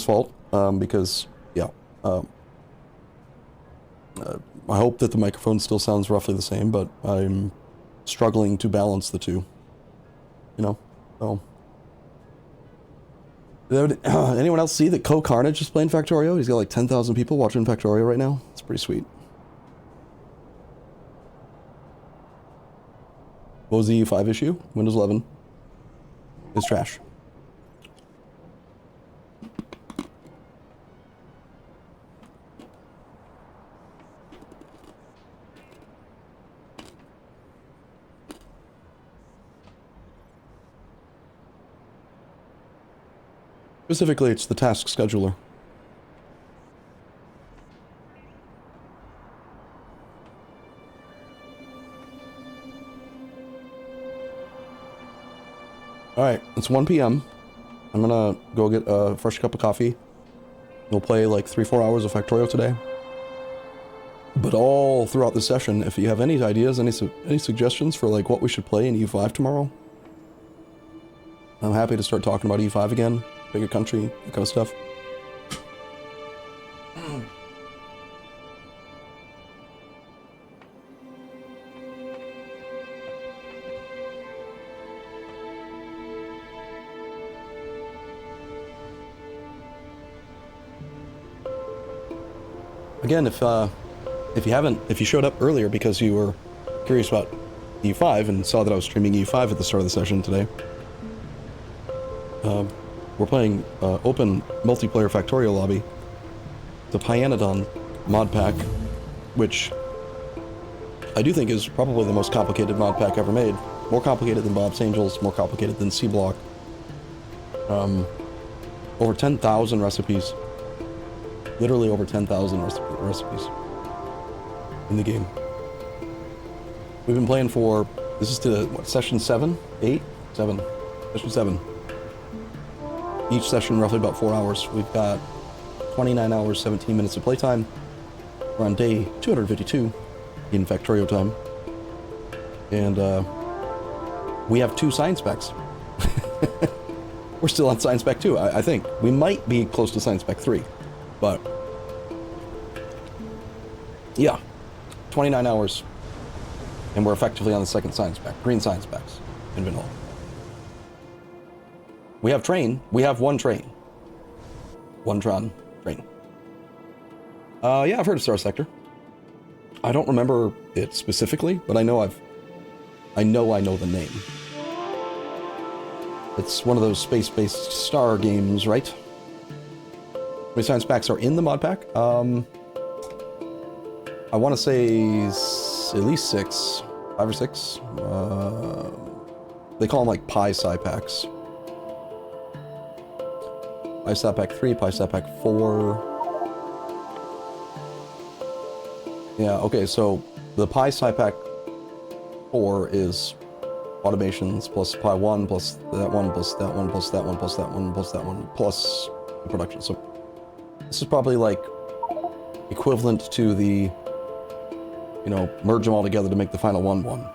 Mic's fault, because, yeah, I hope that the microphone still sounds roughly the same, but I'm struggling to balance the two, you know, so. Did anyone else see that Co-Carnage is playing Factorio? He's got like 10,000 people watching Factorio right now. It's pretty sweet. What was the EU5 issue? Windows 11 is trash. Specifically, it's the task scheduler. Alright, it's 1 p.m. I'm gonna go get a fresh cup of coffee. We'll play like 3-4 hours of Factorio today. But all throughout the session, if you have any ideas, any suggestions for like what we should play in EU5 tomorrow, I'm happy to start talking about EU5 again. Bigger country, that kind of stuff. Again, if you showed up earlier because you were curious about EU5 and saw that I was streaming EU5 at the start of the session today, we're playing open multiplayer Factorio lobby, the Pyanodon mod pack, which I do think is probably the most complicated mod pack ever made. More complicated than Bob's Angels, more complicated than C-Block. Over 10,000 recipes. Literally over 10,000 recipes in the game. We've been playing for, this is to, what, session 7? 8? 7. Session 7. Each session roughly about 4 hours. We've got 29 hours, 17 minutes of playtime. We're on day 252 in Factorio time. And we have 2 science packs. We're still on science pack 2, I think. We might be close to science pack 3. But, yeah, 29 hours, and we're effectively on the second science pack, green science packs in vanilla. We have train, we have one train. One Tron train. Yeah, I've heard of Star Sector. I don't remember it specifically, but I know I know the name. It's one of those space-based star games, right? How many science packs are in the mod pack? I want to say at least 6, 5 or 6. They call them like Pi Sci packs. Pi Sci pack 3, Pi Sci pack 4. Yeah, okay, so the Pi Sci pack 4 is automations plus Pi 1 plus that one plus that one plus that one plus that one plus that one plus the production. So this is probably like equivalent to the, you know, merge them all together to make the final 1-1.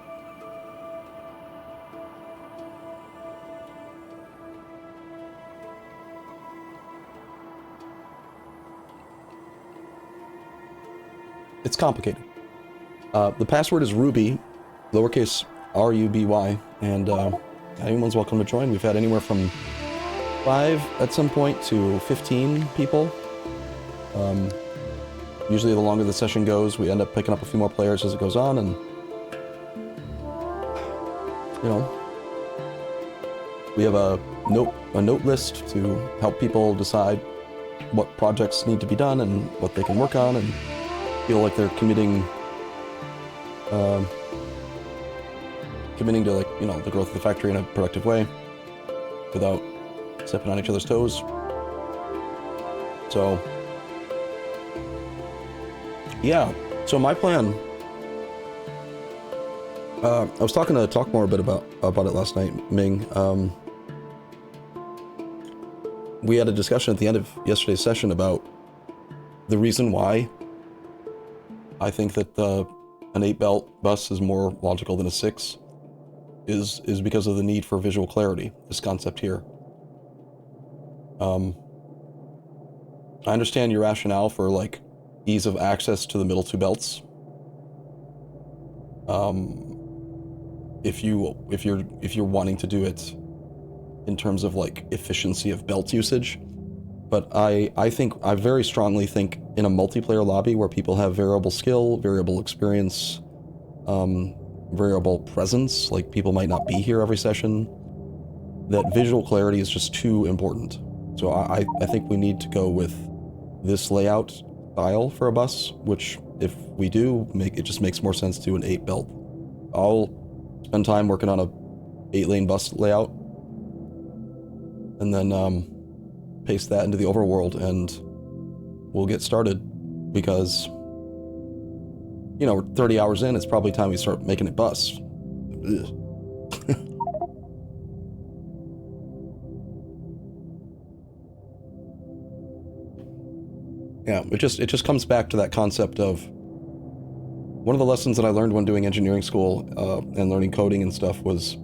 It's complicated. The password is Ruby, lowercase R-U-B-Y, and anyone's welcome to join. We've had anywhere from 5 at some point to 15 people. Usually the longer the session goes, we end up picking up a few more players as it goes on, and you know, we have a note list to help people decide what projects need to be done and what they can work on and feel like they're committing to, like, you know, the growth of the factory in a productive way without stepping on each other's toes. So yeah, so my plan, I was talking to Talkmore a bit about it last night, Ming. We had a discussion at the end of yesterday's session about the reason why I think that an 8-belt bus is more logical than a 6 is because of the need for visual clarity, this concept here. I understand your rationale for, like, ease of access to the middle two belts. If you're wanting to do it in terms of, like, efficiency of belt usage. But I very strongly think in a multiplayer lobby where people have variable skill, variable experience, variable presence, like people might not be here every session, that visual clarity is just too important. So I think we need to go with this layout style for a bus, which if we do, it just makes more sense to do an 8 belt. I'll spend time working on a 8-lane bus layout, and then paste that into the overworld, and we'll get started, because, you know, we're 30 hours in, it's probably time we start making it bus. Yeah, it just comes back to that concept of one of the lessons that I learned when doing engineering school and learning coding and stuff was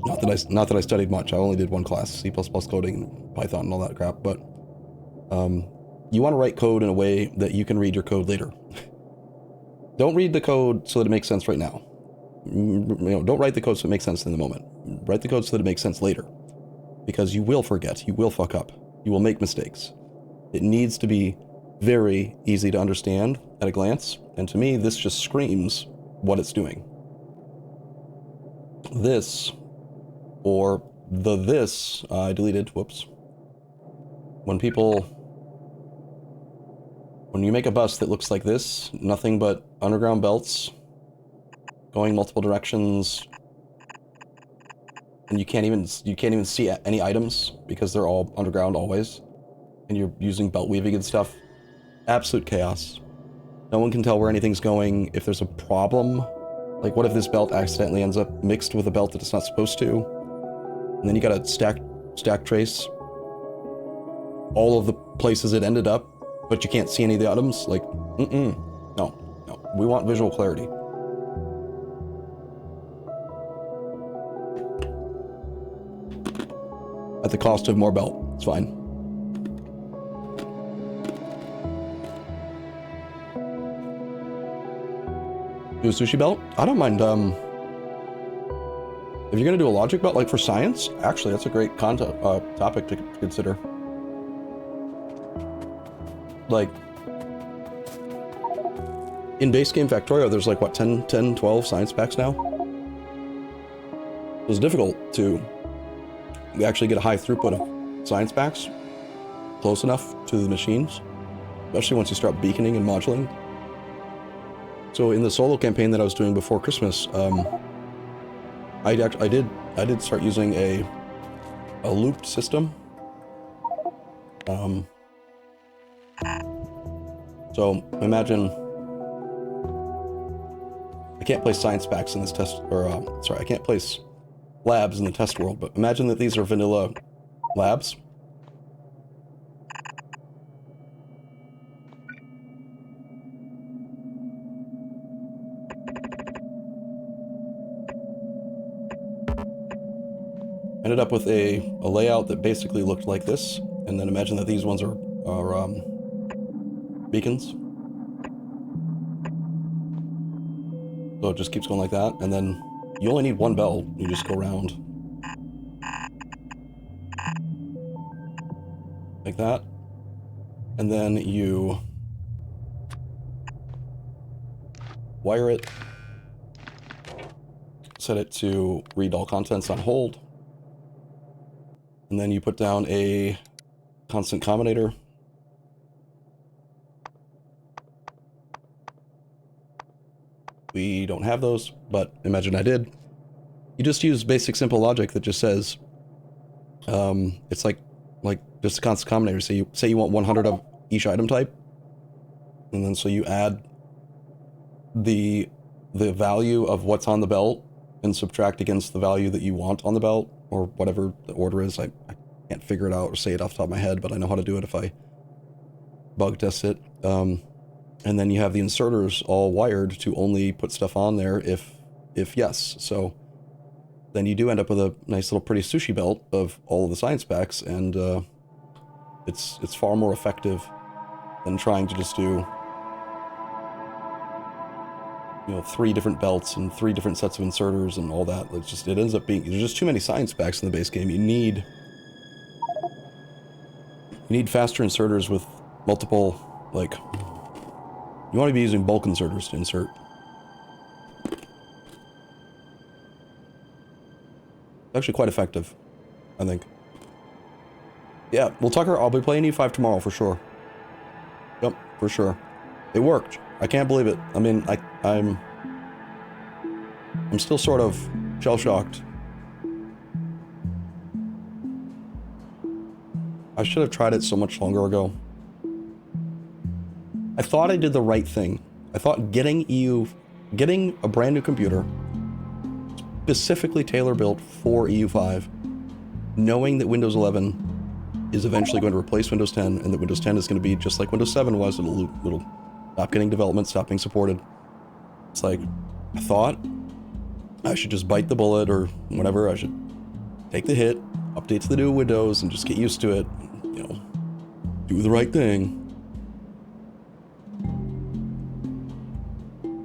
not that I studied much. I only did one class, C++ coding, and Python, and all that crap. But you want to write code in a way that you can read your code later. Don't read the code so that it makes sense right now. You know, don't write the code so it makes sense in the moment. Write the code so that it makes sense later, because you will forget, you will fuck up, you will make mistakes. It needs to be very easy to understand at a glance, and to me, this just screams what it's doing. This, or this, I deleted, whoops. When you make a bus that looks like this, nothing but underground belts, going multiple directions, and you can't even see any items because they're all underground always, and you're using belt weaving and stuff. Absolute chaos. No one can tell where anything's going. If there's a problem, like what if this belt accidentally ends up mixed with a belt that it's not supposed to? And then you gotta stack trace all of the places it ended up, but you can't see any of the items. Like, no. We want visual clarity. At the cost of more belt. It's fine. Do a sushi belt? I don't mind, if you're gonna do a logic belt, like for science, actually, that's a great topic to consider. Like, in base game Factorio, there's like, what, 10, 12 science packs now? It was difficult to actually get a high throughput of science packs close enough to the machines, especially once you start beaconing and moduling. So in the solo campaign that I was doing before Christmas, I did start using a looped system. So imagine, I can't place science packs in this test, or sorry, I can't place labs in the test world, but imagine that these are vanilla labs. Ended up with a layout that basically looked like this, and then imagine that these ones are beacons. So it just keeps going like that, and then you only need one belt. You just go around like that, and then you wire it, set it to read all contents on hold, and then you put down a constant combinator. We don't have those, but imagine I did. You just use basic simple logic that just says, it's like just a constant combinator. So you say you want 100 of each item type, and then so you add the value of what's on the belt and subtract against the value that you want on the belt, or whatever the order is. I can't figure it out or say it off the top of my head, but I know how to do it if I bug test it. And then you have the inserters all wired to only put stuff on there if yes. So then you do end up with a nice little pretty sushi belt of all of the science packs, and It's far more effective than trying to just do, you know, 3 different belts and 3 different sets of inserters and all that. It ends up being, there's just too many science packs in the base game. You need faster inserters with multiple, like, you want to be using bulk inserters to insert. Actually quite effective, I think. Yeah, well, Tucker, I'll be playing E5 tomorrow for sure. Yep, for sure. It worked. I can't believe it. I mean, I'm still sort of shell-shocked. I should have tried it so much longer ago. I thought I did the right thing. I thought getting a brand new computer, specifically tailor-built for EU5, knowing that Windows 11 is eventually going to replace Windows 10, and that Windows 10 is going to be just like Windows 7 was. It'll stop getting development, stop being supported. It's like, I thought I should just bite the bullet or whatever. I should take the hit, update to the new Windows, and just get used to it. You know, do the right thing.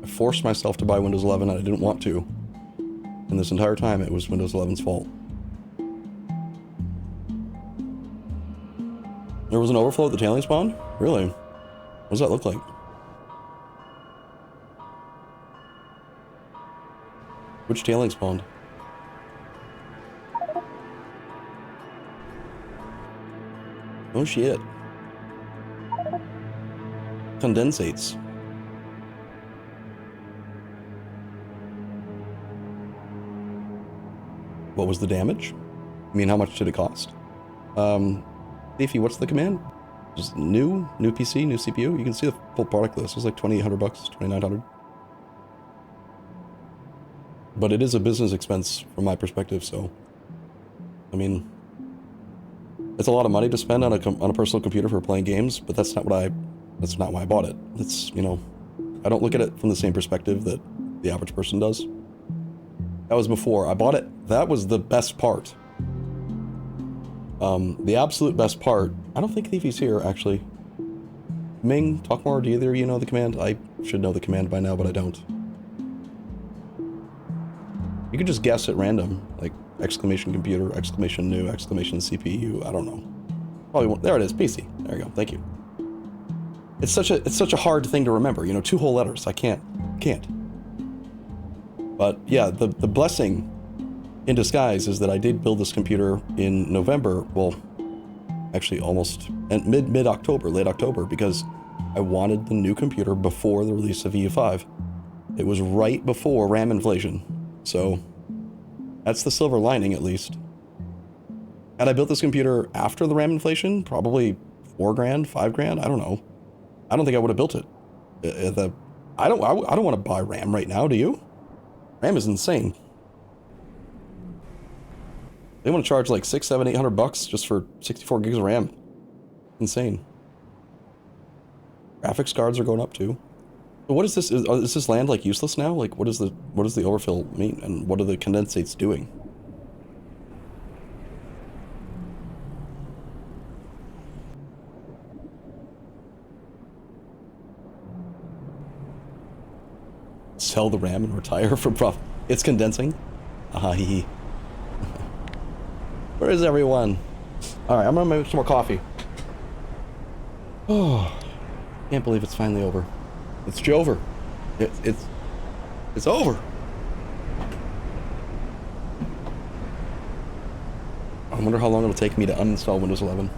I forced myself to buy Windows 11, and I didn't want to. And this entire time, it was Windows 11's fault. There was an overflow at the tailing spawn? Really? What does that look like? Which tailing spawned? Oh shit. Condensates. What was the damage? I mean, how much did it cost? Leafy, what's the command? Just new PC, new CPU. You can see the full product list. It was like $2,800, $2,900. But it is a business expense from my perspective, so I mean, it's a lot of money to spend on a personal computer for playing games, but that's not why I bought it. It's, you know, I don't look at it from the same perspective that the average person does. That was before I bought it. That was the best part. The absolute best part. I don't think Leafy's here, actually. Ming, talk more. Do either of you know the command? I should know the command by now, but I don't. You could just guess at random, like exclamation computer, exclamation new, exclamation CPU. I don't know. Probably won't. There it is. PC. There you go. Thank you. It's such a hard thing to remember. You know, 2 whole letters. I can't. But yeah, the blessing in disguise is that I did build this computer in November. Well, actually almost mid-October, late October, because I wanted the new computer before the release of EU5. It was right before RAM inflation. So that's the silver lining, at least. Had I built this computer after the RAM inflation, probably $4,000, $5,000, I don't know. I don't think I would have built it. I don't want to buy RAM right now, do you? RAM is insane. They want to charge like $600, $700, $800 just for 64 gigs of RAM. Insane. Graphics cards are going up too. But what is this? Is this land like useless now? Like, what does the overfill mean, and what are the condensates doing? Sell the RAM and retire for profit. It's condensing. Hee hee. Where is everyone? All right, I'm gonna make some more coffee. Oh, can't believe it's finally over. It's Jover. It's over. I wonder how long it'll take me to uninstall Windows 11.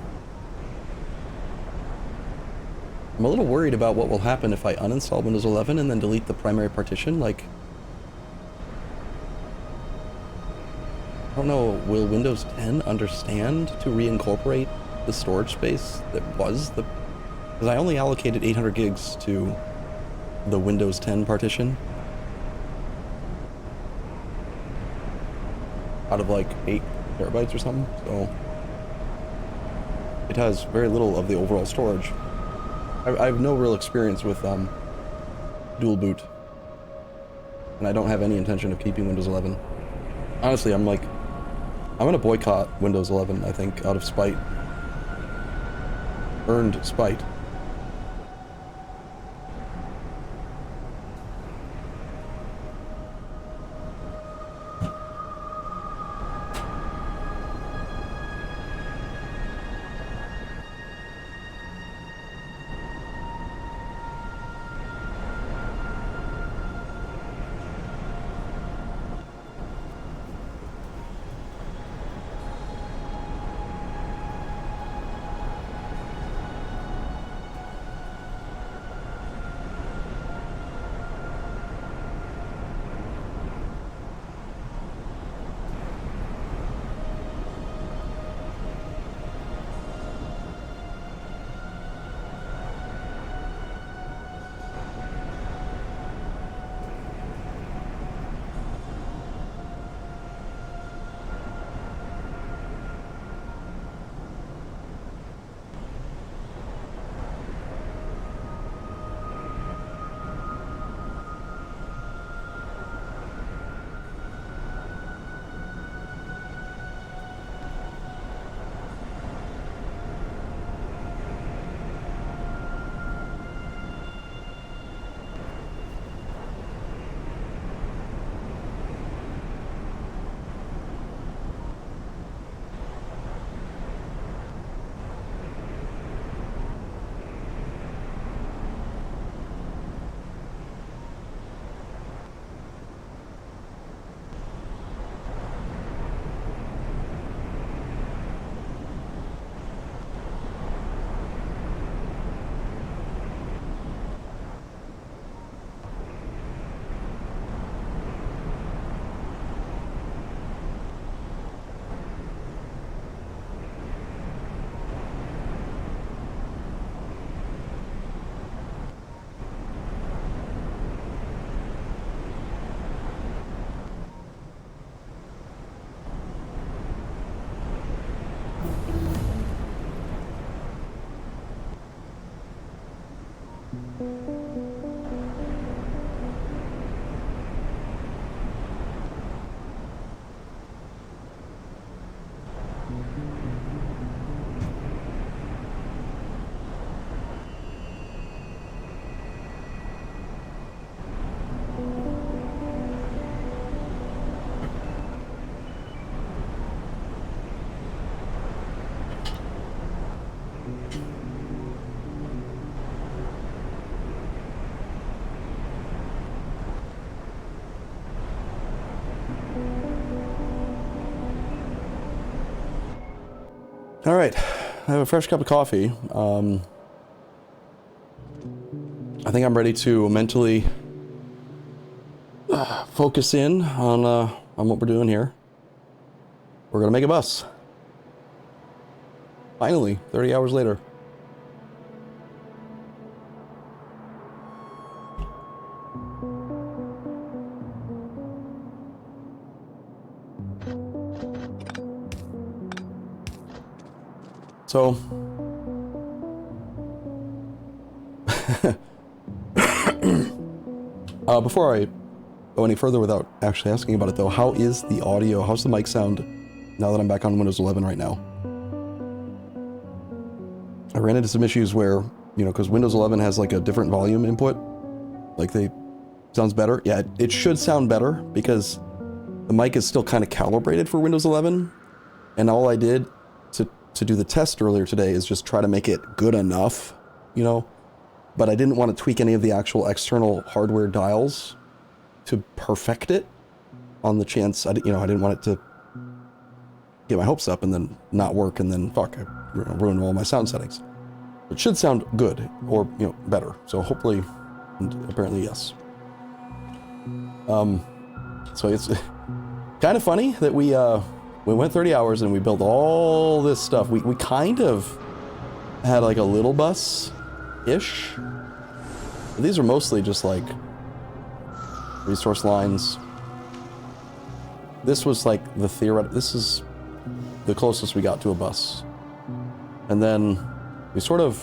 I'm a little worried about what will happen if I uninstall Windows 11 and then delete the primary partition. Like, I don't know, will Windows 10 understand to reincorporate the storage space that was the... Because I only allocated 800 gigs to the Windows 10 partition out of like 8 terabytes or something, so it has very little of the overall storage. I have no real experience with dual boot, and I don't have any intention of keeping Windows 11. Honestly, I'm gonna boycott Windows 11, I think, out of spite. earned spite. All right, I have a fresh cup of coffee. I think I'm ready to mentally focus in on what we're doing here. We're gonna make a bus. Finally, 30 hours later. So, before I go any further without actually asking about it though, how is the audio, how's the mic sound now that I'm back on Windows 11 right now? I ran into some issues where, you know, because Windows 11 has like a different volume input, like sounds better. Yeah, it should sound better because the mic is still kind of calibrated for Windows 11, and all I did to do the test earlier today is just try to make it good enough, you know, but I didn't want to tweak any of the actual external hardware dials to perfect it on the chance, I didn't want it to get my hopes up and then not work and then fuck, I ruined all my sound settings. It should sound good or, you know, better. So hopefully, and apparently yes. So it's kind of funny that we went 30 hours and we built all this stuff. We kind of had like a little bus-ish. These are mostly just like resource lines. This was like the this is the closest we got to a bus. And then we sort of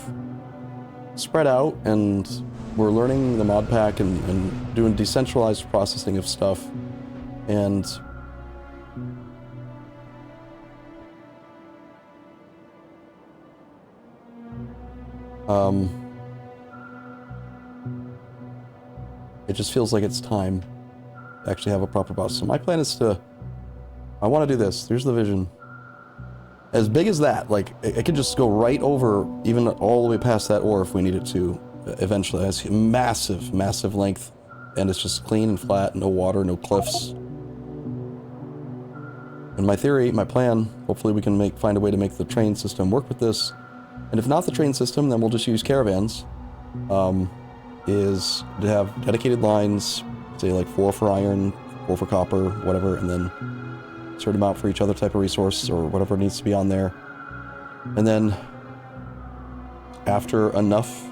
spread out and we're learning the mod pack and doing decentralized processing of stuff. And It just feels like it's time to actually have a proper bus. So my plan is to, I want to do this. Here's the vision. As big as that, like, it could just go right over, even all the way past that ore if we need it to, eventually. It's massive, massive length, and it's just clean and flat, no water, no cliffs. In my theory, my plan, hopefully we can find a way to make the train system work with this. And if not the train system, then we'll just use caravans. Is to have dedicated lines, say like 4 for iron, 4 for copper, whatever, and then a certain amount for each other type of resource or whatever needs to be on there. And then after enough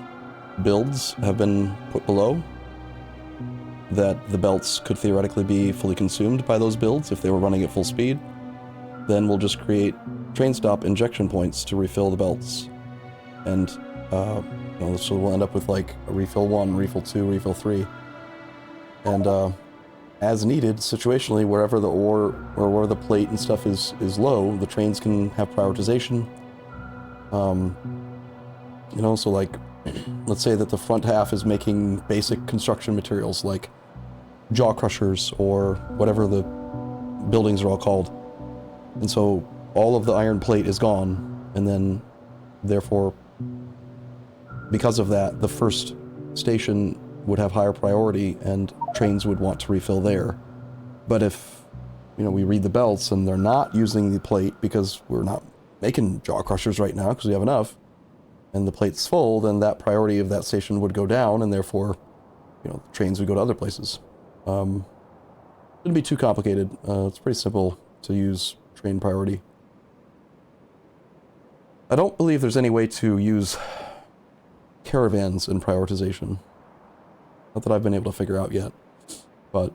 builds have been put below, that the belts could theoretically be fully consumed by those builds if they were running at full speed, then we'll just create train stop injection points to refill the belts. And, you know, so we'll end up with like a refill 1, refill 2, refill 3. And as needed, situationally, wherever the ore or where the plate and stuff is low, the trains can have prioritization. You know, so like, let's say that the front half is making basic construction materials like jaw crushers or whatever the buildings are all called. And so all of the iron plate is gone, and then therefore, because of that, the first station would have higher priority and trains would want to refill there. But if, you know, we read the belts and they're not using the plate because we're not making jaw crushers right now because we have enough, and the plate's full, then that priority of that station would go down, and therefore, you know, trains would go to other places. Shouldn't be too complicated. It's pretty simple to use train priority. I don't believe there's any way to use caravans in prioritization. Not that I've been able to figure out yet, but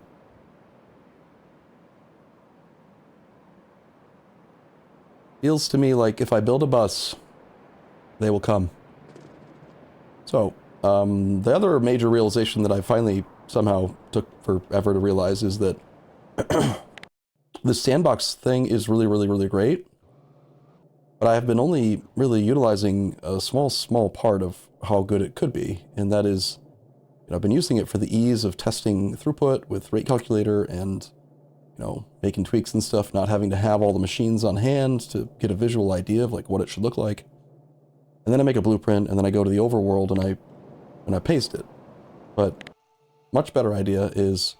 feels to me like if I build a bus, they will come. So, the other major realization that I finally somehow took forever to realize is that the sandbox thing is really, really, really great, but I have been only really utilizing a small part of how good it could be, and that is, you know, I've been using it for the ease of testing throughput with rate calculator and, you know, making tweaks and stuff, not having to have all the machines on hand to get a visual idea of like what it should look like. And then I make a blueprint, and then I go to the overworld and I paste it. But much better idea is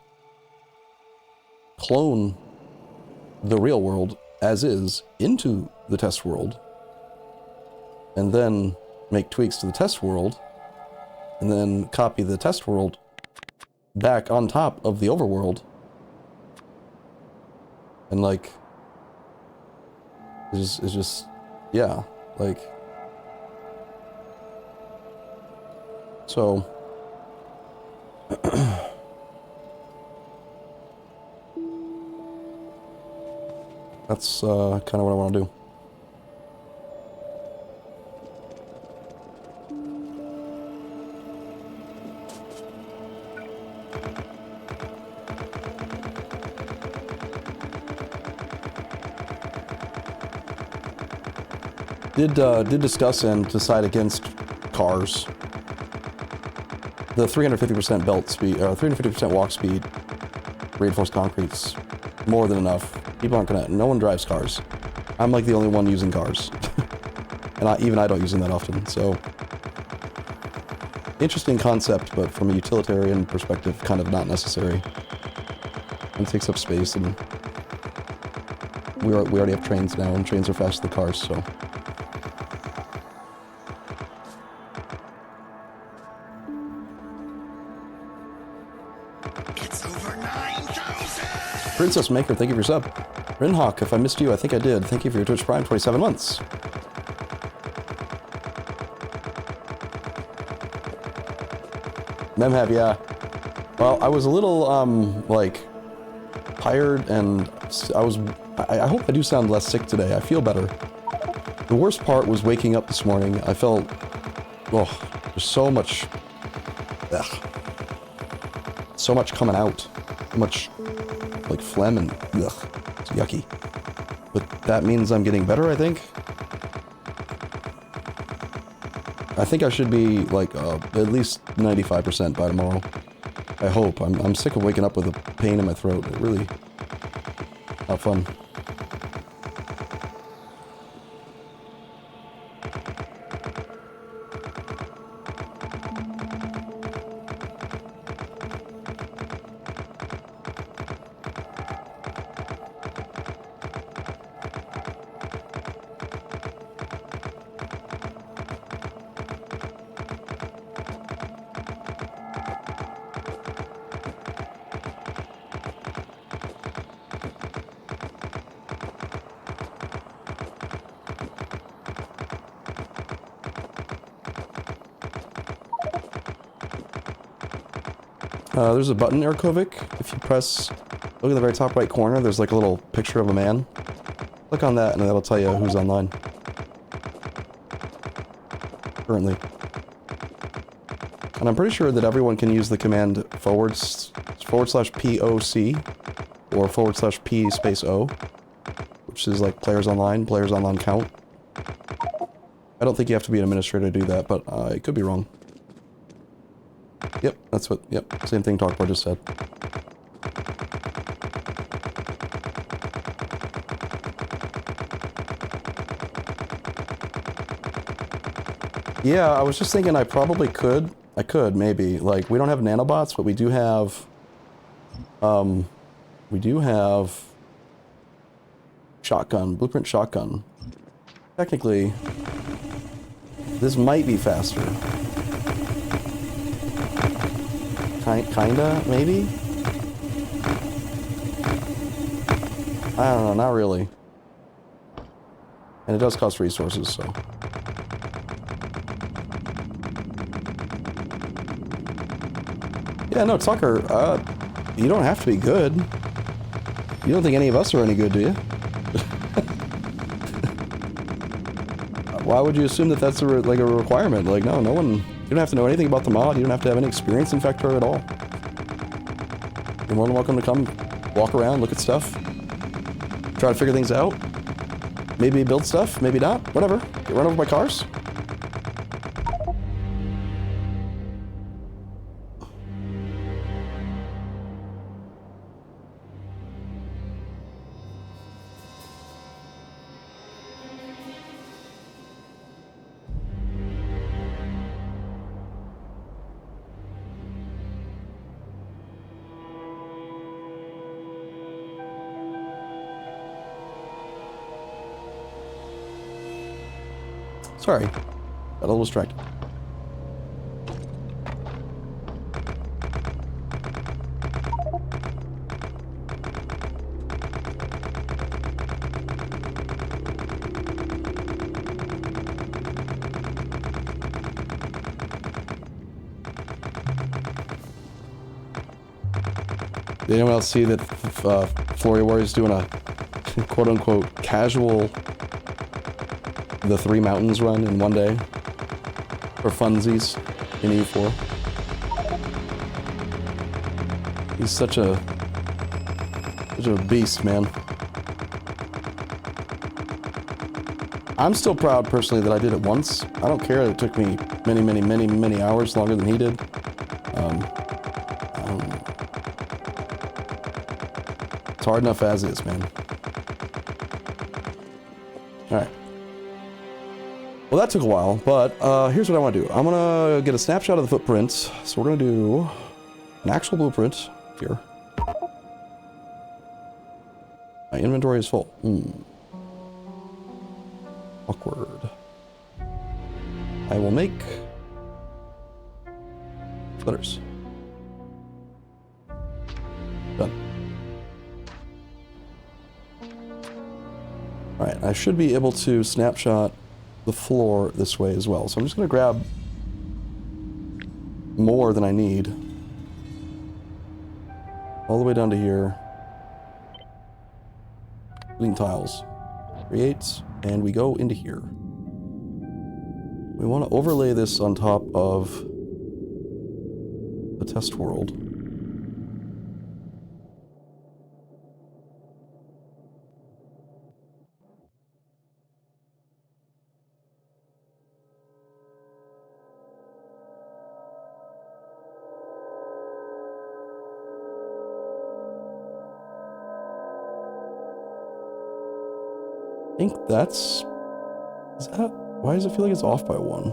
clone the real world as is into the test world, and then make tweaks to the test world, and then copy the test world back on top of the overworld. And like, it's just, yeah, like, so, that's kind of what I want to do. Did discuss and decide against cars. The 350% belt speed, 350% walk speed, reinforced concrete's more than enough. People aren't gonna, no one drives cars. I'm like the only one using cars. And even I don't use them that often, so. Interesting concept, but from a utilitarian perspective, kind of not necessary. It takes up space, and we already have trains now, and trains are faster than cars, so. Princess Maker, thank you for your sub. Rinhawk, if I missed you, I think I did. Thank you for your Twitch Prime, 27 months. Memhab, yeah. Well, I was a little, like, tired, and I hope I do sound less sick today. I feel better. The worst part was waking up this morning. I felt, oh, there's so much, so much coming out. So much, like, phlegm and, ugh, it's yucky. But that means I'm getting better, I think. I think I should be like at least 95% by tomorrow. I hope. I'm sick of waking up with a pain in my throat. It really not fun. There's a button, Erkovic. If you press, look at the very top right corner, there's like a little picture of a man. Click on that and that'll tell you who's online. Currently. And I'm pretty sure that everyone can use the command forward slash POC or / P space O, which is like players online count. I don't think you have to be an administrator to do that, but I could be wrong. Yep, that's what, yep, same thing Talkboard just said. Yeah, I was just thinking I probably could. I could, maybe. Like, we don't have nanobots, but we do have shotgun, blueprint shotgun. Technically, this might be faster. Kinda, maybe? I don't know, not really. And it does cost resources, so. Yeah, no, Tucker, you don't have to be good. You don't think any of us are any good, do you? Why would you assume that that's like a requirement? Like, no one... You don't have to know anything about the mod. You don't have to have any experience in Vector at all. You're more than welcome to come walk around, look at stuff, try to figure things out. Maybe build stuff, maybe not. Whatever. Get run over by cars. Sorry, got a little distracted. Did anyone else see that Flory Warrior's doing a quote-unquote casual the 3 mountains run in one day for funsies in E4? He's such a beast, man. I'm still proud personally that I did it once. I don't care that it took me many hours longer than he did. It's hard enough as is, man. Alright. Well, that took a while, but here's what I want to do. I'm going to get a snapshot of the footprints. So we're going to do an actual blueprint here. My inventory is full. Awkward. I will make letters. Done. Alright, I should be able to snapshot the floor this way as well. So I'm just going to grab more than I need. All the way down to here. Clean tiles. Creates, and we go into here. We want to overlay this on top of the test world. I think that's... Is that... Why does it feel like it's off by 1?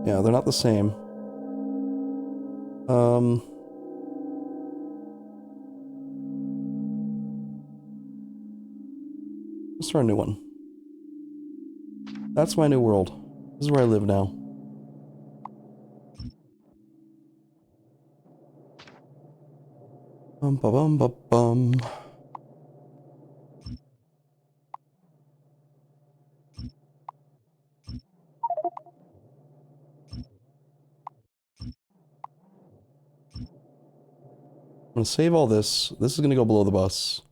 Yeah, they're not the same. Let's start a new one. That's my new world. This is where I live now. Bum ba bum ba bum. I'm gonna save all this. This is gonna go below the bus.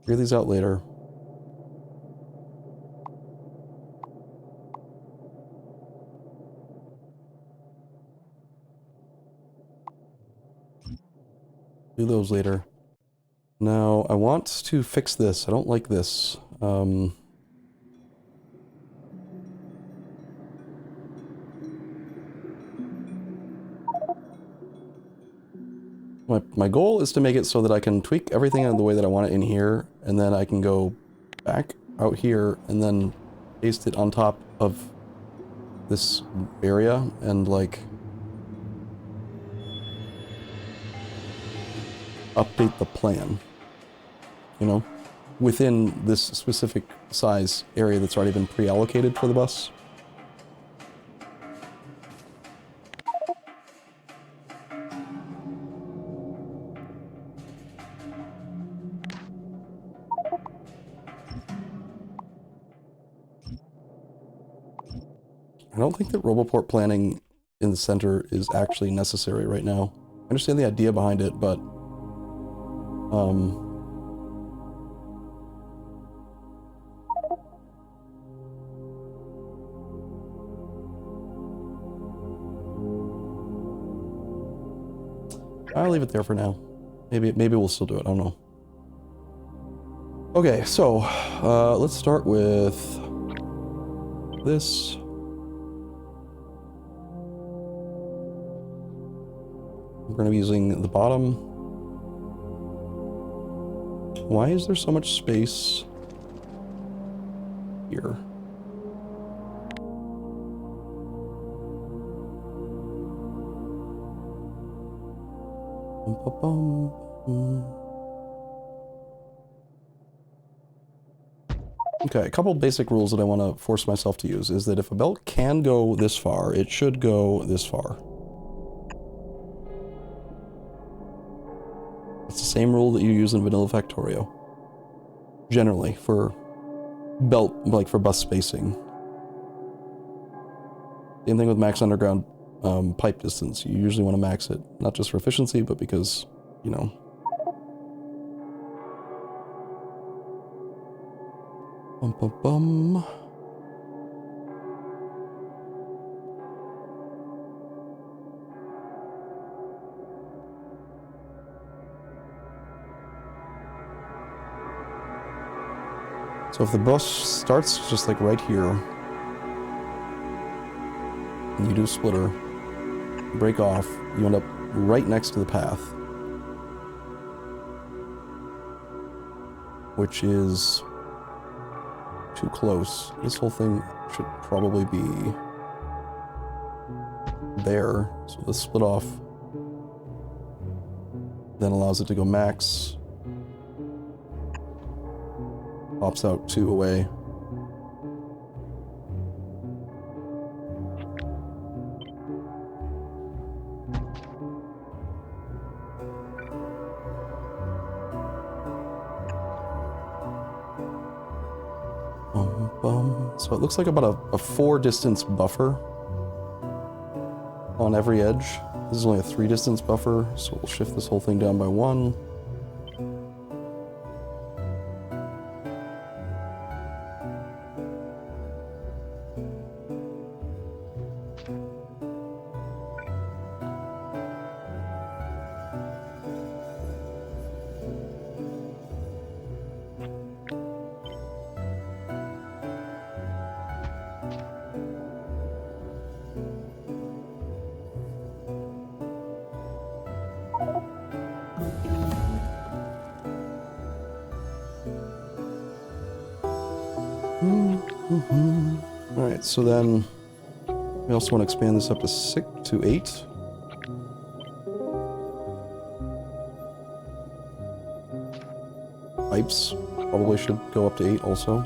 Figure these out later. Do those later. Now, I want to fix this. I don't like this. My goal is to make it so that I can tweak everything in the way that I want it in here, and then I can go back out here and then paste it on top of this area and, like, update the plan, you know, within this specific size area that's already been pre-allocated for the bus. I don't think that Roboport planning in the center is actually necessary right now. I understand the idea behind it, but I'll leave it there for now. Maybe we'll still do it. I don't know. Okay, so let's start with this. We're going to be using the bottom. Why is there so much space here? Okay, a couple basic rules that I want to force myself to use is that if a belt can go this far, it should go this far. It's the same rule that you use in Vanilla Factorio. Generally, for belt, like for bus spacing. Same thing with max underground pipe distance. You usually want to max it, not just for efficiency, but because, you know. Bum bum bum. So if the bus starts just like right here, and you do a splitter, break off, you end up right next to the path, which is too close. This whole thing should probably be there. So the split off then allows it to go max. Pops out 2 away. So it looks like about a 4 distance buffer on every edge. This is only a 3 distance buffer, so we'll shift this whole thing down by 1. Alright, so then we also want to expand this up to 6 to 8. Pipes probably should go up to 8 also.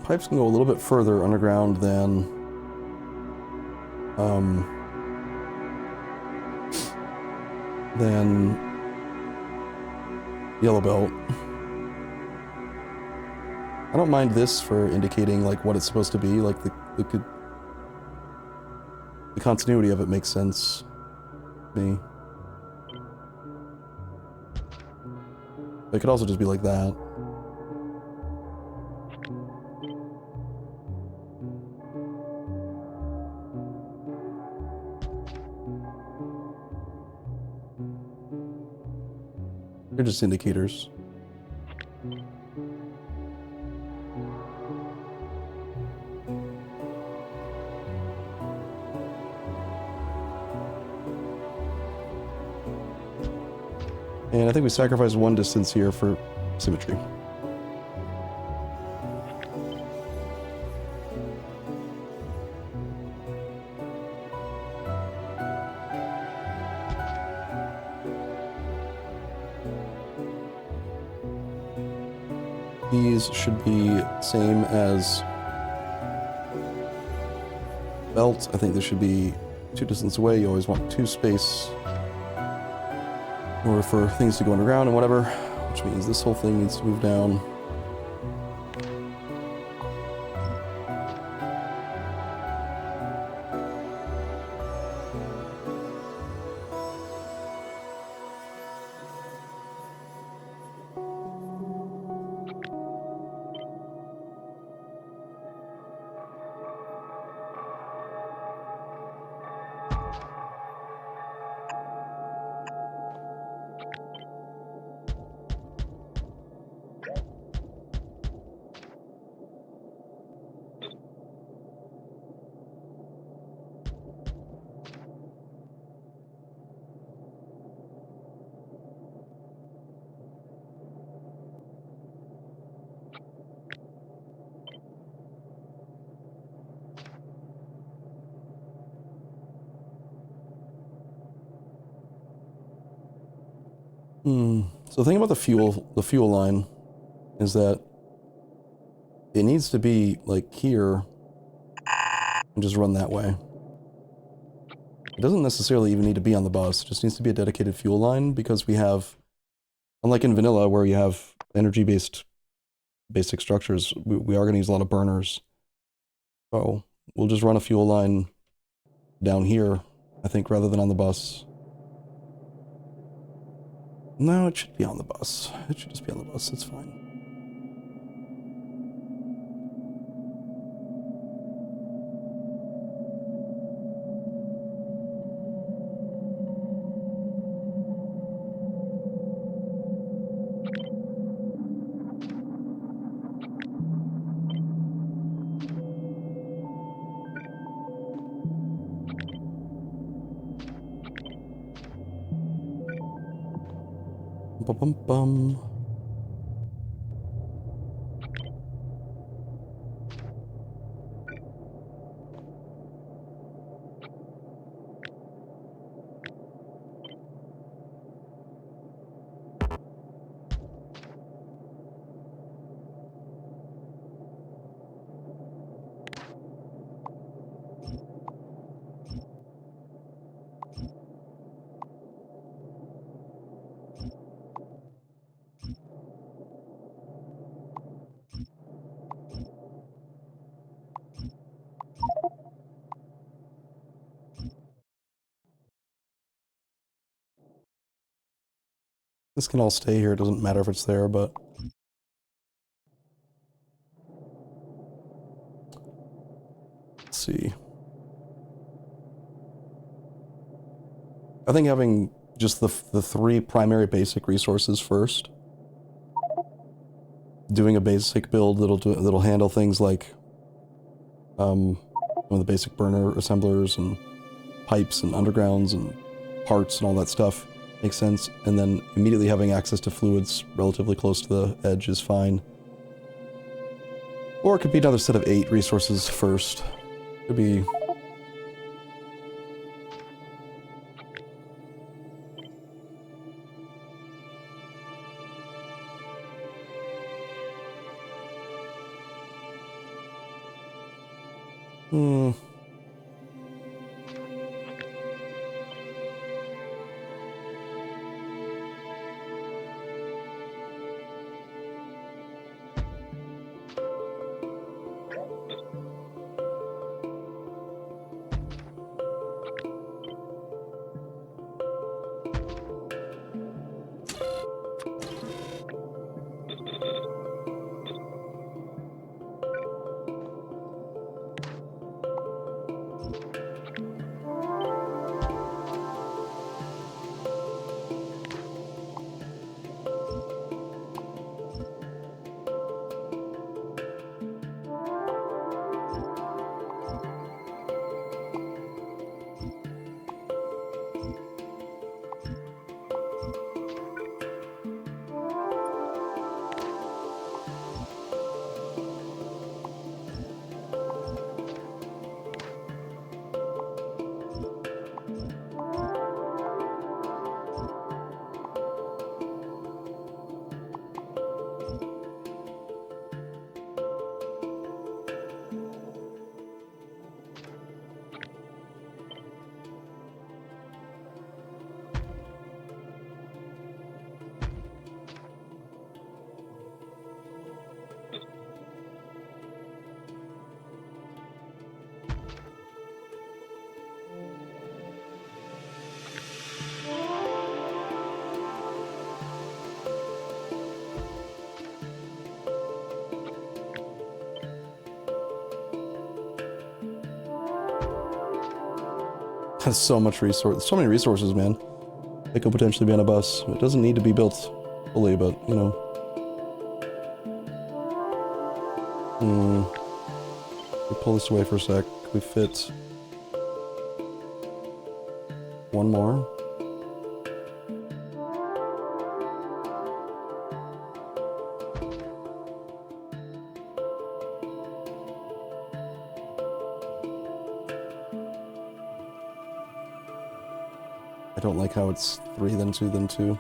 Pipes can go a little bit further underground than Yellow Belt. I don't mind this for indicating like what it's supposed to be. Like the continuity of it makes sense to me. It could also just be like that. They're just indicators. And I think we sacrificed one distance here for symmetry. These should be same as belt. I think this should be 2 distance away. You always want 2 space in order for things to go underground and whatever, which means this whole thing needs to move down. So the thing about the fuel line is that it needs to be like here and just run that way. It doesn't necessarily even need to be on the bus. It just needs to be a dedicated fuel line because we have, unlike in vanilla where you have energy-based basic structures, we are going to use a lot of burners. So we'll just run a fuel line down here, I think, rather than on the bus. No, it should be on the bus. It should just be on the bus. It's fine. Bum bum bum. This can all stay here. It doesn't matter if it's there, but... Let's see. I think having just the three primary basic resources first, doing a basic build that'll handle things like some of the basic burner assemblers and pipes and undergrounds and parts and all that stuff makes sense, and then immediately having access to fluids relatively close to the edge is fine. Or it could be another set of 8 resources first. Could be... Has so much resource, so many resources, man. It could potentially be on a bus. It doesn't need to be built fully, but, you know. We pull this away for a sec. Can we fit one more? I don't like how it's 3, then 2, then 2.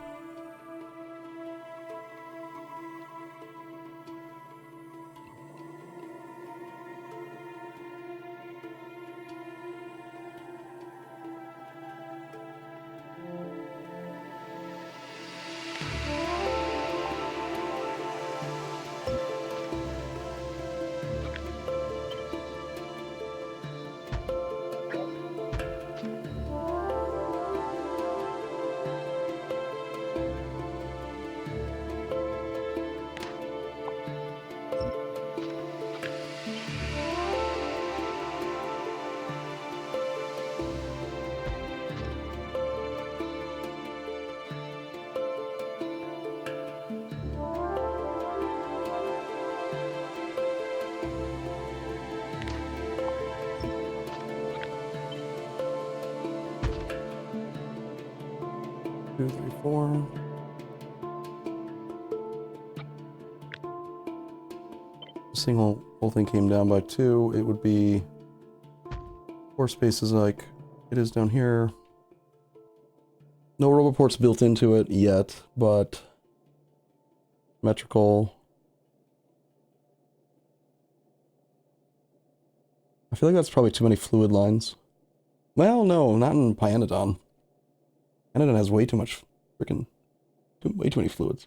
Two, three, four. This thing whole thing came down by 2. It would be 4 spaces like it is down here. No roboports built into it yet, but symmetrical. I feel like that's probably too many fluid lines. Well, no, not in Pyanodon. Pyanodon has way too much freaking, way too many fluids.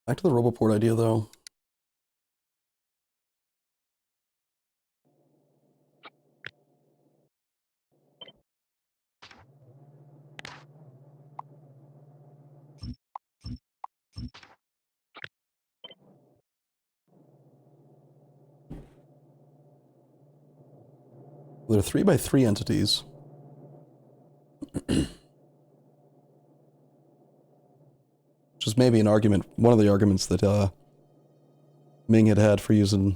Back to the roboport idea, though. They're 3x3 entities. Which is maybe an argument, one of the arguments that Ming had for using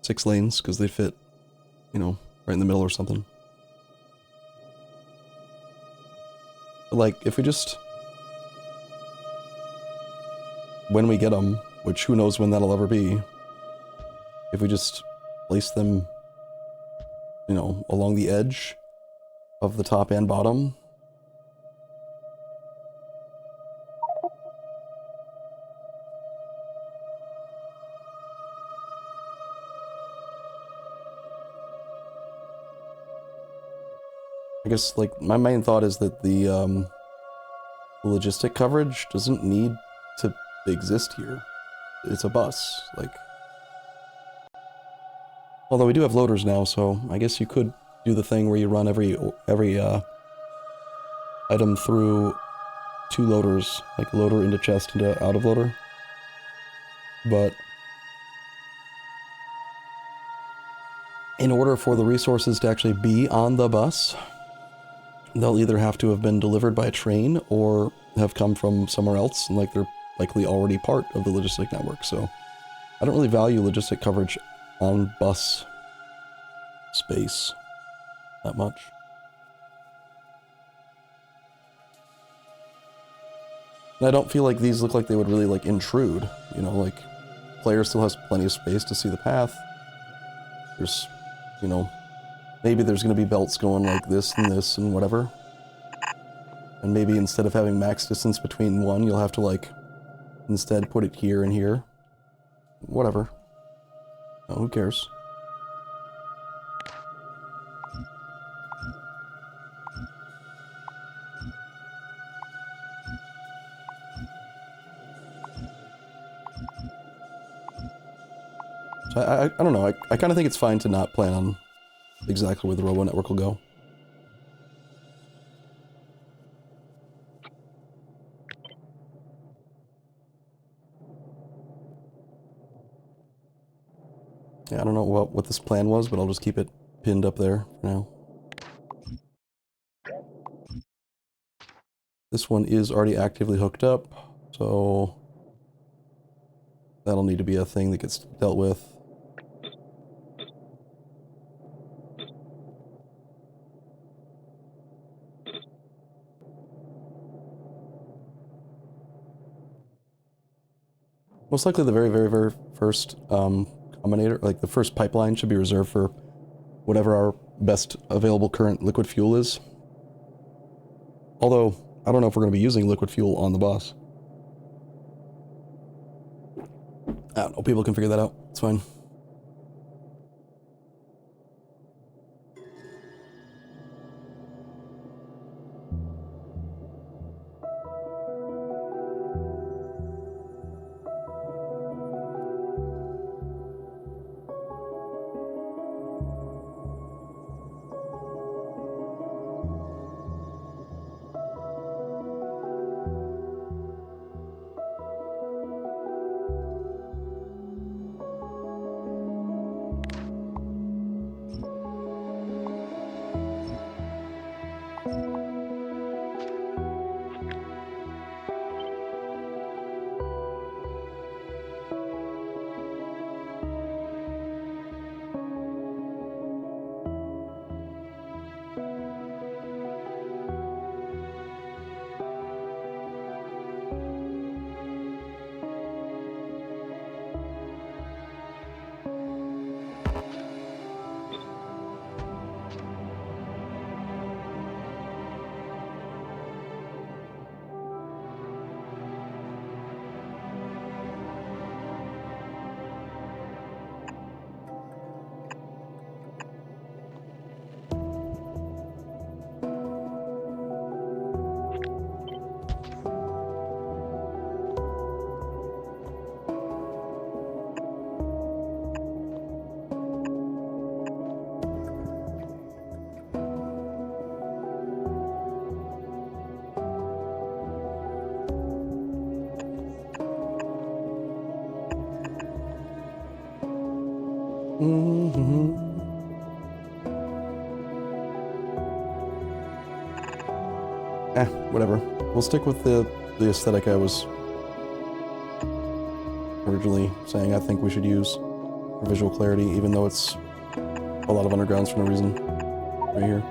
6 lanes, because they fit, you know, right in the middle or something. But like, if we just... when we get them, which who knows when that'll ever be, if we just place them, you know, along the edge of the top and bottom. I guess, like, my main thought is that the logistic coverage doesn't need to exist here. It's a bus, like... Although we do have loaders now, so I guess you could do the thing where you run every item through 2 loaders, like loader into chest into out of loader. But in order for the resources to actually be on the bus, they'll either have to have been delivered by a train or have come from somewhere else, and like they're likely already part of the logistic network. So I don't really value logistic coverage on bus space that much. And I don't feel like these look like they would really like intrude, you know, like player still has plenty of space to see the path. There's, you know, maybe there's going to be belts going like this and whatever. And maybe instead of having max distance between one, you'll have to like instead put it here and here. Whatever. Oh, who cares? So I don't know. I kind of think it's fine to not plan on exactly where the robo network will go. Yeah, I don't know what this plan was, but I'll just keep it pinned up there for now. This one is already actively hooked up, so that'll need to be a thing that gets dealt with. Most likely the very first combinator, like the first pipeline, should be reserved for whatever our best available current liquid fuel is. Although, I don't know if we're going to be using liquid fuel on the bus. I don't know, people can figure that out. It's fine. Whatever. We'll stick with the aesthetic I was originally saying I think we should use for visual clarity, even though it's a lot of undergrounds for no reason. Right here.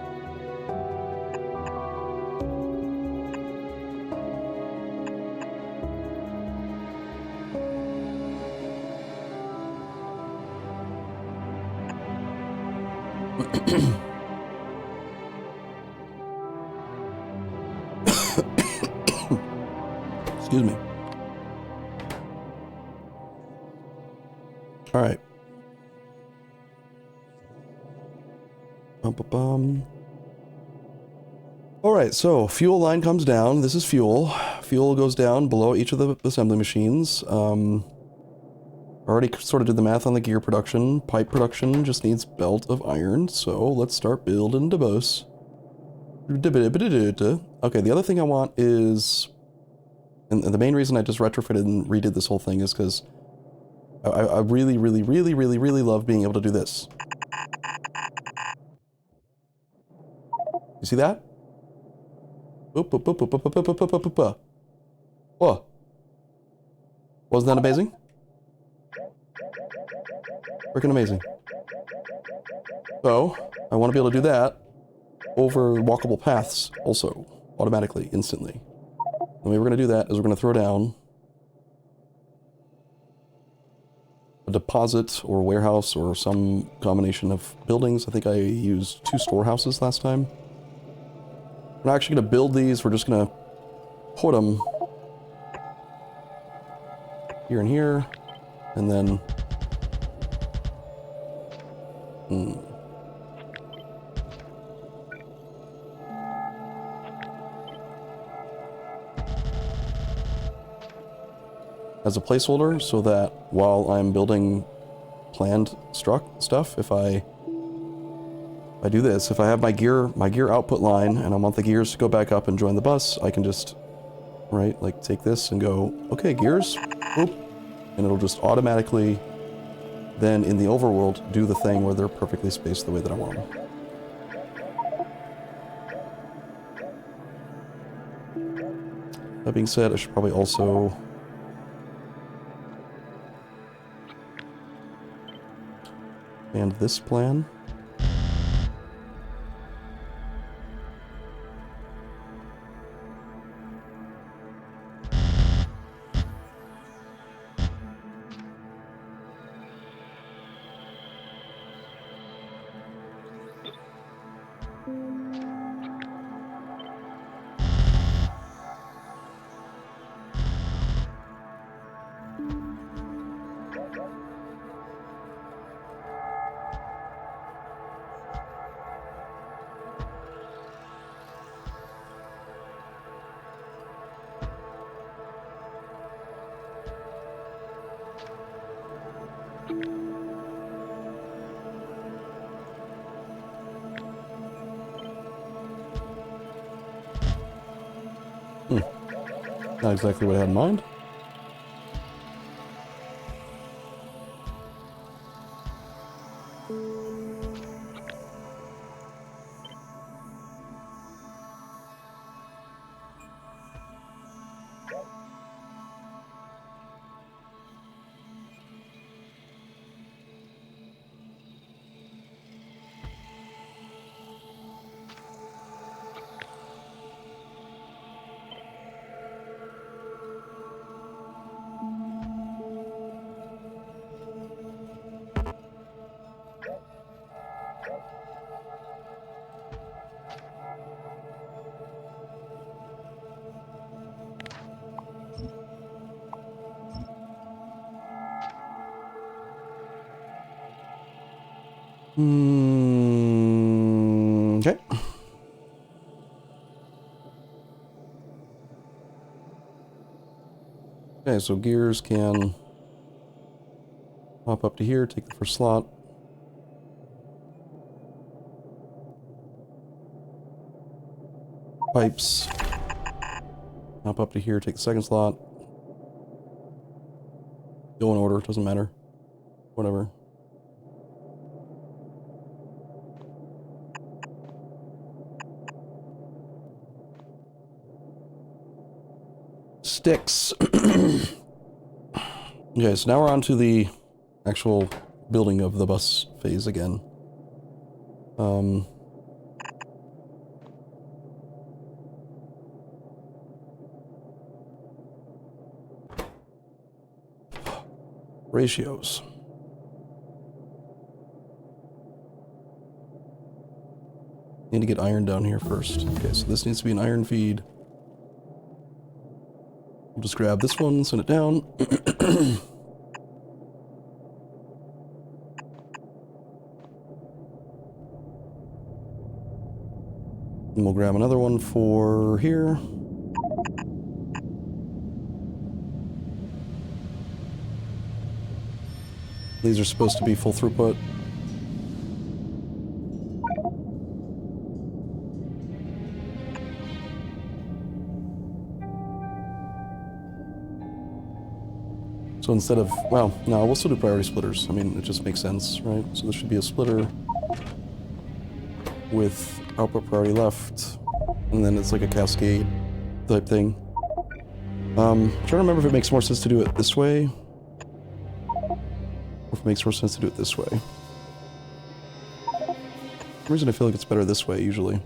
Excuse me. All right. Bum. All right, so fuel line comes down. This is fuel. Fuel goes down below each of the assembly machines. Already sort of did the math on the gear production. Pipe production just needs belt of iron, so let's start building the bus. Okay, the other thing I want is... And the main reason I just retrofitted and redid this whole thing is because I really love being able to do this. You see that? Whoa. Wasn't that amazing? Freaking amazing. So, I want to be able to do that over walkable paths also, automatically, instantly. The way we're going to do that is we're going to throw down a deposit or warehouse or some combination of buildings. I think I used 2 storehouses last time. We're not actually going to build these, we're just going to put them here and here, and then... as a placeholder, so that while I'm building planned stuff, if I do this, if I have my gear output line and I want the gears to go back up and join the bus, I can just, right, like take this and go, okay, gears, boop, and it'll just automatically then in the overworld do the thing where they're perfectly spaced the way that I want them. That being said, I should probably also expand this plan. Not exactly what I had in mind. Okay. Okay, so gears can hop up to here, take the first slot. Pipes. Hop up to here, take the second slot. Go in order, doesn't matter. Whatever. Sticks. Okay, so now we're on to the actual building of the bus phase again. Ratios. Need to get iron down here first. Okay, so this needs to be an iron feed. We'll just grab this one, send it down. And we'll grab another one for here. These are supposed to be full throughput. So instead of, well, no, we'll still do priority splitters. I mean, it just makes sense, right? So there should be a splitter with output priority left, and then it's like a cascade type thing. Trying to remember if it makes more sense to do it this way, or if it makes more sense to do it this way. For some reason I feel like it's better this way, usually.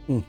Hmm.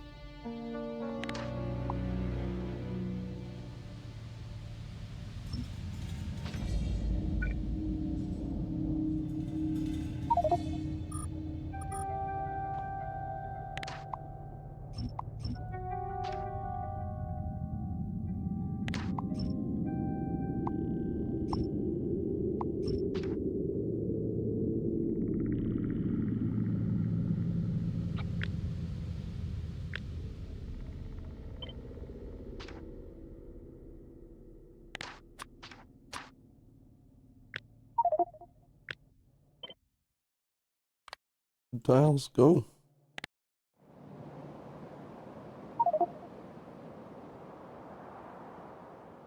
Dials, go.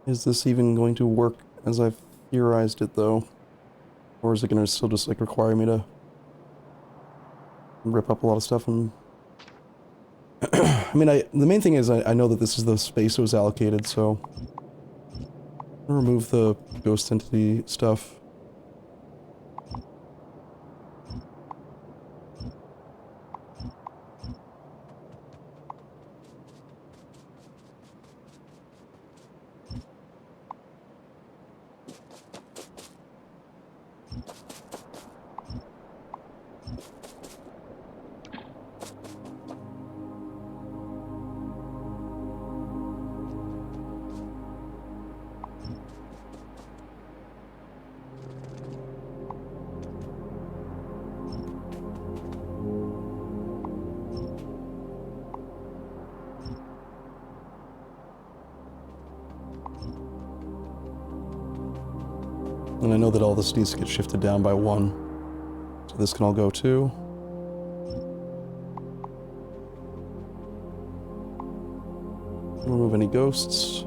Is this even going to work as I've theorized it, though? Or is it going to still just, like, require me to rip up a lot of stuff and... I mean, the main thing is I know that this is the space that was allocated, so... I'll remove the ghost entity stuff. And I know that all this needs to get shifted down by 1. So this can all go too. Remove any ghosts.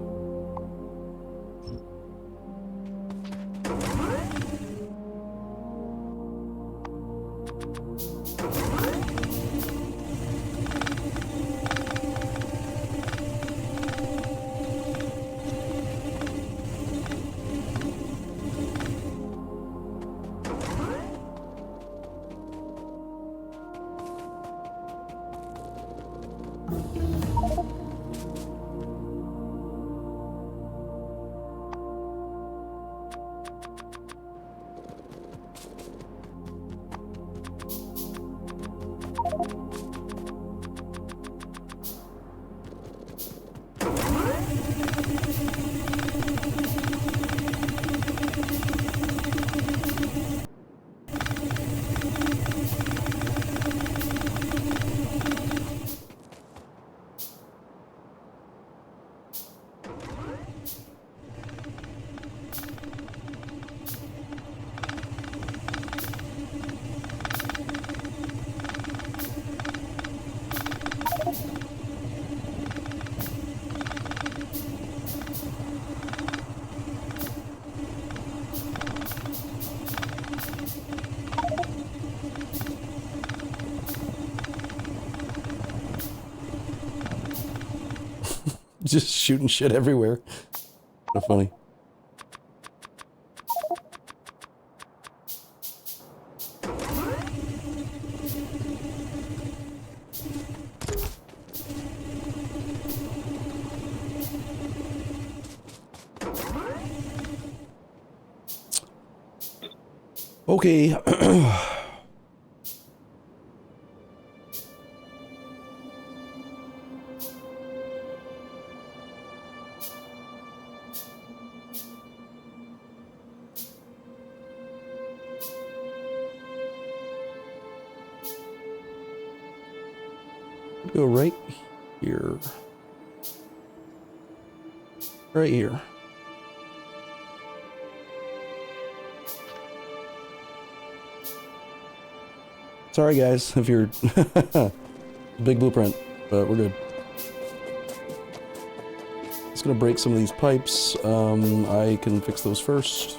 Just shooting shit everywhere. So funny. Okay. Go right here. Right here. Sorry guys, if you're big blueprint, but we're good. Just gonna break some of these pipes. I can fix those first.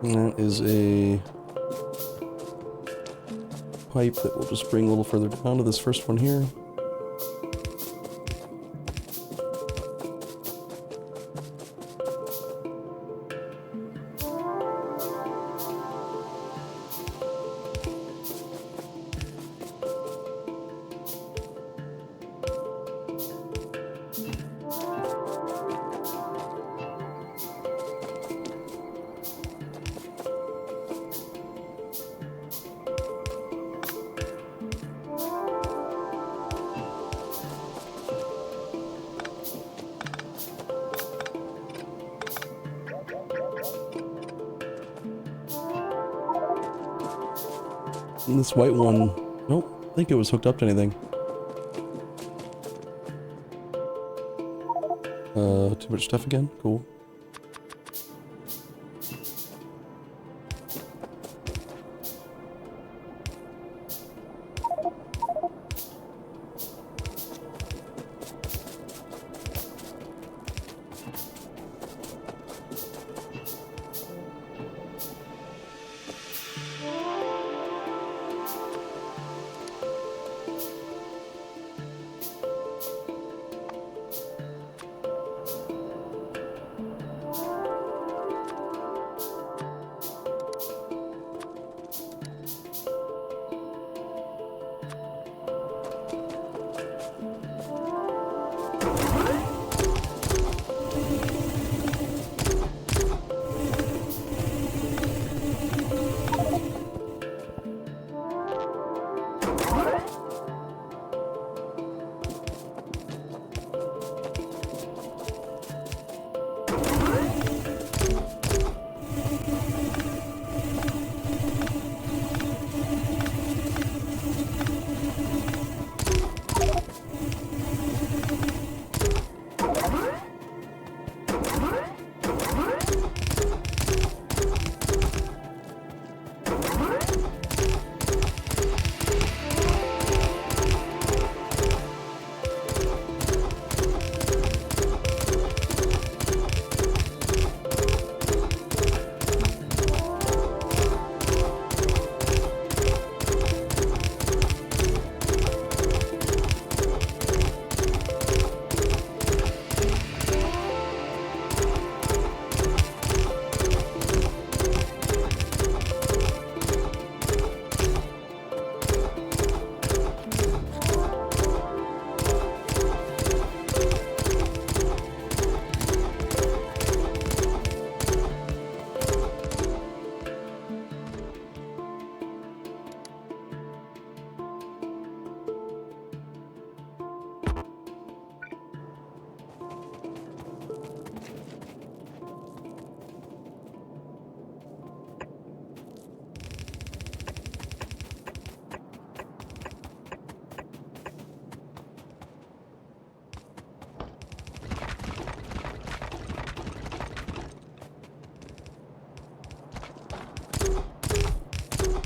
And that is a pipe that we'll just bring a little further down to this first one here. And this white one, nope, I think it was hooked up to anything. Too much stuff again? Cool.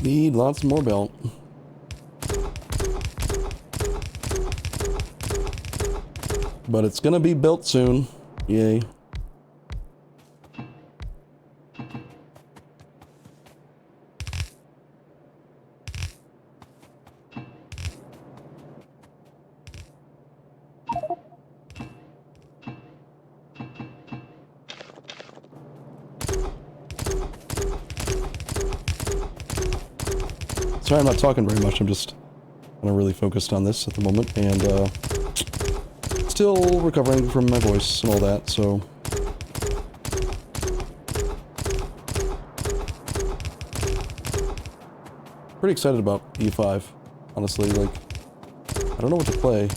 Need lots more belt. But it's gonna be built soon. Yay. Sorry, I'm not talking very much. I'm just kind of really focused on this at the moment, and still recovering from my voice and all that, so... Pretty excited about E5, honestly. Like, I don't know what to play.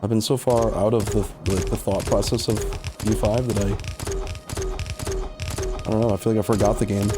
I've been so far out of the thought process of E5 that I don't know, I feel like I forgot the game.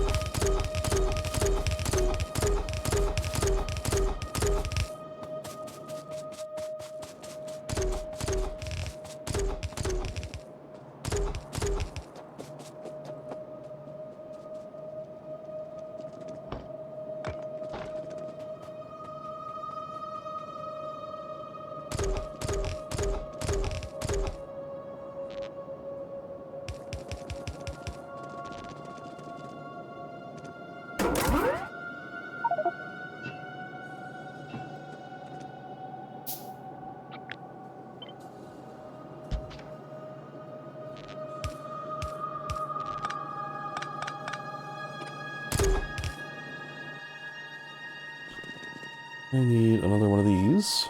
I need another one of these.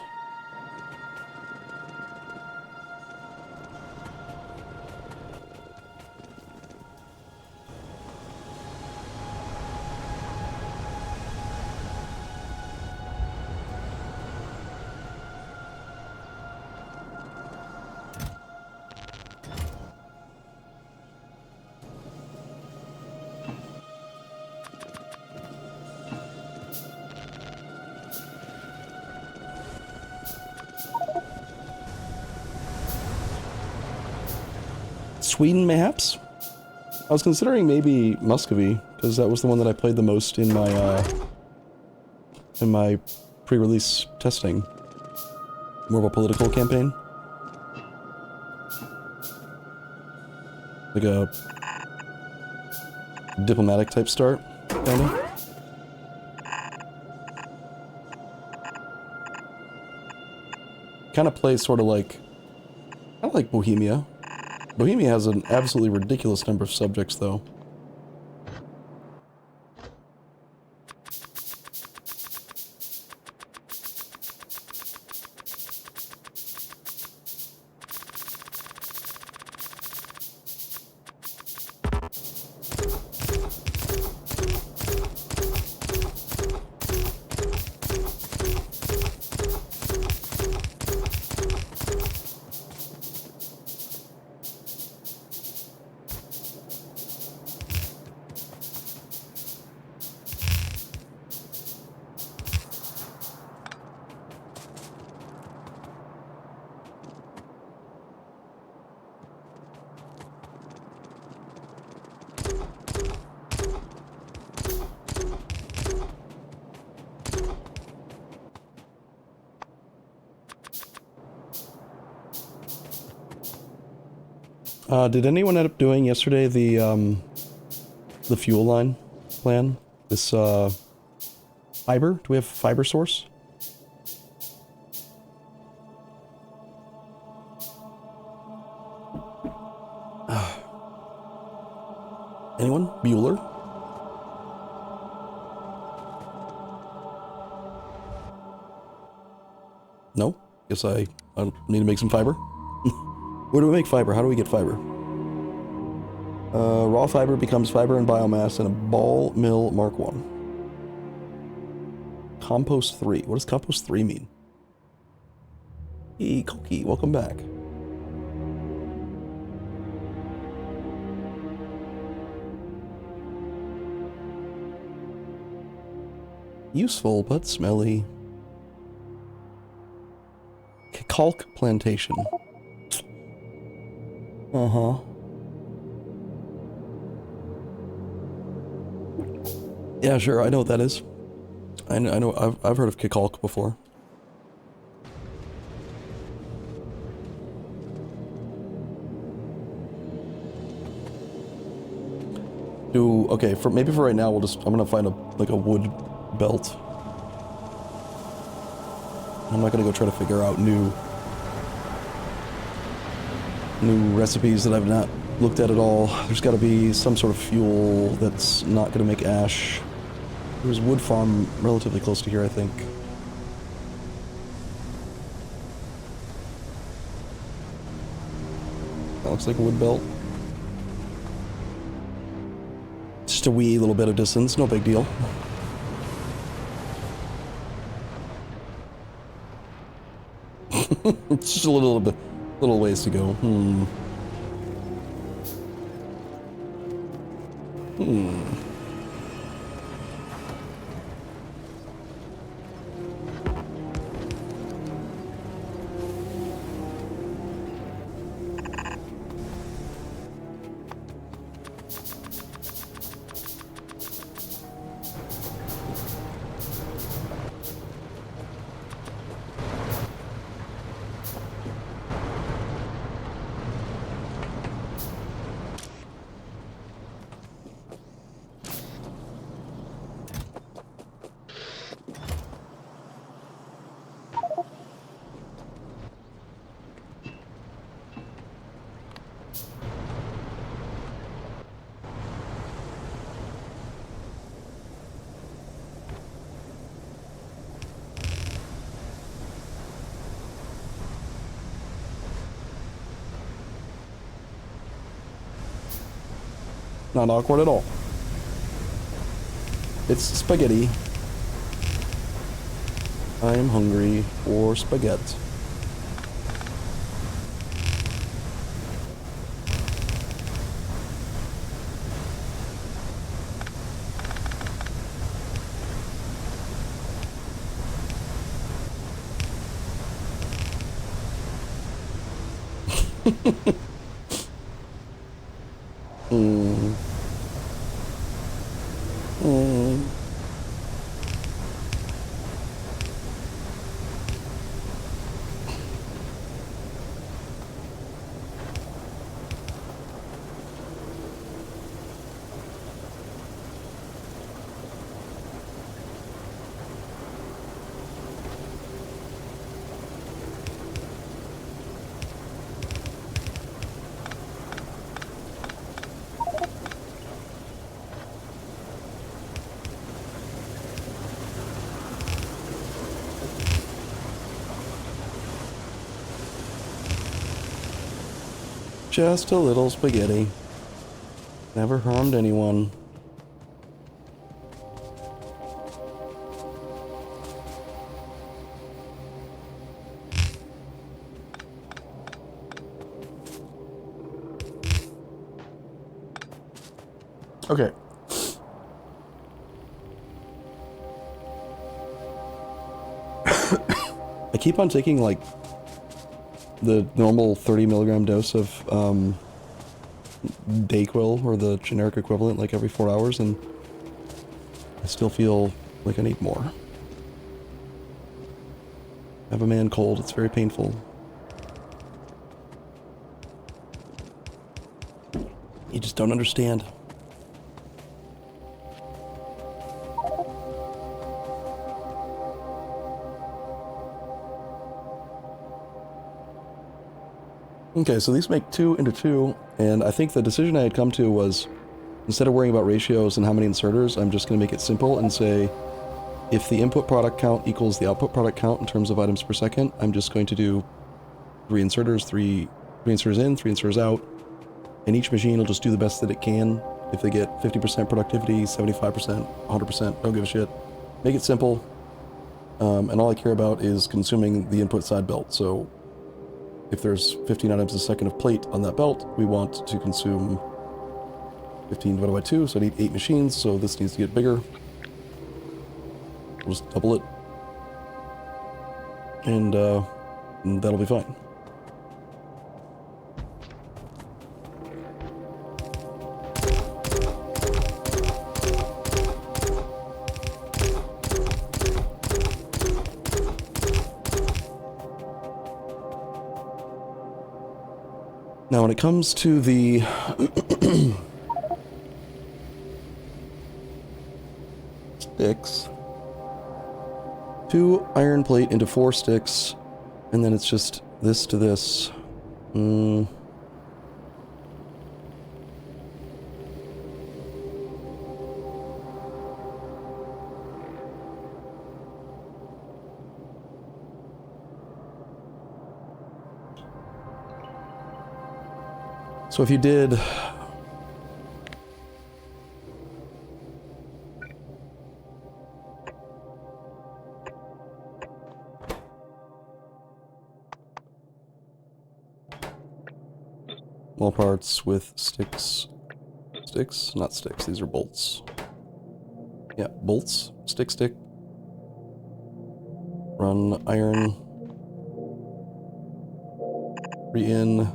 Sweden, mayhaps? I was considering maybe Muscovy, because that was the one that I played the most in my pre-release testing. More of a political campaign. Like a diplomatic type start, kinda. Kinda plays sort of like... I like Bohemia. Bohemia has an absolutely ridiculous number of subjects, though. Did anyone end up doing yesterday the fuel line plan? This, fiber? Do we have fiber source? Anyone? Bueller? No? Guess I need to make some fiber. Where do we make fiber? How do we get fiber? Raw fiber becomes fiber and biomass in a ball mill Mark 1. Compost 3. What does compost 3 mean? Hey, Koki, welcome back. Useful, but smelly. Calc plantation. Uh-huh. Yeah, sure, I know what that is. I know, I've heard of Kikalk before. Okay, maybe for right now, I'm gonna find like a wood belt. I'm not gonna go try to figure out new recipes that I've not looked at all. There's gotta be some sort of fuel that's not gonna make ash. There's a wood farm relatively close to here, I think. That looks like a wood belt. Just a wee little bit of distance, no big deal. It's just a little ways to go. Not awkward at all. It's spaghetti. I'm hungry for spaghetti. Just a little spaghetti. Never harmed anyone. Okay. I keep on taking like the normal 30 milligram dose of Dayquil, or the generic equivalent, like every 4 hours, and I still feel like I need more. I have a man cold, it's very painful. You just don't understand. Okay, so these make 2 into 2, and I think the decision I had come to was, instead of worrying about ratios and how many inserters, I'm just going to make it simple and say, if the input product count equals the output product count in terms of items per second, I'm just going to do 3 inserters, 3 inserters in, 3 inserters out, and each machine will just do the best that it can. If they get 50% productivity, 75%, 100%, don't give a shit. Make it simple, and all I care about is consuming the input side belt. So if there's 15 items a second of plate on that belt, we want to consume 15 divided by 2, so I need 8 machines, so this needs to get bigger. We'll just double it, and that'll be fine. Now, when it comes to the sticks, 2 iron plate into 4 sticks, and then it's just this to this. So if you did wall parts with sticks, not sticks, these are bolts. Yeah, bolts, stick, run iron, 3 in,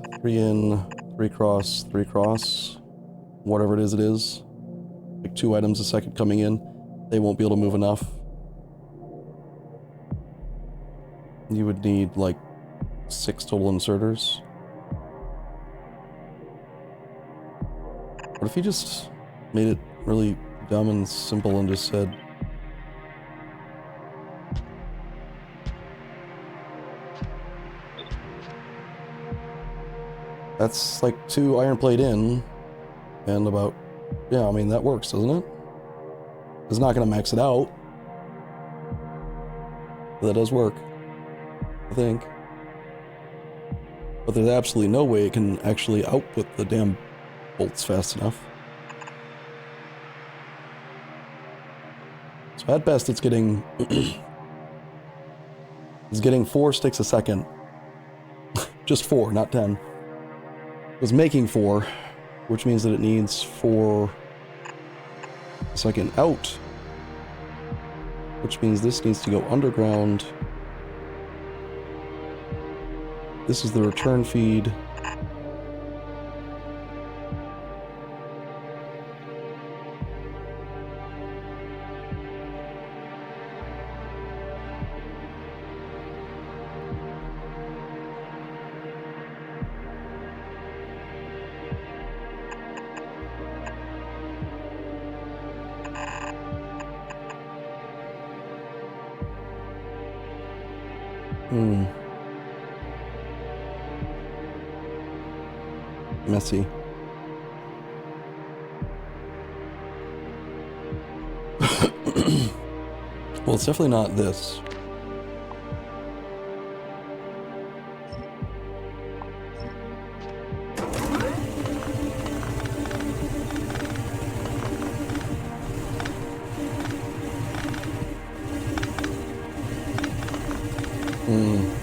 3 cross, whatever it is, like 2 items a second coming in, they won't be able to move enough. You would need like 6 total inserters. What if you just made it really dumb and simple and just said, that's like 2 iron plate in, and about, yeah, I mean, that works, doesn't it? It's not going to max it out. But that does work, I think. But there's absolutely no way it can actually output the damn bolts fast enough. So at best, it's getting it's getting 4 sticks a second. Just 4, not 10. It was making 4, which means that it needs 4 a second out, which means this needs to go underground. This is the return feed. Messy. Well, it's definitely not this.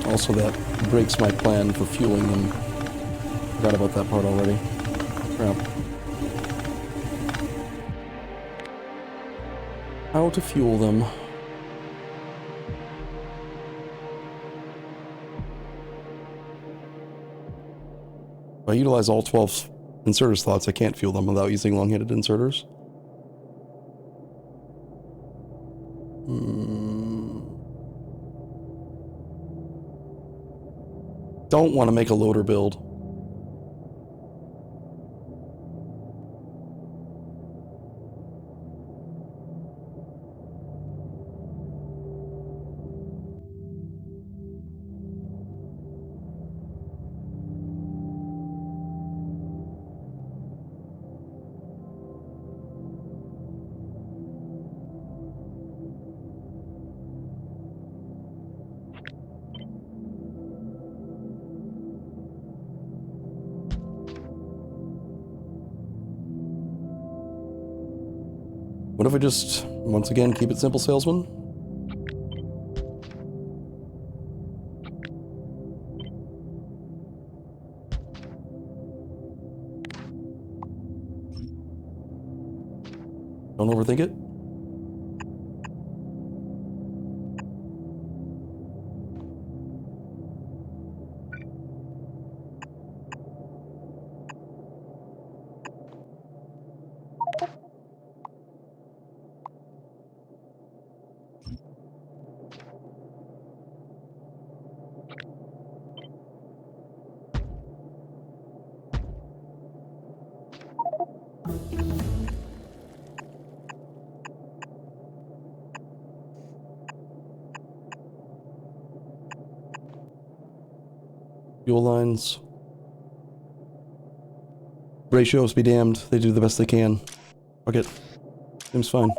Also, that breaks my plan for fueling them. Forgot about that part already. Crap. How to fuel them. If I utilize all 12 inserter slots, I can't fuel them without using long-handed inserters. Don't want to make a loader build. What if we just, once again, keep it simple, salesman? Don't overthink it. Fuel lines. Ratios be damned. They do the best they can. Fuck it. Seems fine.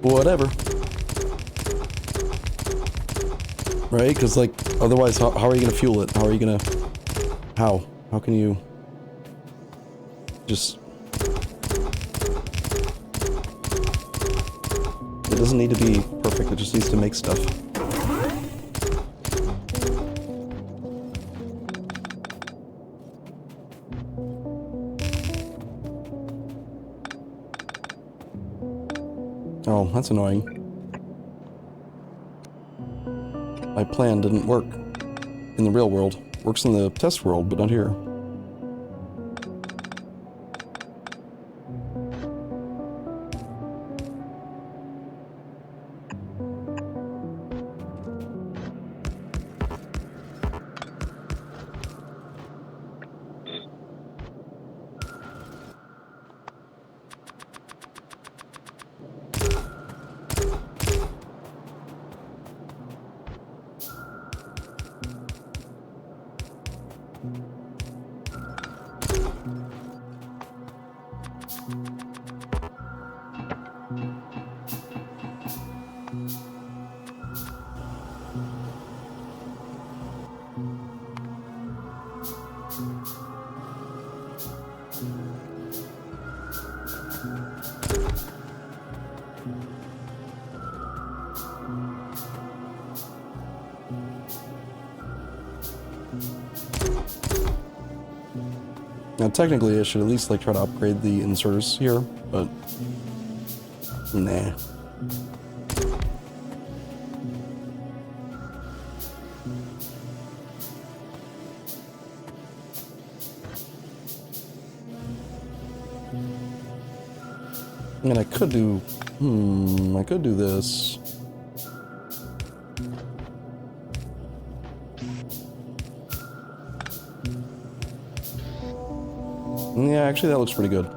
Whatever. Right? Because, like, otherwise, how are you going to fuel it? How are you going to... How? How can you... Just... It doesn't need to be perfect, it just needs to make stuff. Oh, that's annoying. My plan didn't work in the real world. Works in the test world, but not here. Now, technically, I should at least, like, try to upgrade the inserters here, but... Nah. I mean, I could do... I could do this. Yeah, actually, that looks pretty good.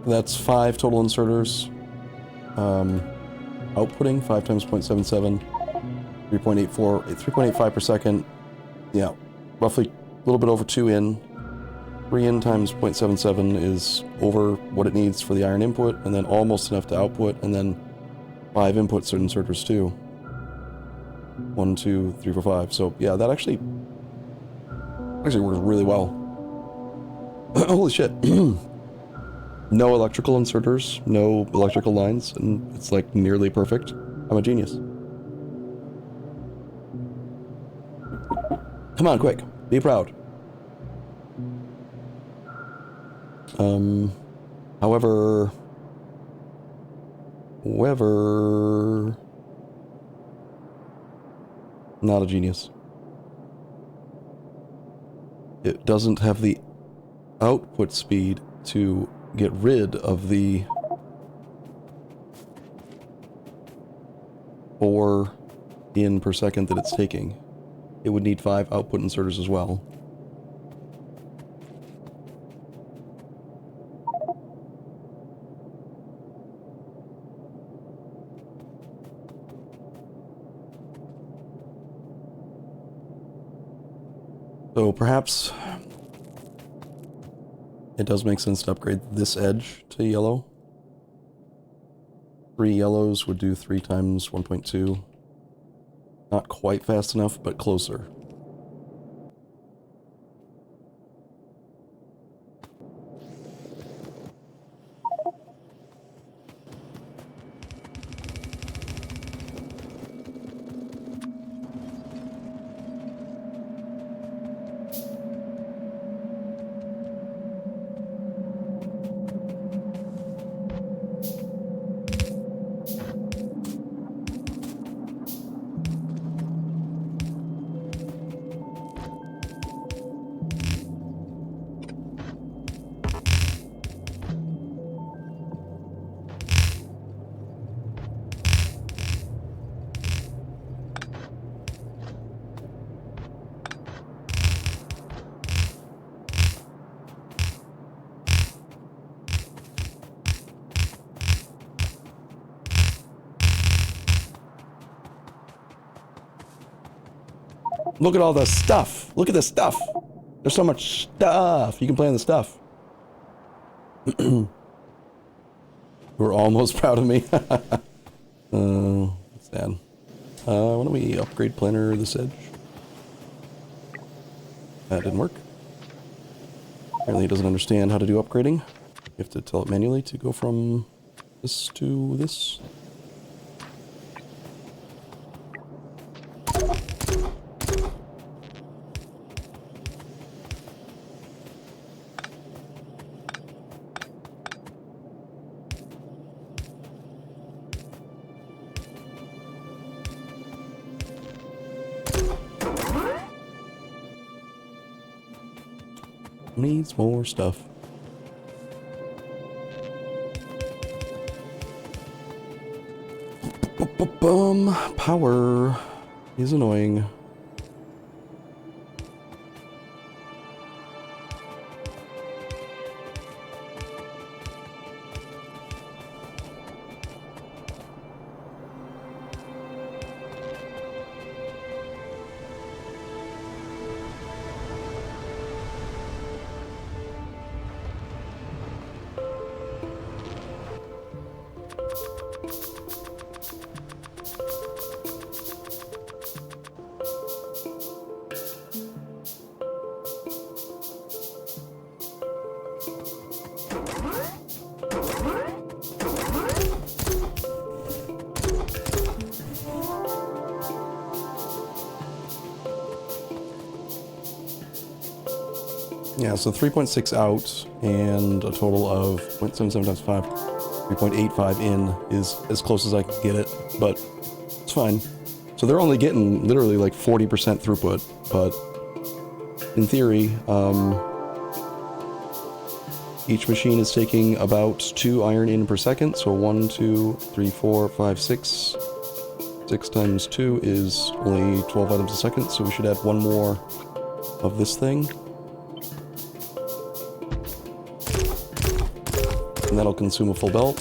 That's 5 total inserters. Outputting 5 times 0.77, 3.84, 3.85 per second. Yeah, roughly a little bit over 2 in. 3 in times 0.77 is over what it needs for the iron input, and then almost enough to output, and then 5 inputs are inserters too. 1, 2, 3, 4, 5. So yeah, that actually works really well. Holy shit. No electrical inserters, no electrical lines, and it's like nearly perfect. I'm a genius. Come on, quick. Be proud. However... Not a genius. It doesn't have the output speed to get rid of the 4 in per second that it's taking. It would need 5 output inserters as well. So perhaps it does make sense to upgrade this edge to yellow. 3 yellows would do 3 times 1.2. Not quite fast enough, but closer. Look at all the stuff. Look at the stuff. There's so much stuff. You can play on the stuff. You were almost proud of me. Sad. Why don't we upgrade planner this edge? That didn't work. Apparently it doesn't understand how to do upgrading. You have to tell it manually to go from this to this. Needs more stuff. Power is annoying. Yeah, so 3.6 out and a total of 0.77 times 5, 3.85 in is as close as I can get it, but it's fine. So they're only getting literally like 40% throughput, but in theory, each machine is taking about 2 iron in per second, so 1, 2, 3, 4, 5, 6. 6 times 2 is only 12 items a second, so we should add 1 more of this thing. And that'll consume a full belt.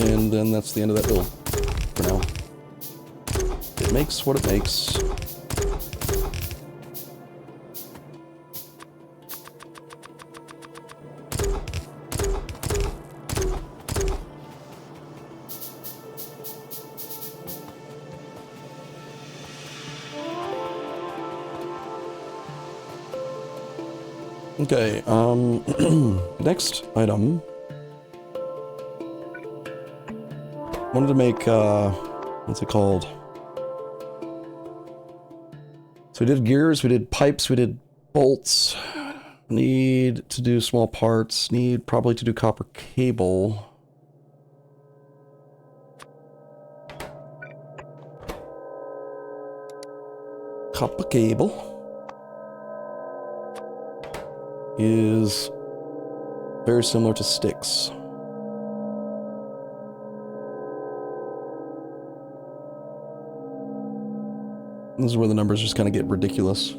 And then that's the end of that build for now. It makes what it makes. Okay, next item. Wanted to make, what's it called? So we did gears, we did pipes, we did bolts. Need to do small parts, need probably to do copper cable. Copper cable is very similar to sticks. This is where the numbers just kind of get ridiculous.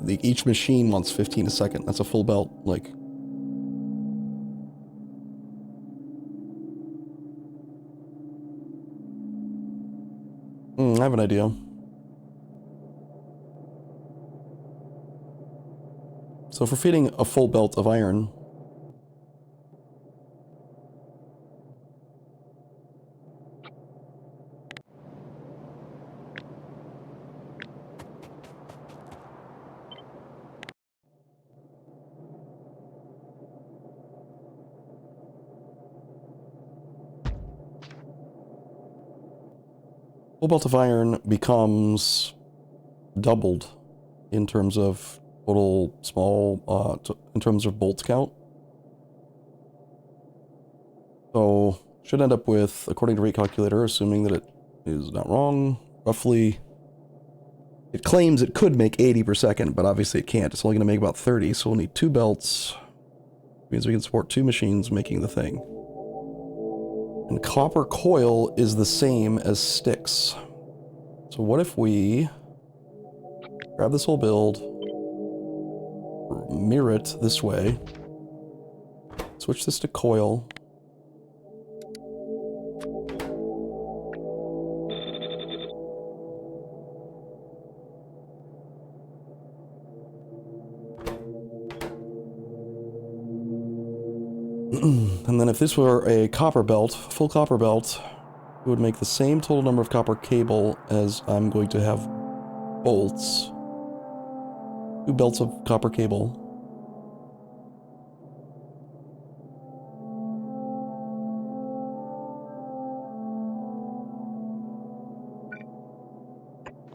Each machine wants 15 a second. That's a full belt, like. I have an idea. So if we're feeding a full belt of iron, full belt of iron becomes doubled in terms of total small, in terms of bolts count. So should end up with, according to rate calculator, assuming that it is not wrong, roughly, it claims it could make 80 per second, but obviously it can't. It's only going to make about 30, so we'll need 2 belts. It means we can support 2 machines making the thing. And copper coil is the same as sticks. So what if we grab this whole build, mirror it this way, switch this to coil, and then if this were a copper belt, full copper belt, it would make the same total number of copper cable as I'm going to have bolts. 2 belts of copper cable.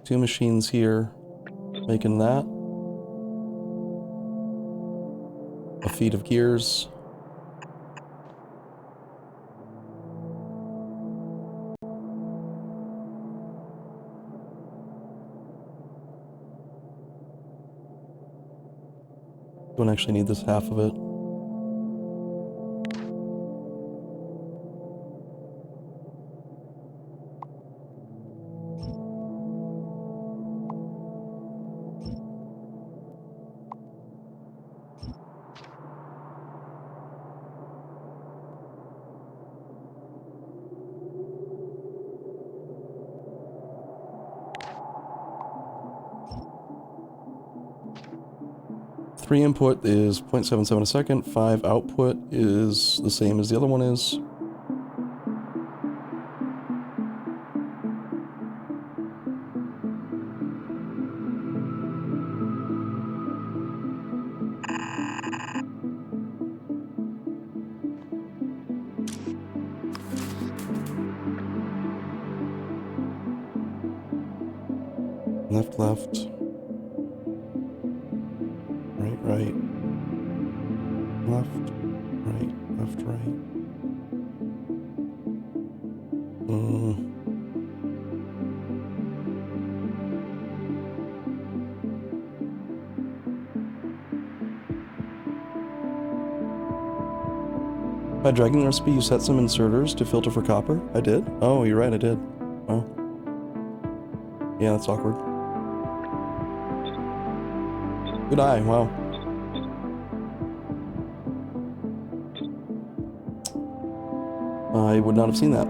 Two machines here, making that. A feed of gears. Don't actually need this half of it. Three input is 0.77 a second, 5 output is the same as the other one is. Left, left. Right, right. Left, right, left, right. By dragging the recipe, you set some inserters to filter for copper? I did? Oh, you're right, I did. Oh. Yeah, that's awkward. Good eye, wow. I would not have seen that.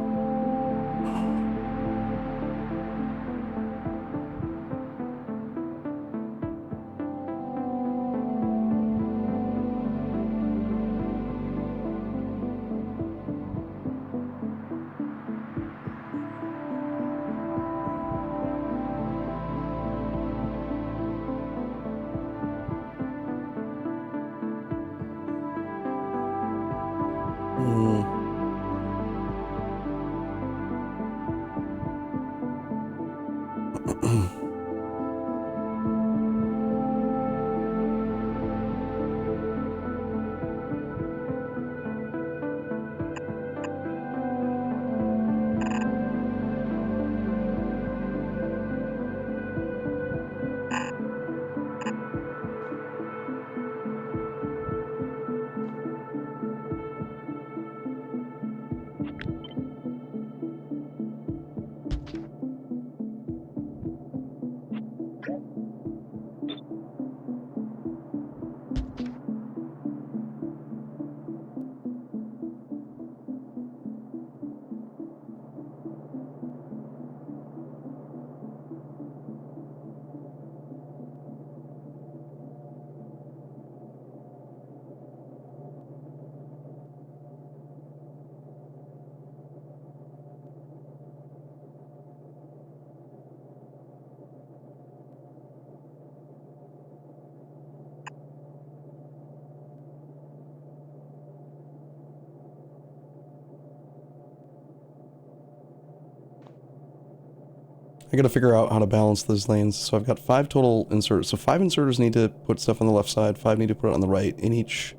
I gotta figure out how to balance those lanes. So I've got 5 total inserters. So 5 inserters need to put stuff on the left side, 5 need to put it on the right in each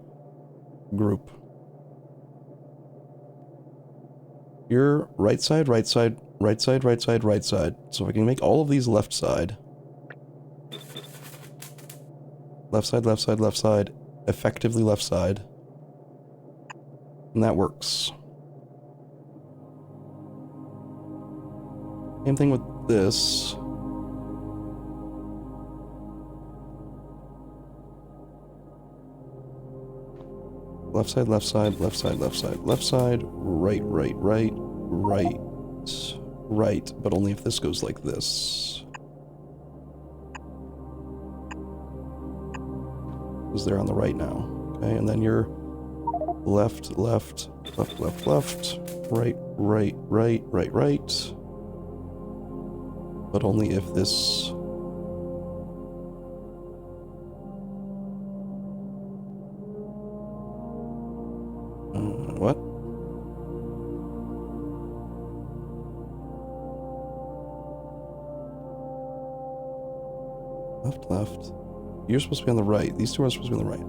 group. Here, right side, right side, right side, right side, right side. So if I can make all of these left side. Left side, left side, left side. Effectively left side. And that works. Same thing with this. Left side, left side, left side, left side, left side, right, right, right, right, right, but only if this goes like this. Because they're on the right now. Okay, and then you're left, left, left, left, left, right, right, right, right, right. But only if this... what? Left, left. You're supposed to be on the right. These two are supposed to be on the right.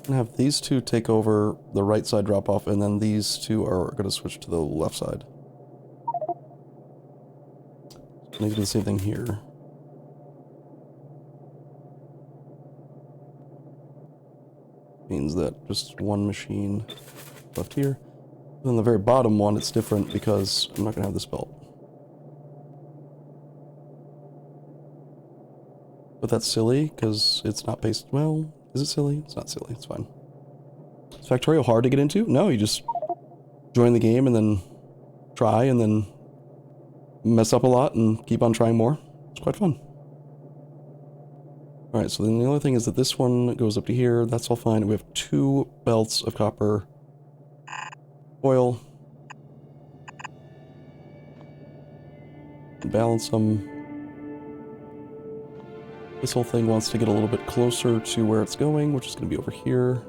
Have these two take over the right side drop off, and then these two are going to switch to the left side. I need to do the same thing here. Means that just one machine left here. Then the very bottom one, it's different because I'm not going to have this belt. But that's silly because it's not based. Well, is it silly? It's not silly. It's fine. Is Factorio hard to get into? No, you just join the game and then try and then mess up a lot and keep on trying more. It's quite fun. Alright, so then the only thing is that this one goes up to here. That's all fine. We have 2 belts of copper oil. Balance them. This whole thing wants to get a little bit closer to where it's going, which is going to be over here.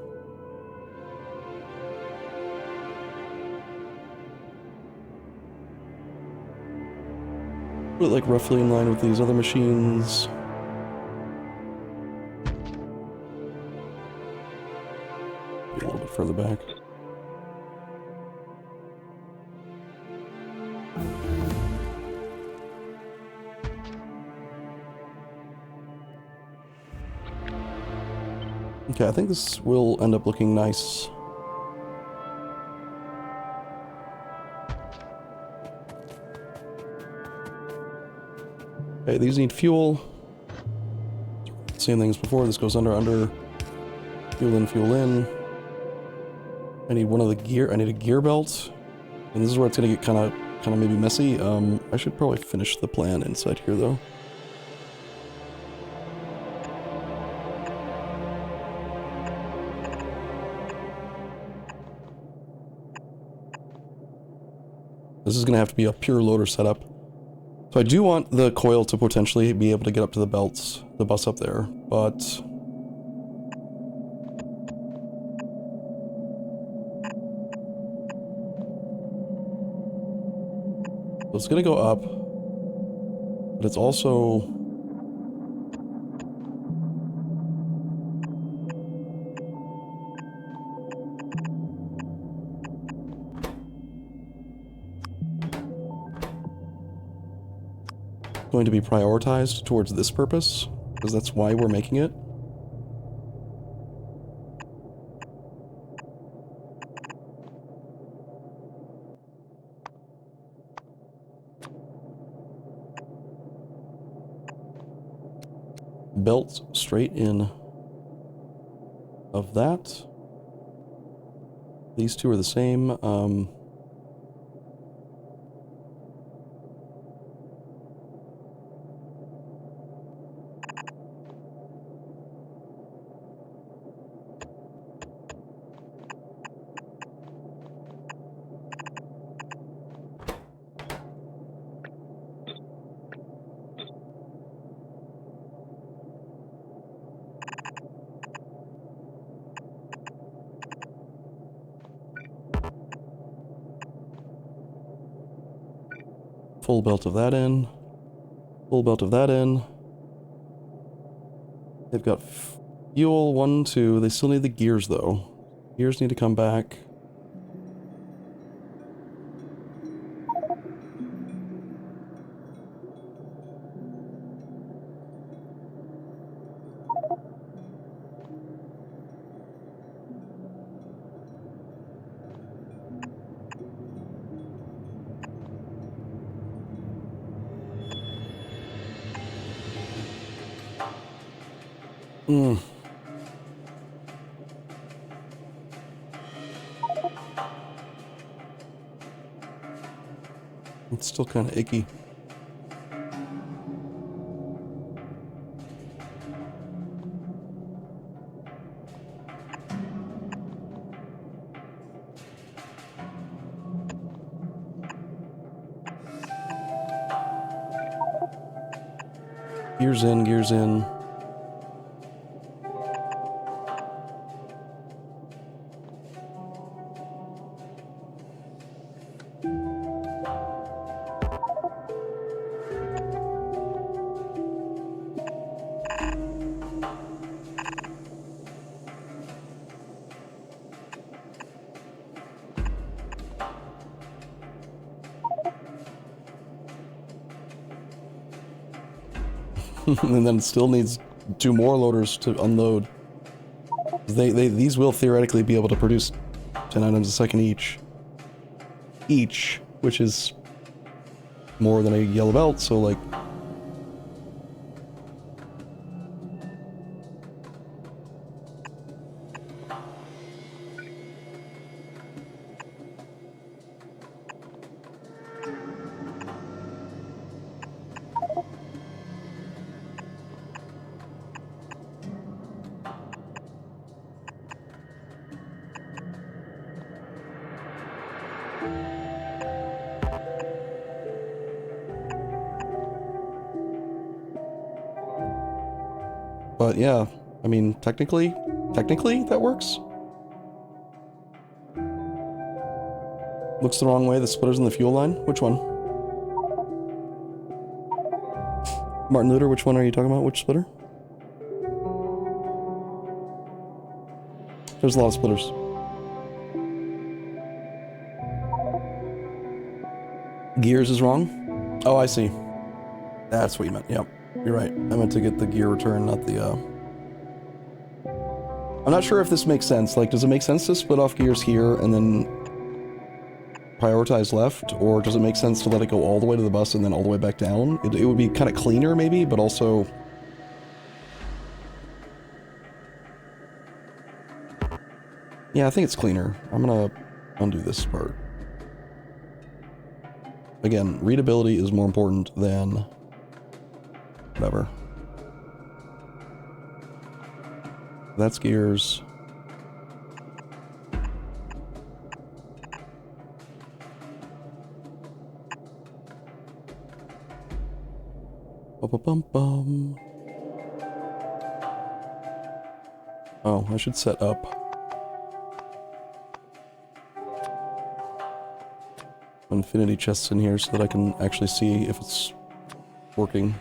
Put it like roughly in line with these other machines. A little bit further back. Okay, I think this will end up looking nice. Okay, these need fuel. Same thing as before, this goes under, fuel in, fuel in. I need one of the gear, I need a gear belt. And this is where it's gonna get kind of maybe messy. I should probably finish the plan inside here though. This is gonna have to be a pure loader setup. So I do want the coil to potentially be able to get up to the belts, the bus up there, but... so it's gonna go up, but it's also... going to be prioritized towards this purpose, because that's why we're making it. Belt straight in of that. These two are the same. Full belt of that in. Full belt of that in. They've got fuel, 1, 2. They still need the gears, though. Gears need to come back. It's still kind of icky. Gears in, gears in. And then it still needs 2 more loaders to unload. These will theoretically be able to produce 10 items a second each. Which is more than a yellow belt, so like... But yeah, I mean, technically that works. Looks the wrong way, the splitter's in the fuel line. Which one? Martin Luther, which one are you talking about? Which splitter? There's a lot of splitters. Gears is wrong? Oh, I see. That's what you meant, yep. You're right. I meant to get the gear return, not the, I'm not sure if this makes sense. Like, does it make sense to split off gears here and then prioritize left? Or does it make sense to let it go all the way to the bus and then all the way back down? It would be kind of cleaner, maybe, but also... Yeah, I think it's cleaner. I'm gonna undo this part. Again, readability is more important than... whatever. That's gears. Bum. Oh, I should set up infinity chests in here so that I can actually see if it's working.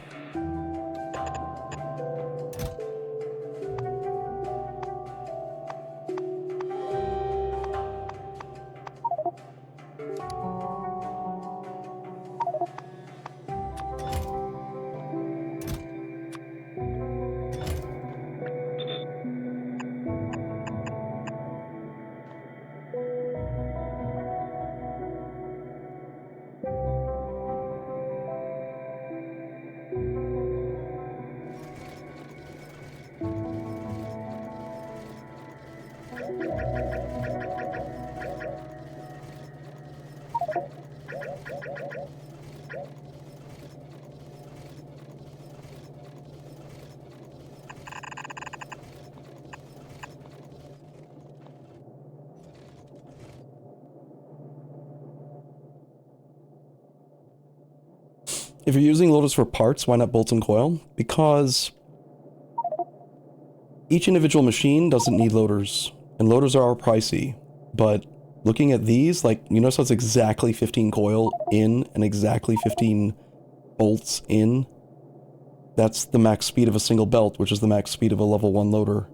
If you're using loaders for parts, why not bolts and coil? Because each individual machine doesn't need loaders, and loaders are pricey, but looking at these, like, you notice how it's exactly 15 coil in and exactly 15 bolts in? That's the max speed of a single belt, which is the max speed of a level 1 loader.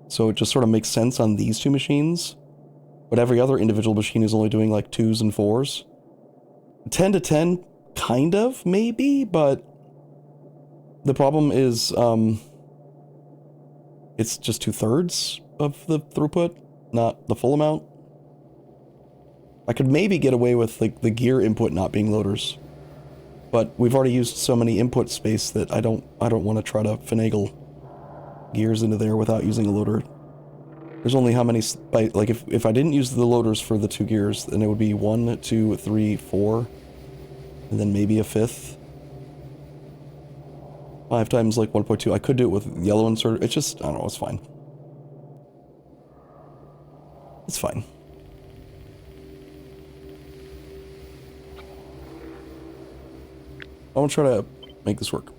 So it just sort of makes sense on these two machines, but every other individual machine is only doing like 2s and 4s. 10 to 10, kind of, maybe, but the problem is, it's just 2/3 of the throughput, not the full amount. I could maybe get away with, like, the gear input not being loaders, but we've already used so many input space that I don't want to try to finagle gears into there without using a loader. There's only how many, like, if I didn't use the loaders for the 2 gears, then it would be 1, 2, 3, 4, and then maybe a 5th. 5 times, like, 1.2. I could do it with yellow insert. It's just, I don't know, it's fine. It's fine. I want to try to make this work.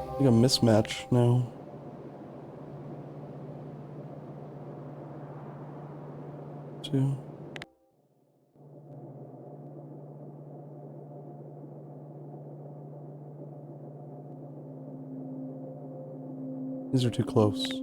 I think a mismatch now. Two. These are too close.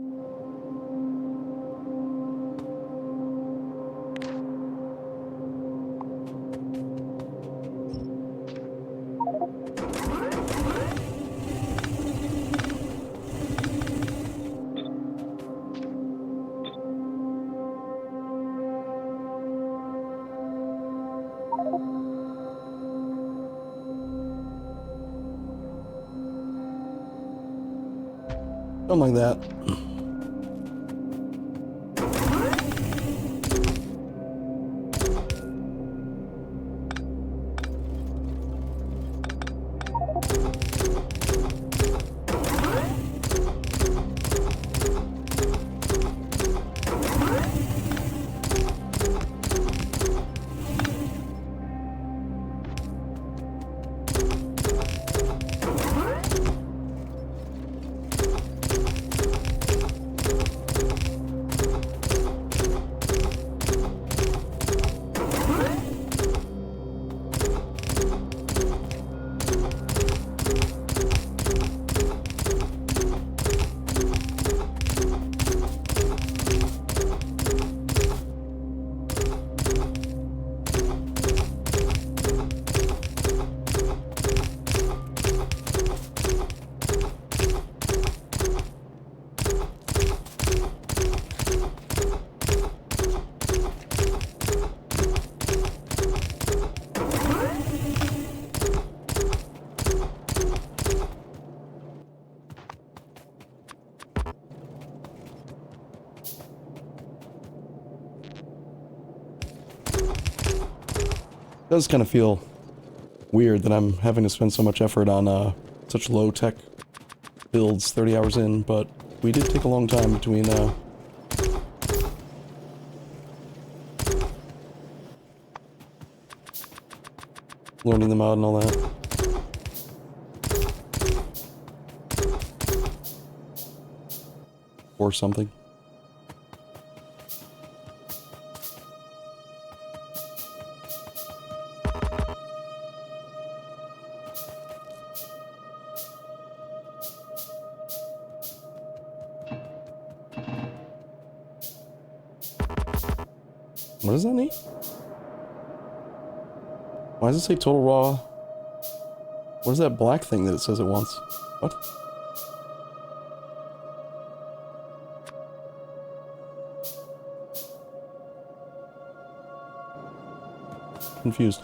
Something like that. It does kind of feel weird that I'm having to spend so much effort on such low-tech builds 30 hours in, but we did take a long time between learning them out and all that. or something. What does that mean? Why does it say total raw? What is that black thing that it says it wants? What? Confused.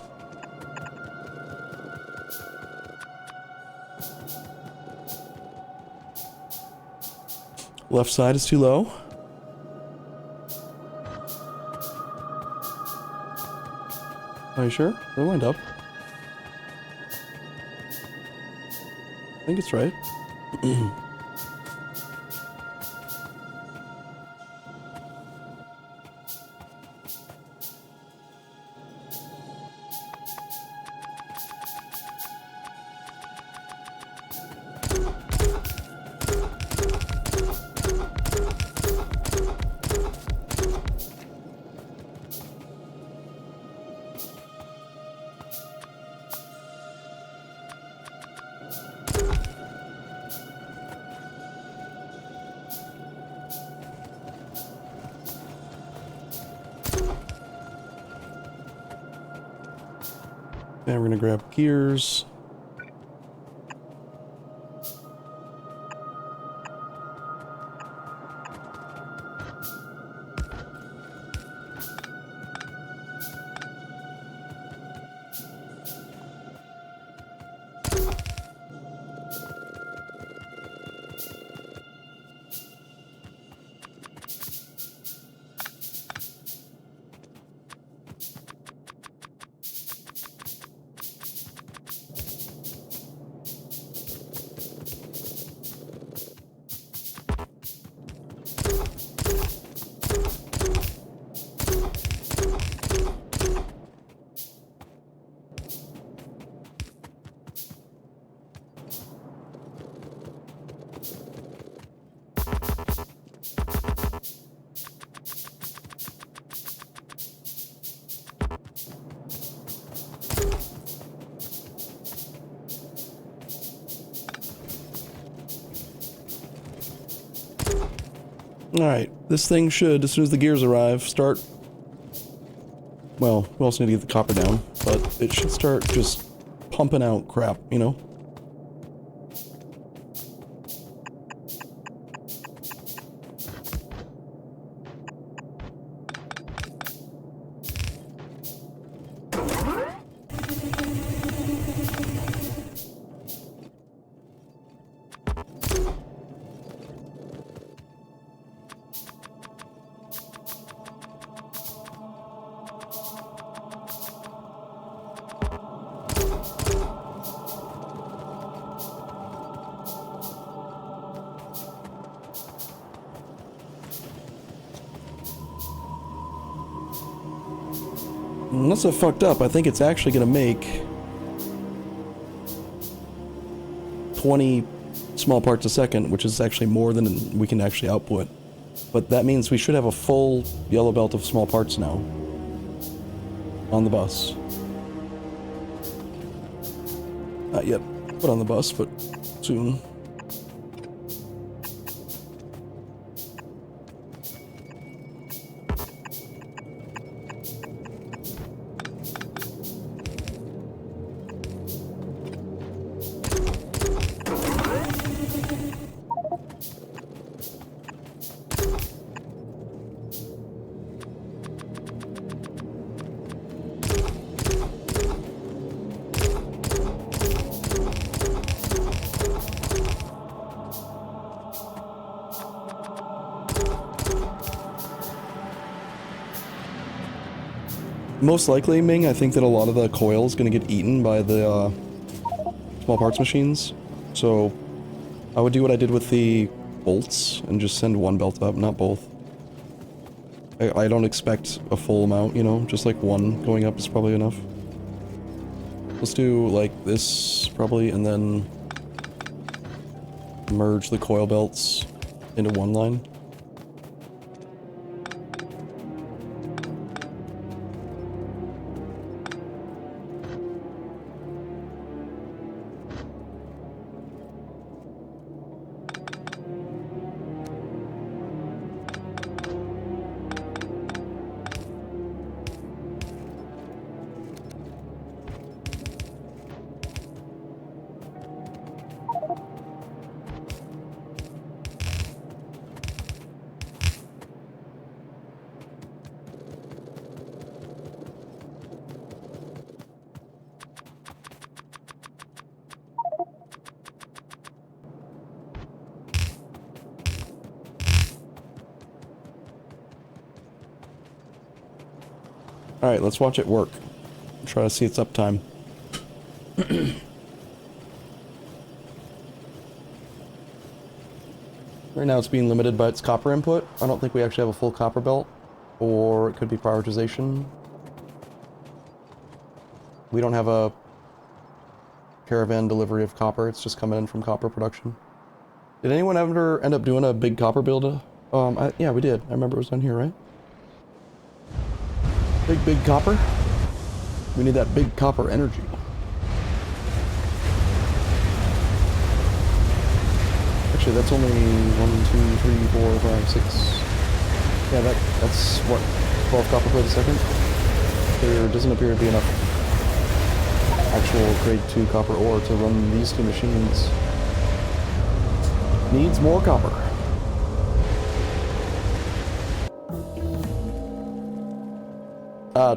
Left side is too low. Are you sure? They're lined up. I think it's right. Now we're gonna grab gears. Alright, this thing should, as soon as the gears arrive, start... Well, we also need to get the copper down, but it should start just pumping out crap, you know? Unless I fucked up, I think it's actually gonna make 20 small parts a second, which is actually more than we can actually output. But that means we should have a full yellow belt of small parts now on the bus. Not yet put on the bus, but soon. Most likely, Ming, I think that a lot of the coil is going to get eaten by the small parts machines. So I would do what I did with the bolts and just send one belt up, not both. I don't expect a full amount, you know, just like one going up is probably enough. Let's do like this probably, and then merge the coil belts into one line. Alright, let's watch it work. Try to see its uptime. Right now it's being limited by its copper input. I don't think we actually have a full copper belt. Or it could be prioritization. We don't have a caravan delivery of copper. It's just coming in from copper production. Did anyone ever end up doing a big copper build? Yeah, we did. I remember it was down here, right? Big copper. We need that big copper energy. Actually, that's only 1, 2, 3, 4, 5, 6. Yeah, that's what, 12 copper plates a second? There doesn't appear to be enough actual grade 2 copper ore to run these two machines. Needs more copper.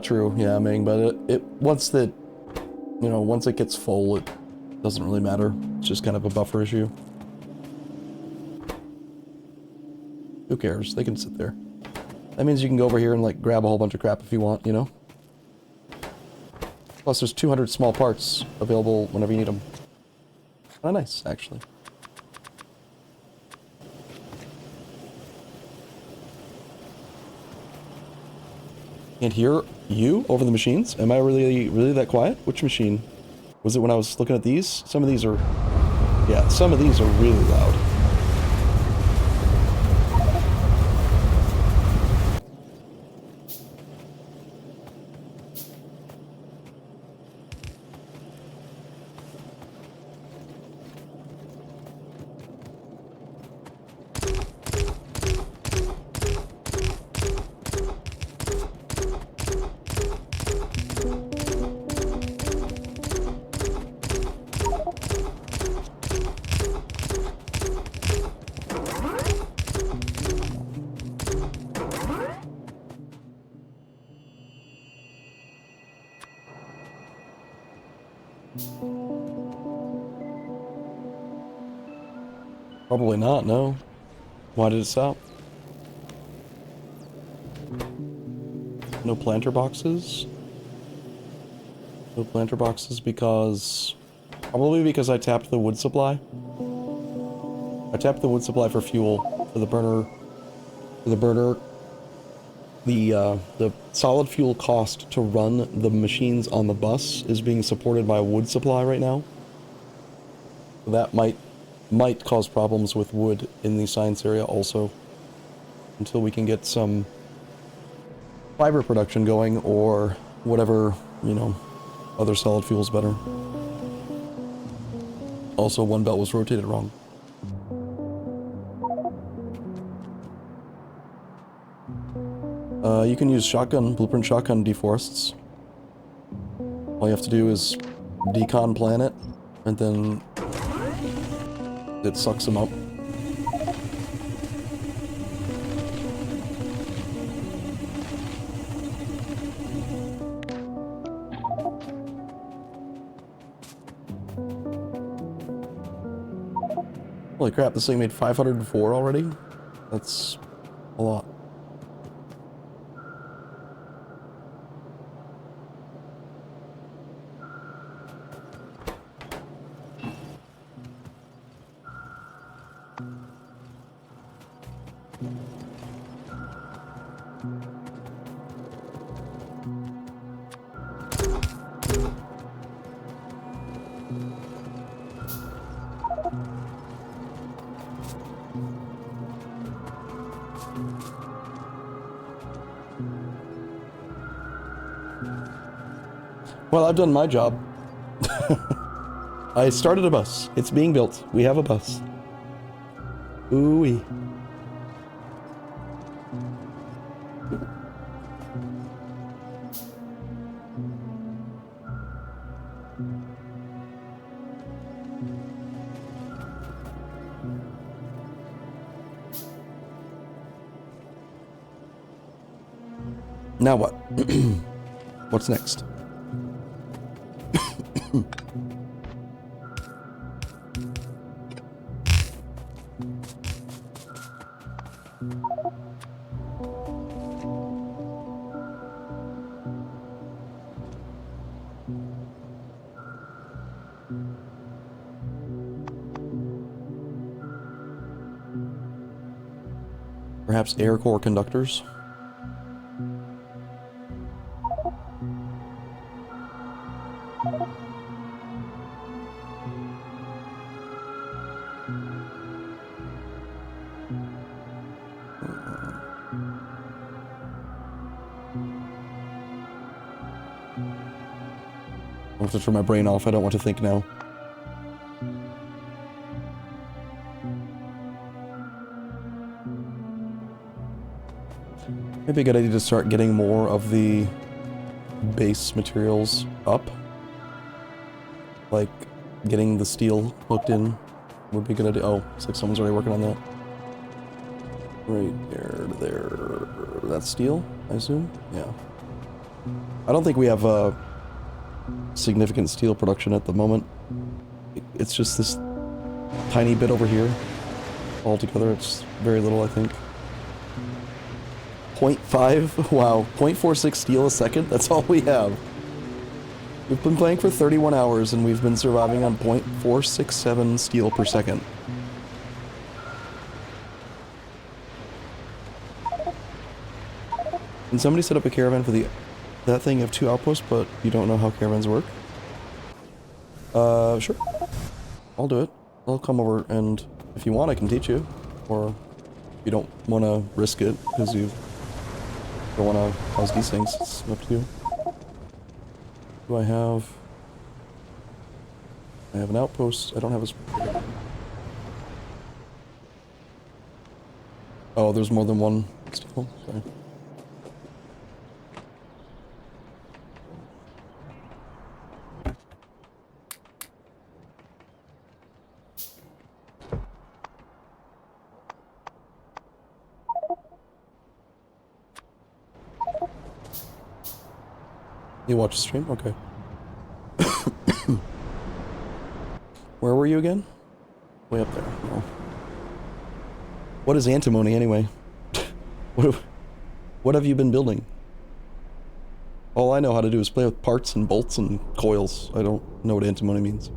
True, yeah, Ming, but it once that, you know, once it gets full, it doesn't really matter. It's just kind of a buffer issue. Who cares? They can sit there. That means you can go over here and, like, grab a whole bunch of crap if you want, you know? Plus, there's 200 small parts available whenever you need them. Kinda nice, actually. Can't hear you over the machines? Am I really that quiet? Which machine? Was it when I was looking at these? Some of these are... Yeah, some of these are really loud. Probably not, no. Why did it stop? No planter boxes? No planter boxes because... Probably because I tapped the wood supply. I tapped the wood supply for fuel, for the burner. The solid fuel cost to run the machines on the bus is being supported by a wood supply right now. That might cause problems with wood in the science area also, until we can get some fiber production going or whatever, you know, other solid fuel's better. Also, one belt was rotated wrong. You can use blueprint shotgun deforests. All you have to do is decon planet, and then it sucks them up. Holy crap, this thing made 504 already? That's a lot. Well, I've done my job. I started a bus. It's being built. We have a bus. Ooh-wee. Now what? What's next? Perhaps air core conductors? I have to turn my brain off. I don't want to think now. Maybe a good idea to start getting more of the base materials up. Like, getting the steel hooked in would be a good idea. Oh, looks like someone's already working on that. Right there to there. That's steel, I assume? Yeah. I don't think we have significant steel production at the moment. It's just this tiny bit over here. Altogether, it's very little, I think. 0.5? Wow. 0.46 steel a second? That's all we have. We've been playing for 31 hours and we've been surviving on 0.467 steel per second. Can somebody set up a caravan for that thing of 2 outposts, but you don't know how caravans work? Sure. I'll do it. I'll come over and if you want I can teach you. Or if you don't want to risk it because you don't want to cause these things, it's up to you. Do I have an outpost. I don't have a... Oh, there's more than one steel. Sorry. You watch the stream? Okay. Where were you again? Way up there. Oh. What is antimony anyway? What have you been building? All I know how to do is play with parts and bolts and coils. I don't know what antimony means.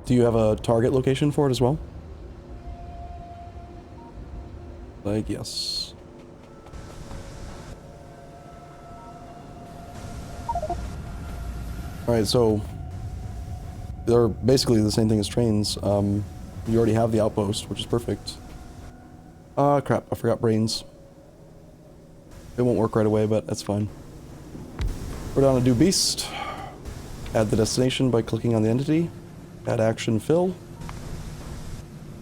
Do you have a target location for it as well? Like, yes. Alright, so they're basically the same thing as trains. You already have the outpost, which is perfect. Crap, I forgot brains. It won't work right away, but that's fine. We're down to do beast. Add the destination by clicking on the entity. Add action fill.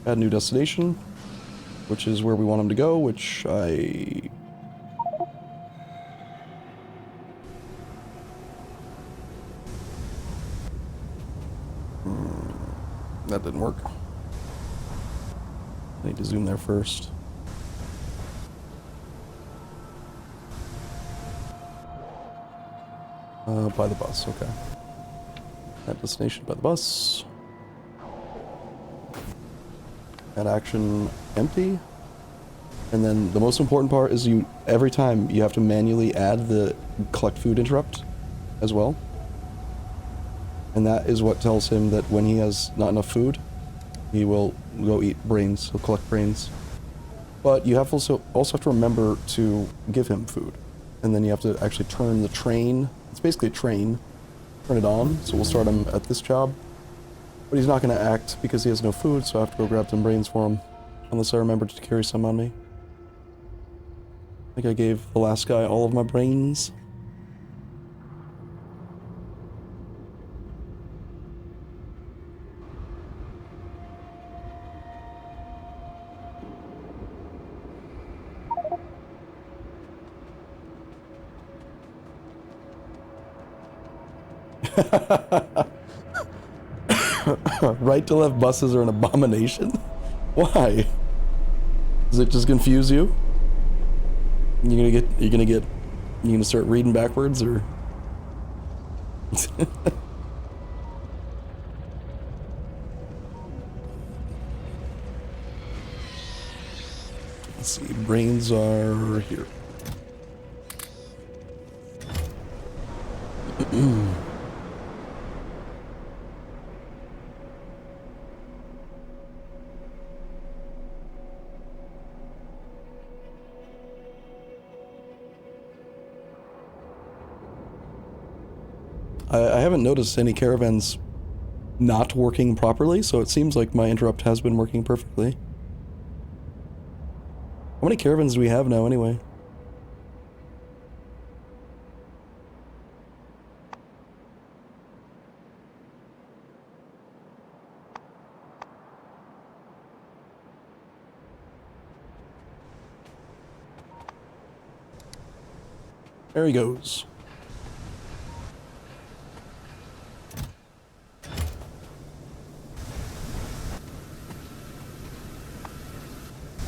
Add new destination, which is where we want them to go, which I... That didn't work. I need to zoom there first. By the bus, okay. Add destination by the bus. Add action empty. And then the most important part is every time you have to manually add the collect food interrupt as well. And that is what tells him that when he has not enough food, he will go eat brains, he'll collect brains. But you have also have to remember to give him food. And then you have to actually turn the train, it's basically a train, turn it on, so we'll start him at this job. But he's not going to act because he has no food, so I have to go grab some brains for him. Unless I remember to carry some on me. I think I gave the last guy all of my brains. Right to left buses are an abomination? Why? Does it just confuse you? You're gonna start reading backwards, or? Let's see, brains are here. I haven't noticed any caravans not working properly, so it seems like my interrupt has been working perfectly. How many caravans do we have now, anyway? There he goes.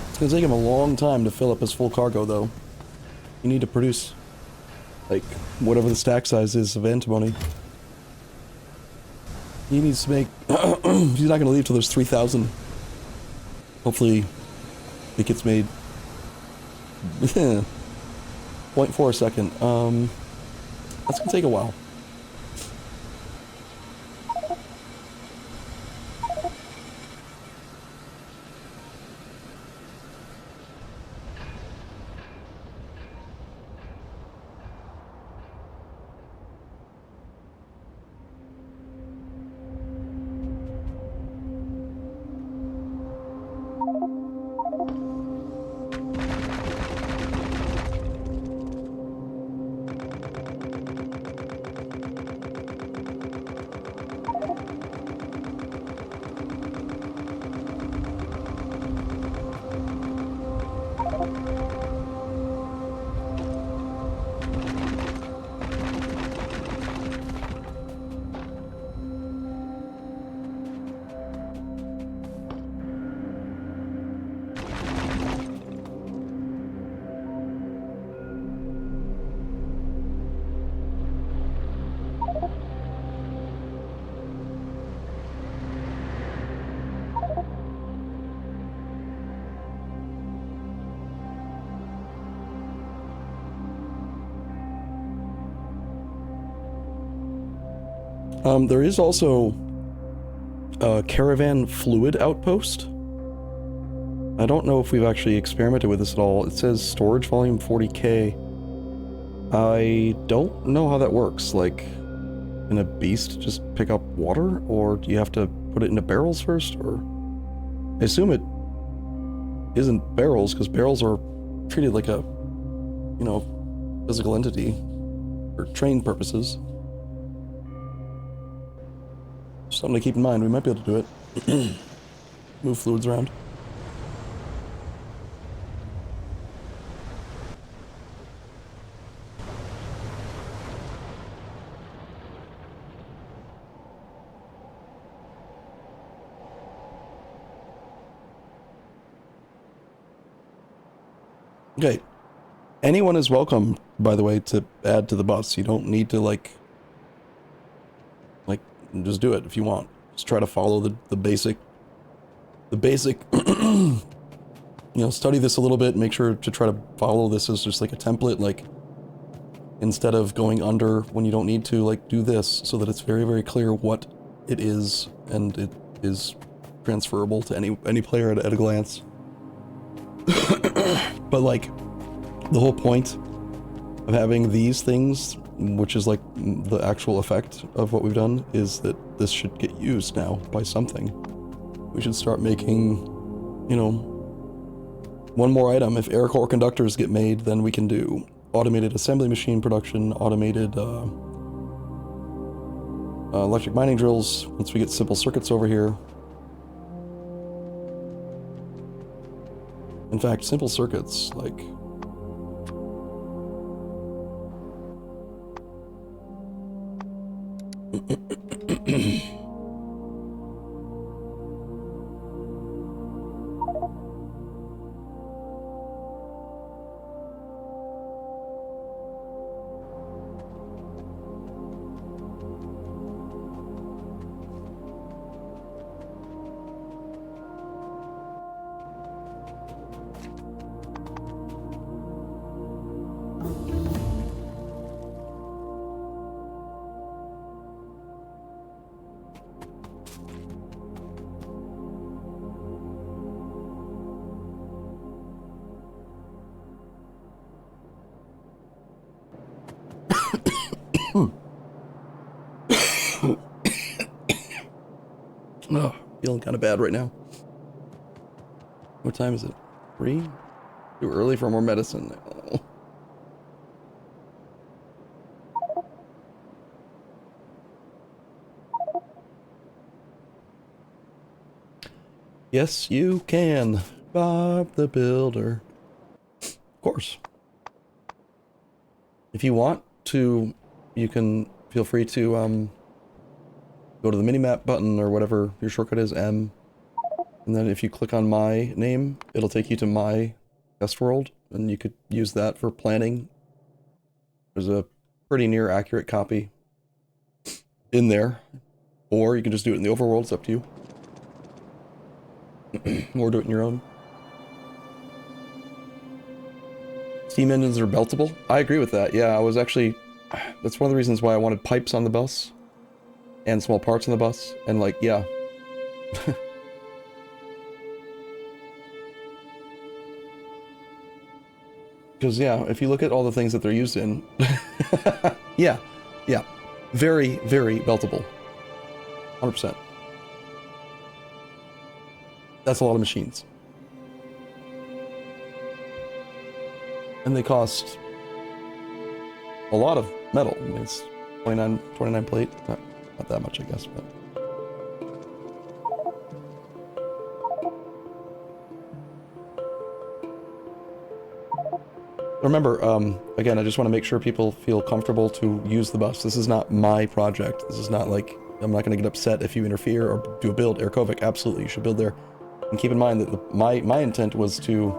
It's gonna take him a long time to fill up his full cargo, though. You need to produce, like, whatever the stack size is of antimony. He needs to make... He's not gonna leave till there's 3,000. Hopefully, it gets made... 0.4 a second. That's gonna take a while. There is also a caravan fluid outpost. I don't know if we've actually experimented with this at all. It says storage volume 40k. I don't know how that works. Like, can a beast just pick up water? Or do you have to put it into barrels first? Or I assume it isn't barrels, because barrels are treated like a, you know, physical entity for training purposes. Something to keep in mind. We might be able to do it. Move fluids around. Okay. Anyone is welcome, by the way, to add to the bus. You don't need to, like, just do it if you want. Just try to follow the basic, you know, study this a little bit, make sure to try to follow this as just like a template, like, instead of going under when you don't need to, like, do this, so that it's very, very clear what it is, and it is transferable to any player at a glance. But, like, the whole point of having these things, which is like the actual effect of what we've done, is that this should get used now by something. We should start making, you know, one more item. If air core conductors get made, then we can do automated assembly machine production, automated electric mining drills, once we get simple circuits over here. In fact, simple circuits, like... Oh, feeling kind of bad right now. What time is it? 3? Too early for more medicine. Oh. Yes, you can, Bob the Builder. Of course. If you want to, you can feel free to go to the minimap button or whatever your shortcut is, M. And then if you click on my name, it'll take you to my test world, and you could use that for planning. There's a pretty near accurate copy in there. Or you can just do it in the overworld, it's up to you. Or do it in your own. Steam engines are beltable? I agree with that, yeah, I was actually... That's one of the reasons why I wanted pipes on the bus. And small parts on the bus, and like, yeah. Because, yeah, if you look at all the things that they're used in... yeah, yeah. Very, very beltable. 100%. That's a lot of machines. And they cost a lot of metal. I mean, it's 29 plate. Not that much, I guess, but... Remember, again, I just want to make sure people feel comfortable to use the bus. This is not my project. This is not like, I'm not going to get upset if you interfere or do a build. Erkovic, absolutely, you should build there. And keep in mind that my intent was to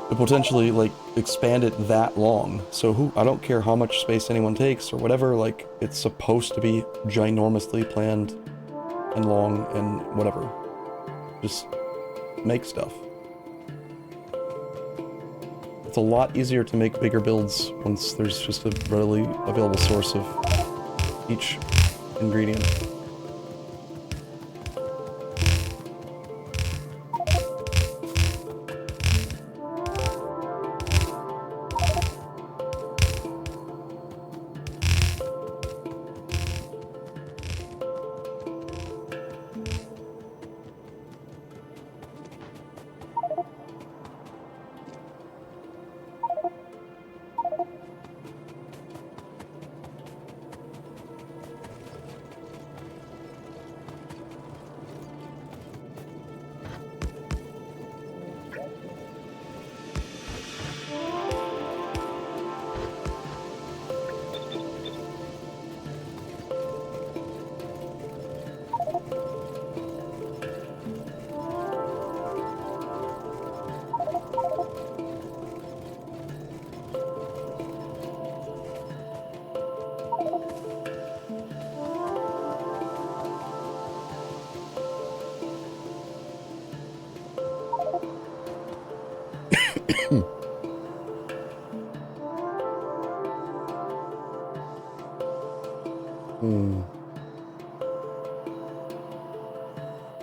potentially, like, expand it that long. So I don't care how much space anyone takes or whatever, like, it's supposed to be ginormously planned and long and whatever. Just make stuff. It's a lot easier to make bigger builds once there's just a readily available source of each ingredient.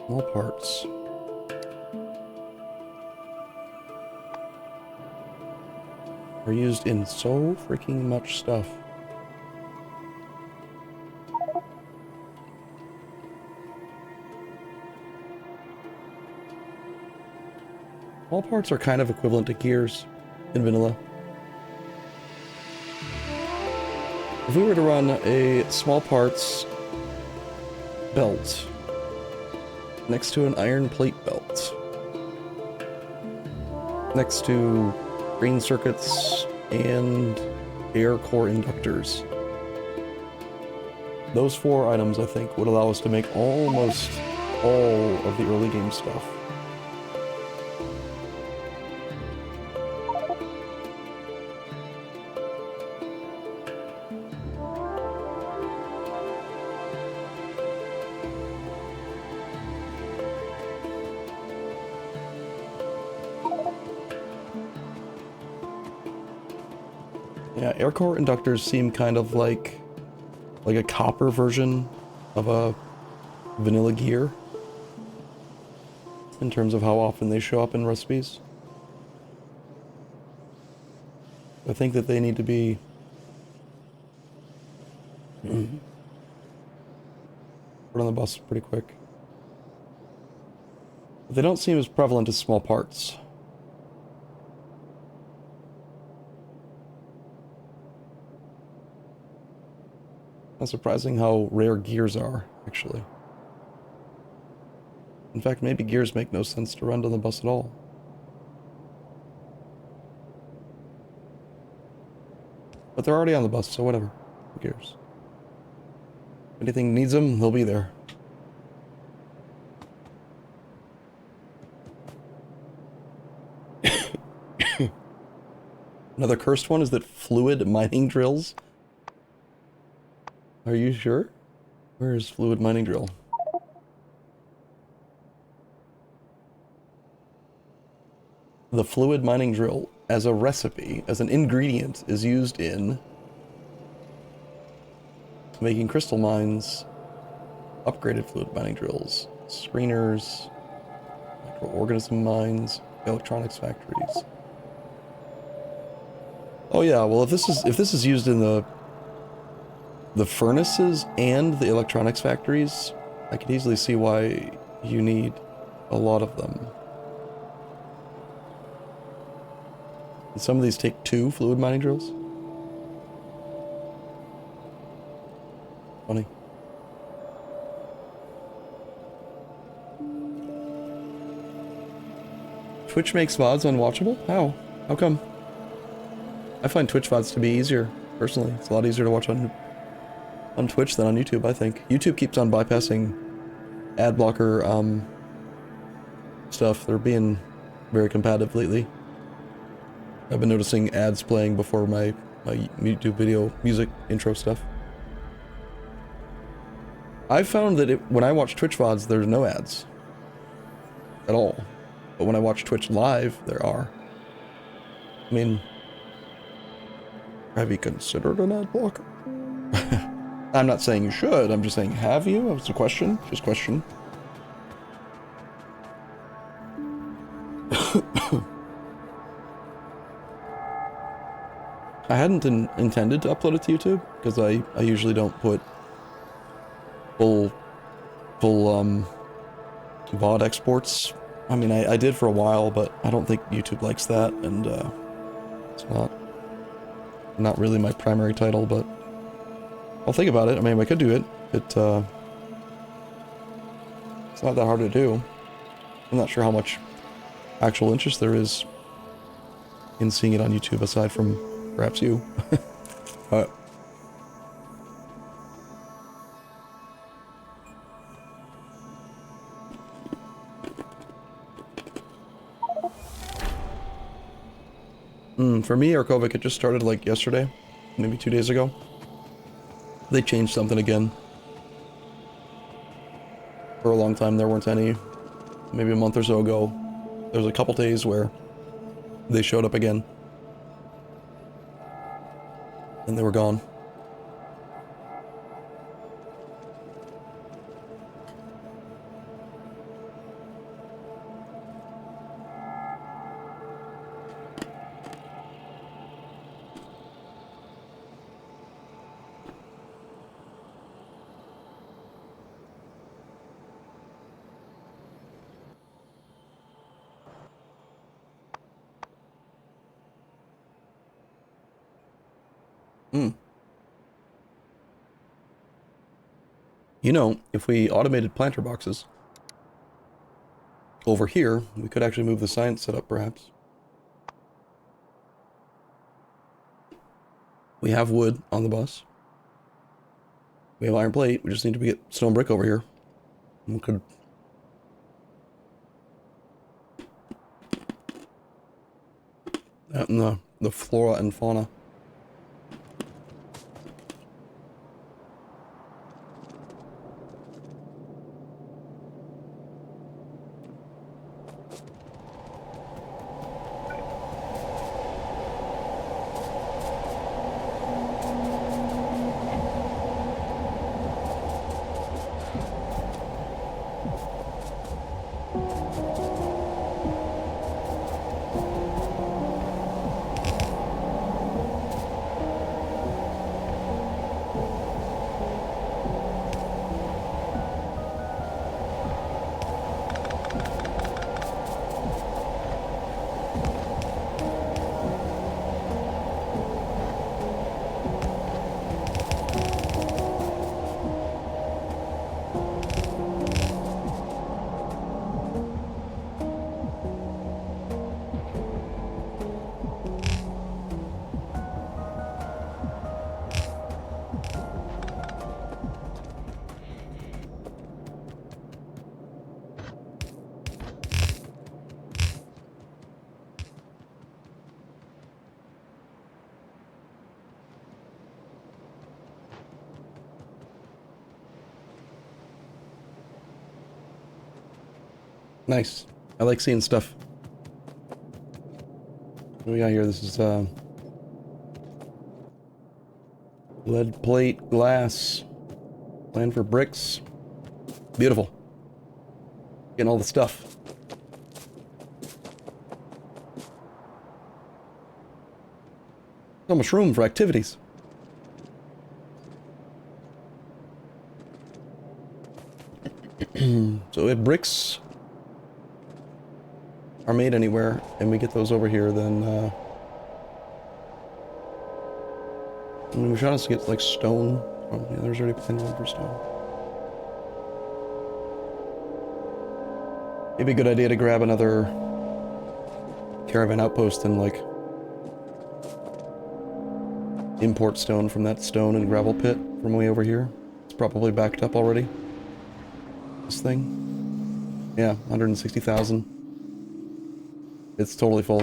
Small parts. Are used in so freaking much stuff. Small parts are kind of equivalent to gears in vanilla. If we were to run a small parts belt next to an iron plate belt, next to green circuits and air core inductors, those 4 items, I think, would allow us to make almost all of the early game stuff. Yeah, air core inductors seem kind of like a copper version of a vanilla gear in terms of how often they show up in recipes. I think that they need to be Put on the bus pretty quick. But they don't seem as prevalent as small parts. Not surprising how rare gears are, actually. In fact, maybe gears make no sense to run on the bus at all. But they're already on the bus, so whatever. Who cares? If anything needs them, they'll be there. Another cursed one is that fluid mining drills. Are you sure? Where is fluid mining drill? The fluid mining drill, as a recipe, as an ingredient, is used in making crystal mines, upgraded fluid mining drills, screeners, microorganism mines, electronics factories. Oh yeah, well if this is used in the furnaces and the electronics factories, I could easily see why you need a lot of them. And some of these take 2 fluid mining drills. Funny. Twitch makes VODs unwatchable? How? How come? I find Twitch VODs to be easier, personally. It's a lot easier to watch on Twitch than on YouTube, I think. YouTube keeps on bypassing ad blocker stuff. They're being very competitive lately. I've been noticing ads playing before my YouTube video music intro stuff. I've found that when I watch Twitch VODs, there's no ads at all. But when I watch Twitch live, there are. I mean, have you considered an ad blocker? I'm not saying you should, I'm just saying, have you? It's a question, just question. I hadn't intended to upload it to YouTube, because I usually don't put full VOD exports. I mean, I did for a while, but I don't think YouTube likes that, and it's not really my primary title, but I'll think about it. I mean, I could do it. It's not that hard to do. I'm not sure how much actual interest there is in seeing it on YouTube, aside from perhaps you. For me, Arkovic, it just started like yesterday, maybe 2 days ago. They changed something again. For a long time there weren't any. Maybe a month or so ago, there was a couple days where they showed up again. And they were gone. You know, if we automated planter boxes over here, we could actually move the science setup, perhaps. We have wood on the bus. We have iron plate. We just need to get stone brick over here. We could... that and the flora and fauna. Nice. I like seeing stuff. What do we got here? This is, lead plate, glass. Plan for bricks. Beautiful. Getting all the stuff. So much room for activities. So if bricks are made anywhere and we get those over here, then I mean, we should also get like stone. Oh, yeah, there's already plenty for stone. It'd be a good idea to grab another caravan outpost and like import stone from that stone and gravel pit from way over here. It's probably backed up already. This thing. Yeah, 160,000. It's totally full.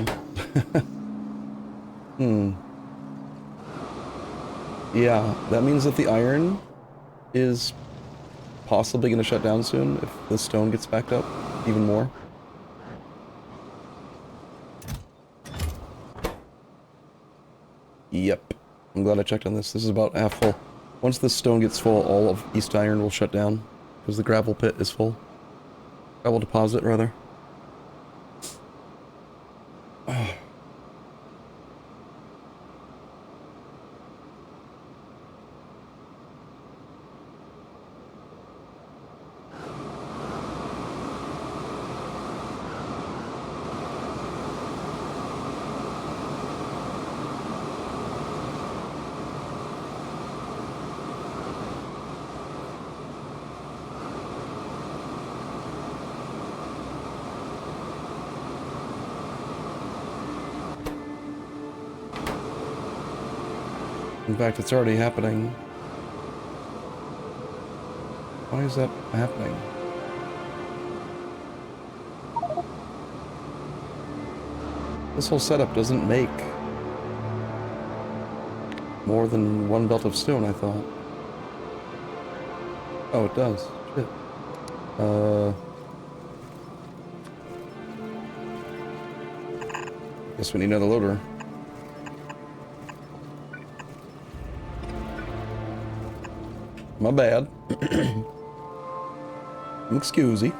Yeah, that means that the iron is possibly going to shut down soon if the stone gets backed up even more. Yep. I'm glad I checked on this. This is about half full. Once the stone gets full, all of East Iron will shut down because the gravel pit is full. Gravel deposit, rather. In fact, it's already happening. Why is that happening? This whole setup doesn't make more than one belt of stone, I thought. Oh, it does. Shit. Guess we need another loader. My bad. Excusey.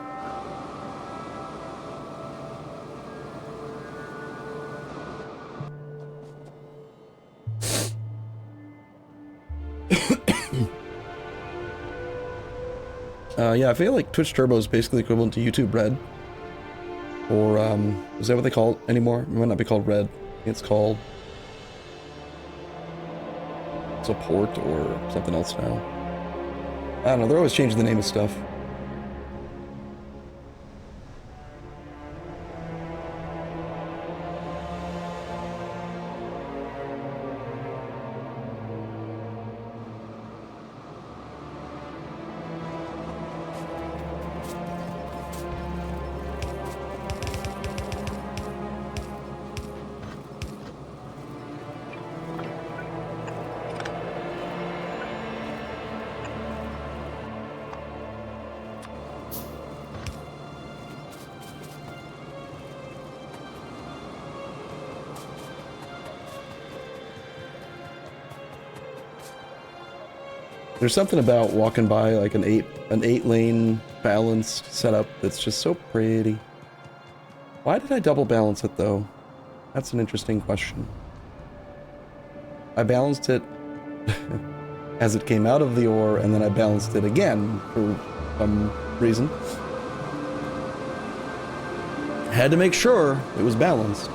Yeah, I feel like Twitch Turbo is basically equivalent to YouTube Red. Or, is that what they call it anymore? It might not be called Red. It's called Support or something else now. I don't know, they're always changing the name of stuff. There's something about walking by like an eight lane balanced setup that's just so pretty. Why did I double balance it though? That's an interesting question. I balanced it as it came out of the ore, and then I balanced it again for some reason. Had to make sure it was balanced.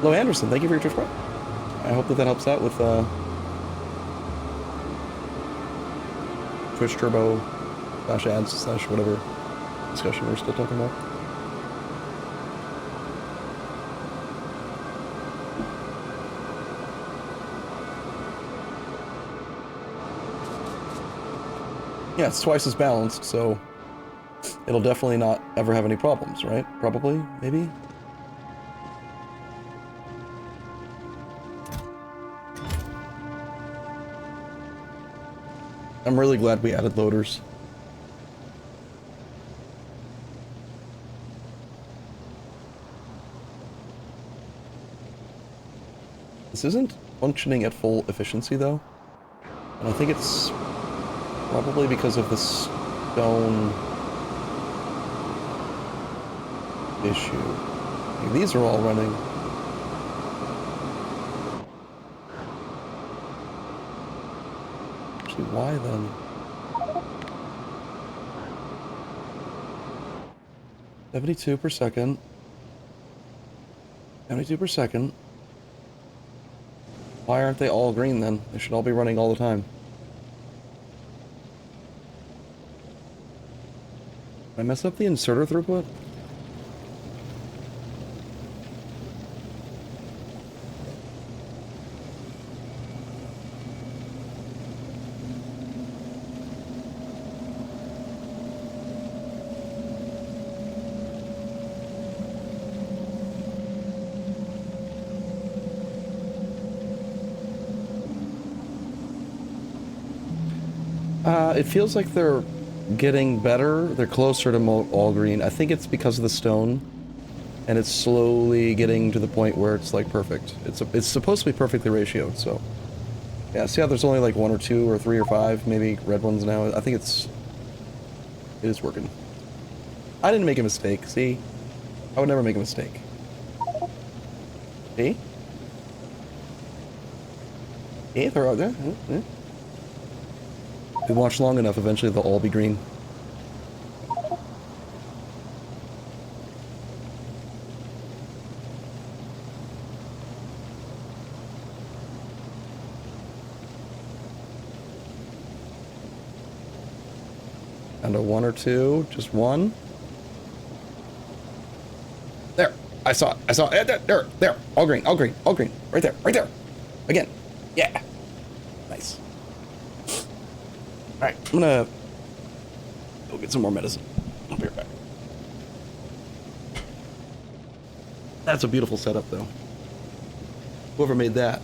Hello Anderson, thank you for your Twitch Prime. I hope that that helps out with Twitch Turbo /ads / whatever discussion we're still talking about. Yeah, it's twice as balanced, so it'll definitely not ever have any problems, right? Probably, maybe? I'm really glad we added loaders. This isn't functioning at full efficiency, though. And I think it's probably because of the stone issue. Like, these are all running. Actually, why then? 72 per second. 72 per second. Why aren't they all green then? They should all be running all the time. Did I mess up the inserter throughput? It feels like they're getting better. They're closer to all green. I think it's because of the stone, and it's slowly getting to the point where it's like perfect. It's supposed to be perfectly ratioed. So yeah, see how there's only like 1 or 2 or 3 or 5 maybe red ones now. I think it is working. I didn't make a mistake. See, I would never make a mistake. See? Yeah, they're out there. If we watch long enough, eventually they'll all be green. Down to 1 or 2, just 1. There, I saw it, there, all green, right there, again, yeah, nice. All right, I'm gonna go get some more medicine. I'll be right back. That's a beautiful setup, though. Whoever made that.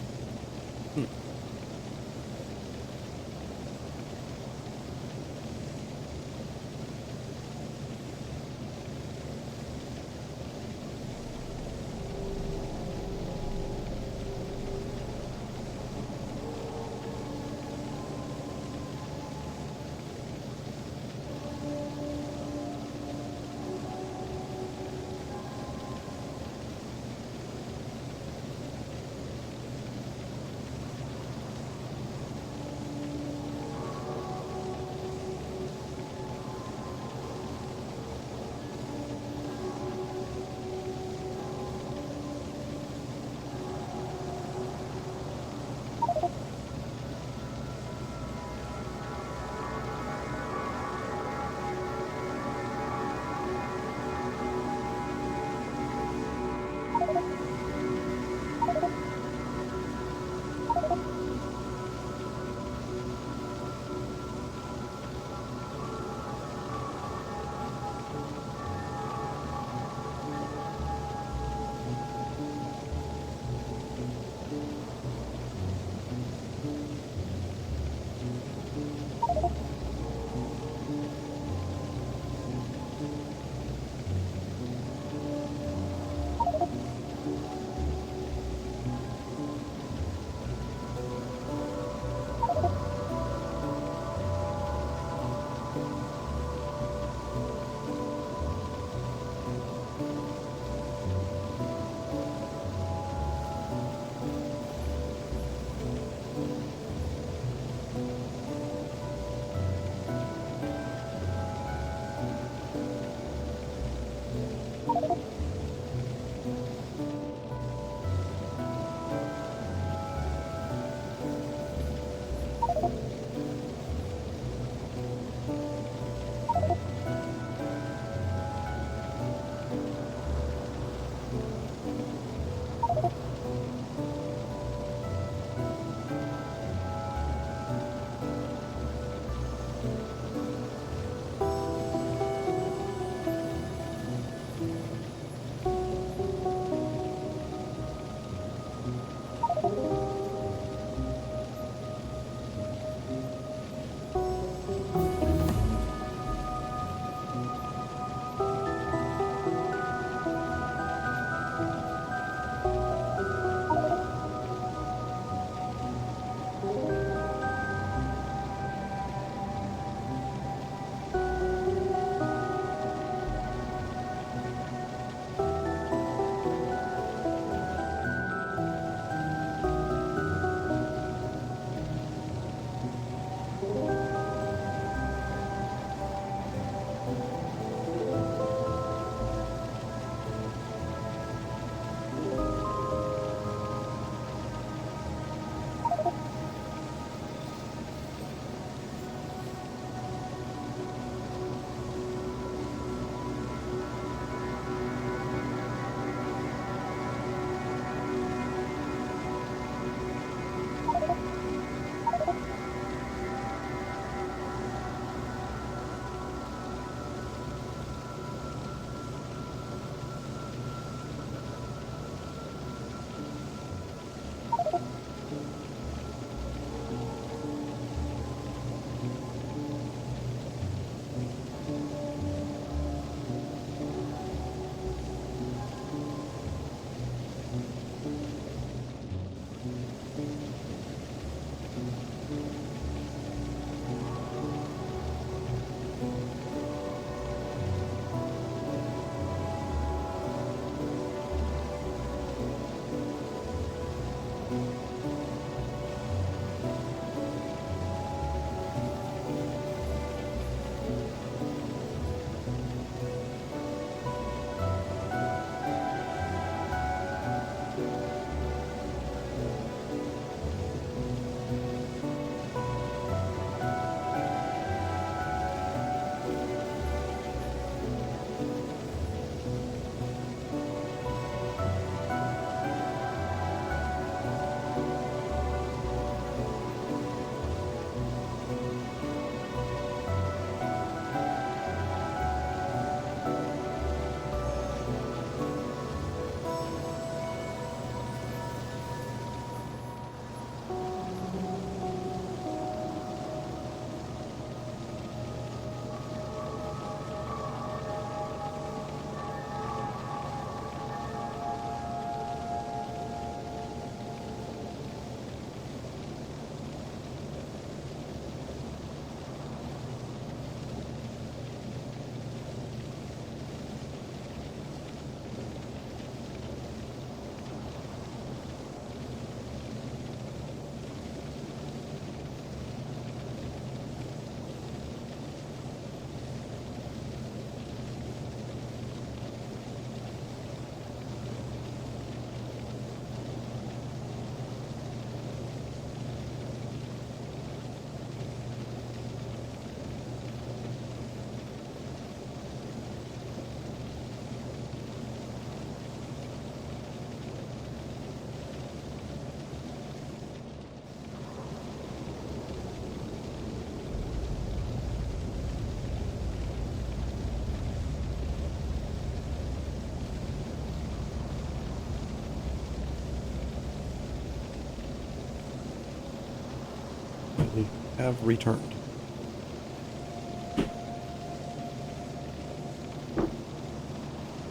I have returned.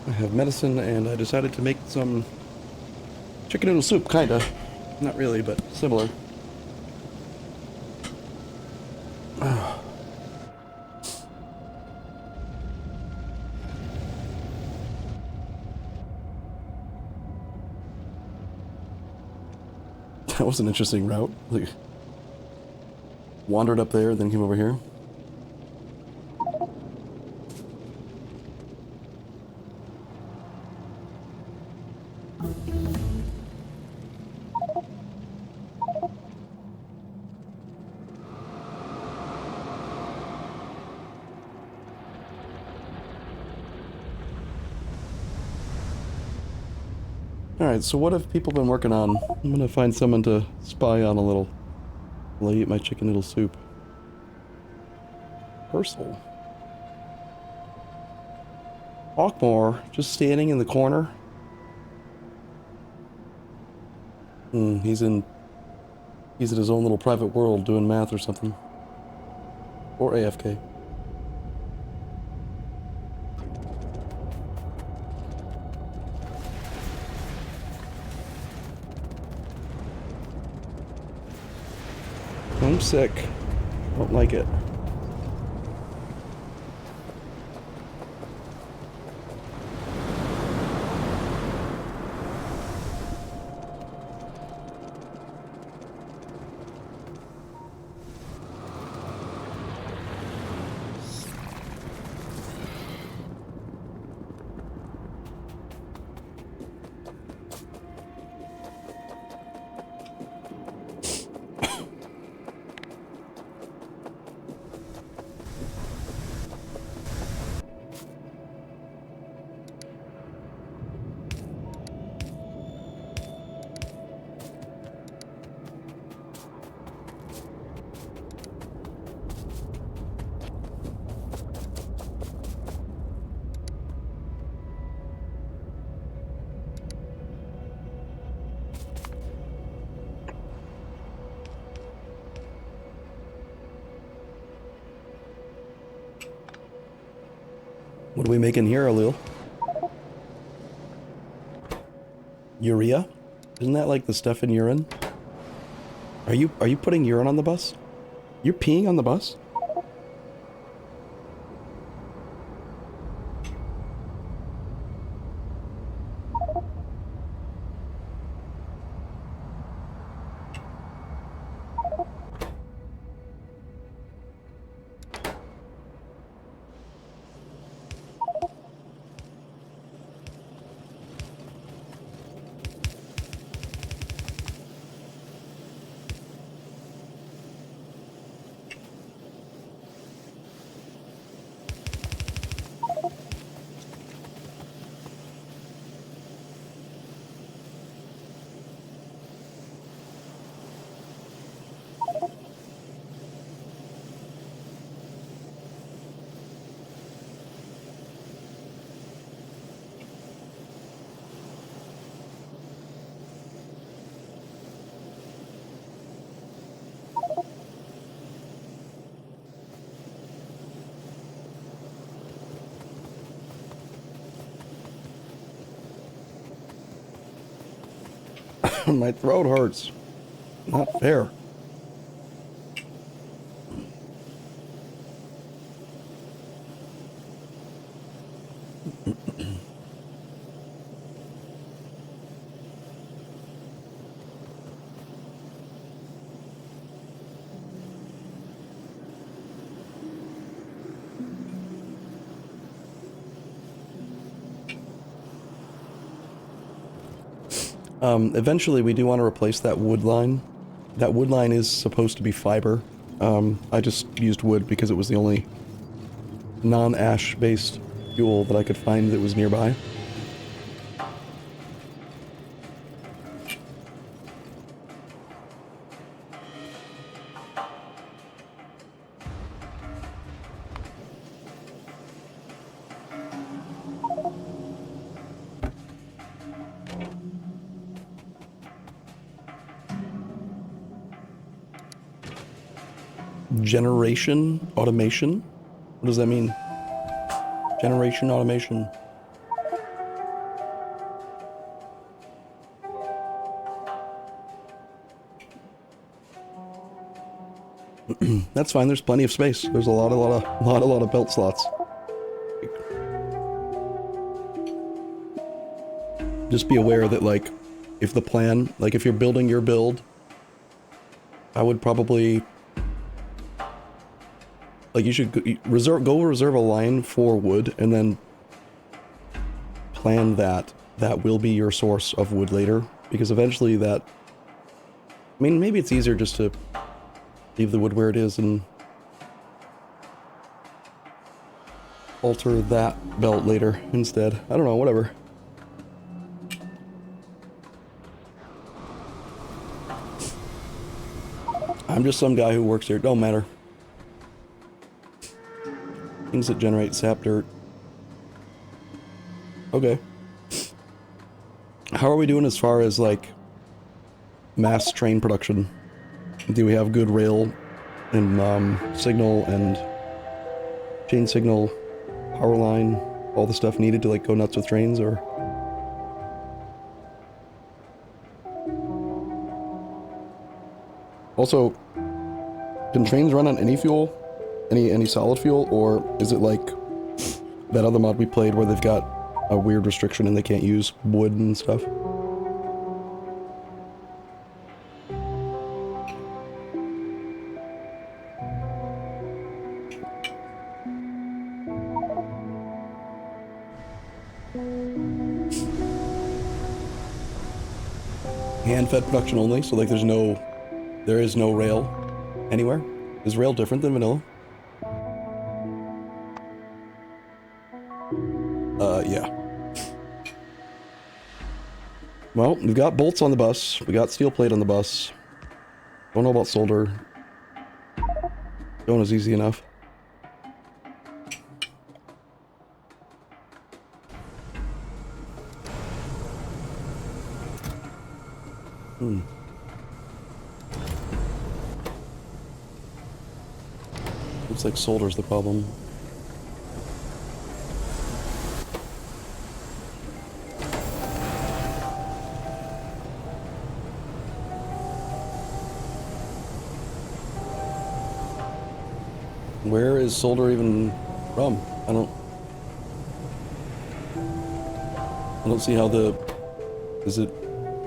I have medicine, and I decided to make some chicken noodle soup, kinda. Not really, but similar. That was an interesting route. Like, wandered up there, then came over here. Alright, so what have people been working on? I'm gonna find someone to spy on a little while I eat my chicken noodle soup. Purcell. Hawkmore, just standing in the corner. He's in his own little private world doing math or something. Or AFK. I'm sick. Don't like it. What are we making here, Alil? Urea? Isn't that like the stuff in urine? Are you putting urine on the bus? You're peeing on the bus? My throat hurts. Not fair. Eventually we do want to replace that wood line. That wood line is supposed to be fiber. I just used wood because it was the only non-ash based fuel that I could find that was nearby. Generation automation? What does that mean? Generation automation. That's fine. There's plenty of space. There's a lot of belt slots. Just be aware that, like, if the plan, like, if you're building your build, I would probably, like, you should go reserve a line for wood, and then plan that will be your source of wood later, because eventually that, I mean, maybe it's easier just to leave the wood where it is and alter that belt later instead. I don't know, whatever. I'm just some guy who works here. Don't matter. Things that generate sap dirt. Okay. How are we doing as far as, like, mass train production? Do we have good rail and signal and chain signal, power line, all the stuff needed to, like, go nuts with trains, or? Also, can trains run on any fuel? Any solid fuel? Or is it like that other mod we played where they've got a weird restriction and they can't use wood and stuff? Hand-fed production only, so like there is no rail anywhere? Is rail different than vanilla? Yeah. Well, we've got bolts on the bus, we got steel plate on the bus. Don't know about solder. Going is easy enough. Looks like solder's the problem. Where is solder even from? I don't see how is it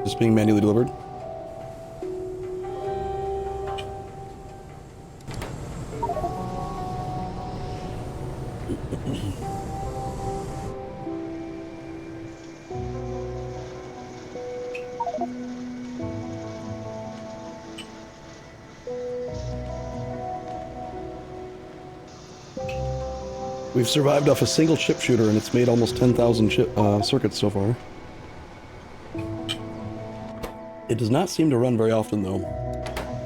just being manually delivered? We've survived off a single chip shooter, and it's made almost 10,000 circuits so far. It does not seem to run very often, though.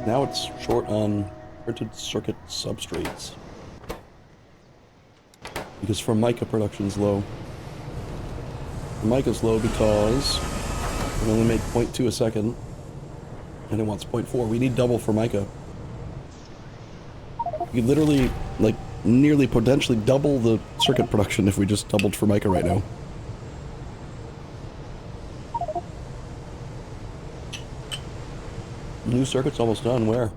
Now it's short on printed circuit substrates. Because Formica production's low. Formica's low because we only make 0.2 a second, and it wants 0.4. We need double Formica. We could literally, like, nearly potentially double the circuit production if we just doubled Formica right now. New circuit's almost done. Where?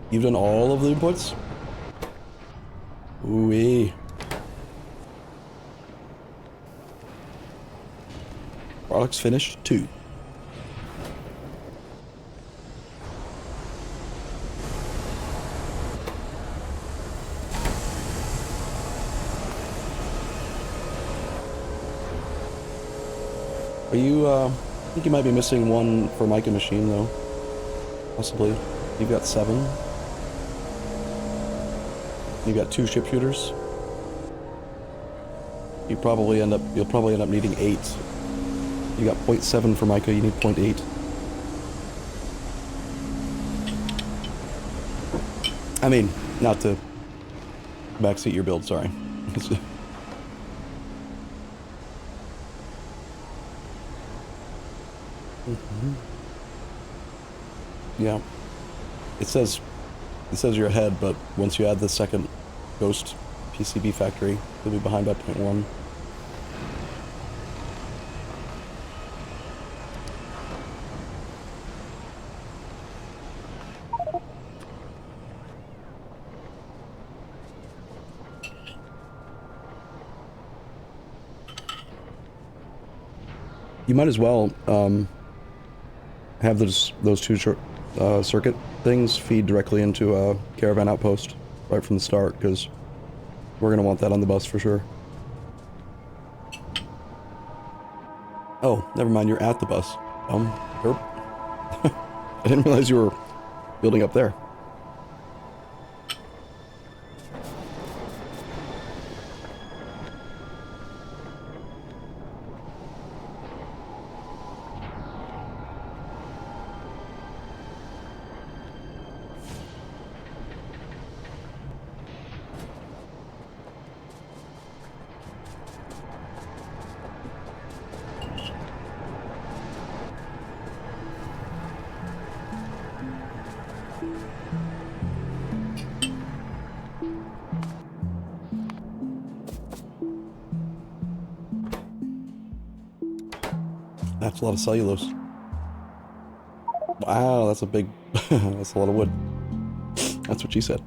You've done all of the inputs? Ooh-wee. Products finished 2. Are you, I think you might be missing one Formica machine, though. Possibly. You've got 7. You've got 2 ship shooters. You'll probably end up needing 8. You got 0.7 Formica, you need 0.8. I mean, not to backseat your build, sorry. Yeah. It says you're ahead, but once you add the second ghost PCB factory, you'll be behind by 0.1. You might as well have those two circuit things feed directly into a caravan outpost right from the start, because we're going to want that on the bus for sure. Oh, never mind, you're at the bus. Herp. I didn't realize you were building up there. That's a lot of cellulose. Wow, that's a big... that's a lot of wood. That's what she said.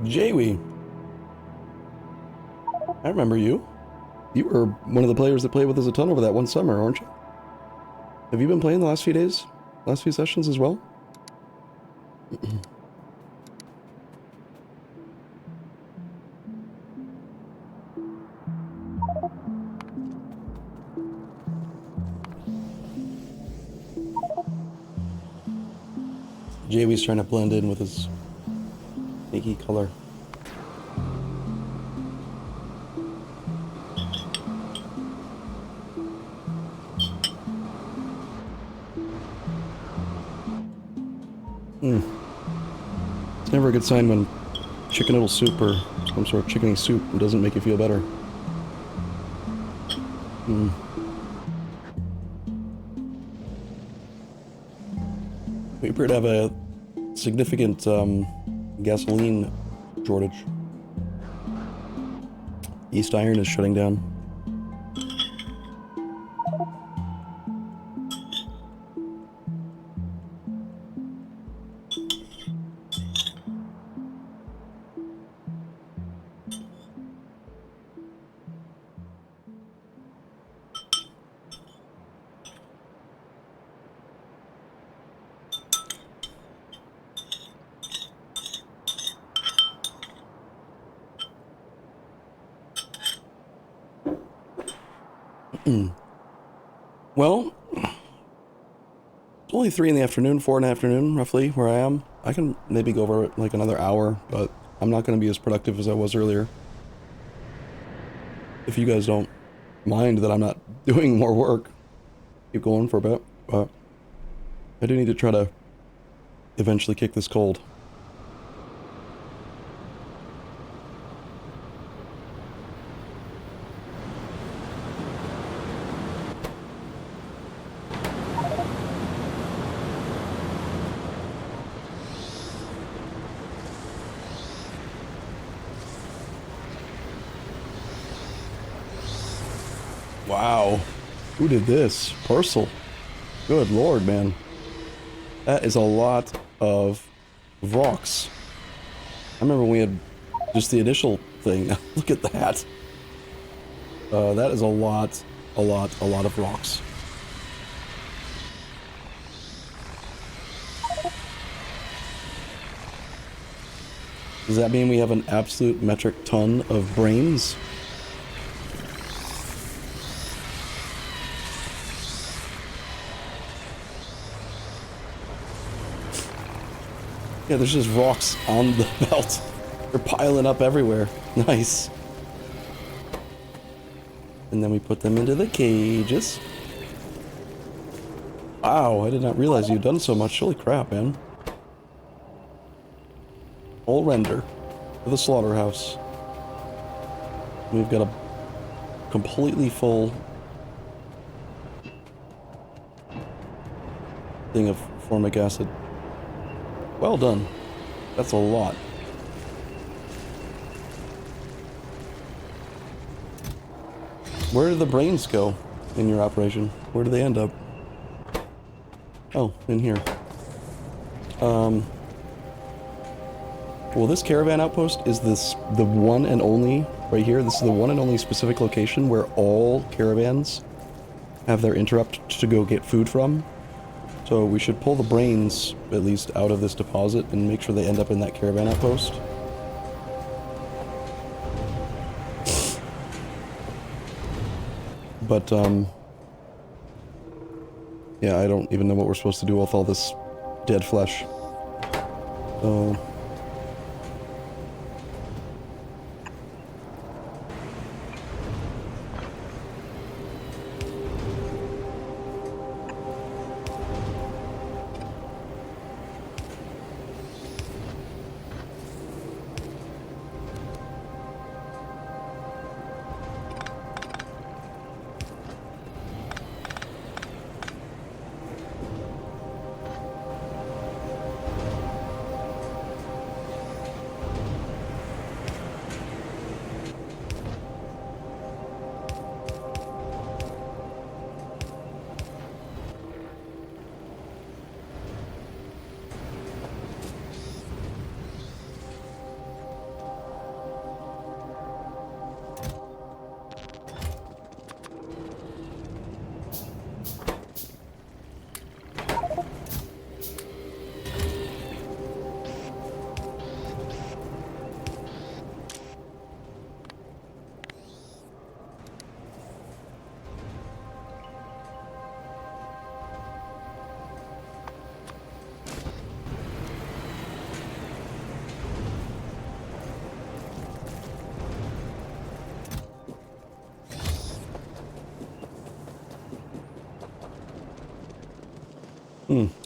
Jaywee. I remember you. You were one of the players that played with us a ton over that one summer, aren't you? Have you been playing the last few days? Last few sessions as well? Jaywee's trying to blend in with his snaky color. It's never a good sign when chicken noodle soup or some sort of chickeny soup doesn't make you feel better. We appear to have a significant gasoline shortage. East Iron is shutting down. Well, it's only 3 in the afternoon, 4 in the afternoon, roughly, where I am. I can maybe go over like another hour, but I'm not going to be as productive as I was earlier. If you guys don't mind that I'm not doing more work, keep going for a bit, but I do need to try to eventually kick this cold. Wow. Who did this? Parcel. Good lord, man. That is a lot of rocks. I remember when we had just the initial thing. Look at that. That is a lot of rocks. Does that mean we have an absolute metric ton of brains? Yeah, there's just rocks on the belt. They're piling up everywhere. Nice. And then we put them into the cages. Wow, I did not realize you'd done so much. Holy crap, man. All render for the slaughterhouse. We've got a completely full thing of formic acid. Well done. That's a lot. Where do the brains go in your operation? Where do they end up? Oh, in here. Well, this caravan outpost is the one and only, right here, this is the one and only specific location where all caravans have their interrupt to go get food from. So we should pull the brains, at least, out of this deposit and make sure they end up in that caravan outpost. But, yeah, I don't even know what we're supposed to do with all this dead flesh. So...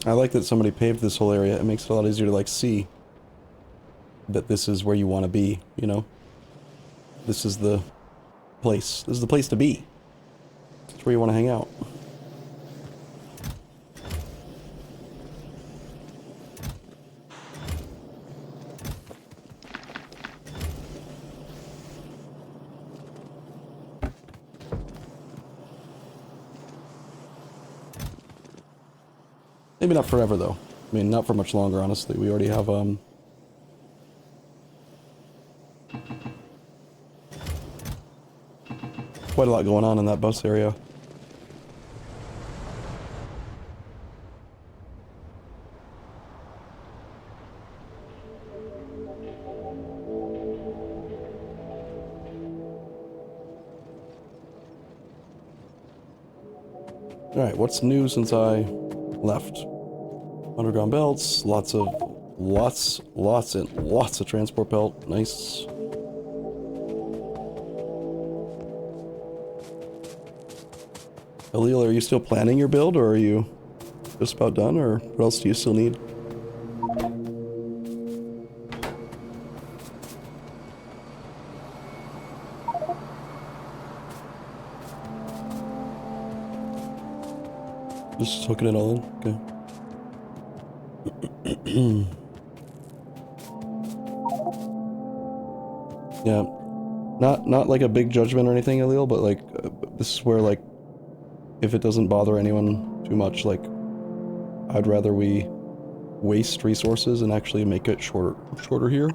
I like that somebody paved this whole area. It makes it a lot easier to, like, see that this is where you want to be, you know? This is the place. This is the place to be. It's where you want to hang out. Maybe not forever, though. I mean, not for much longer, honestly. We already have, quite a lot going on in that bus area. Alright, what's new since I left? Underground belts, lots and lots of transport belt. Nice. Alil, are you still planning your build, or are you just about done, or what else do you still need? Just hooking it all in? Okay. Yeah. Not like a big judgment or anything, Alil, but like, this is where, like, if it doesn't bother anyone too much, like, I'd rather we waste resources and actually make it shorter here.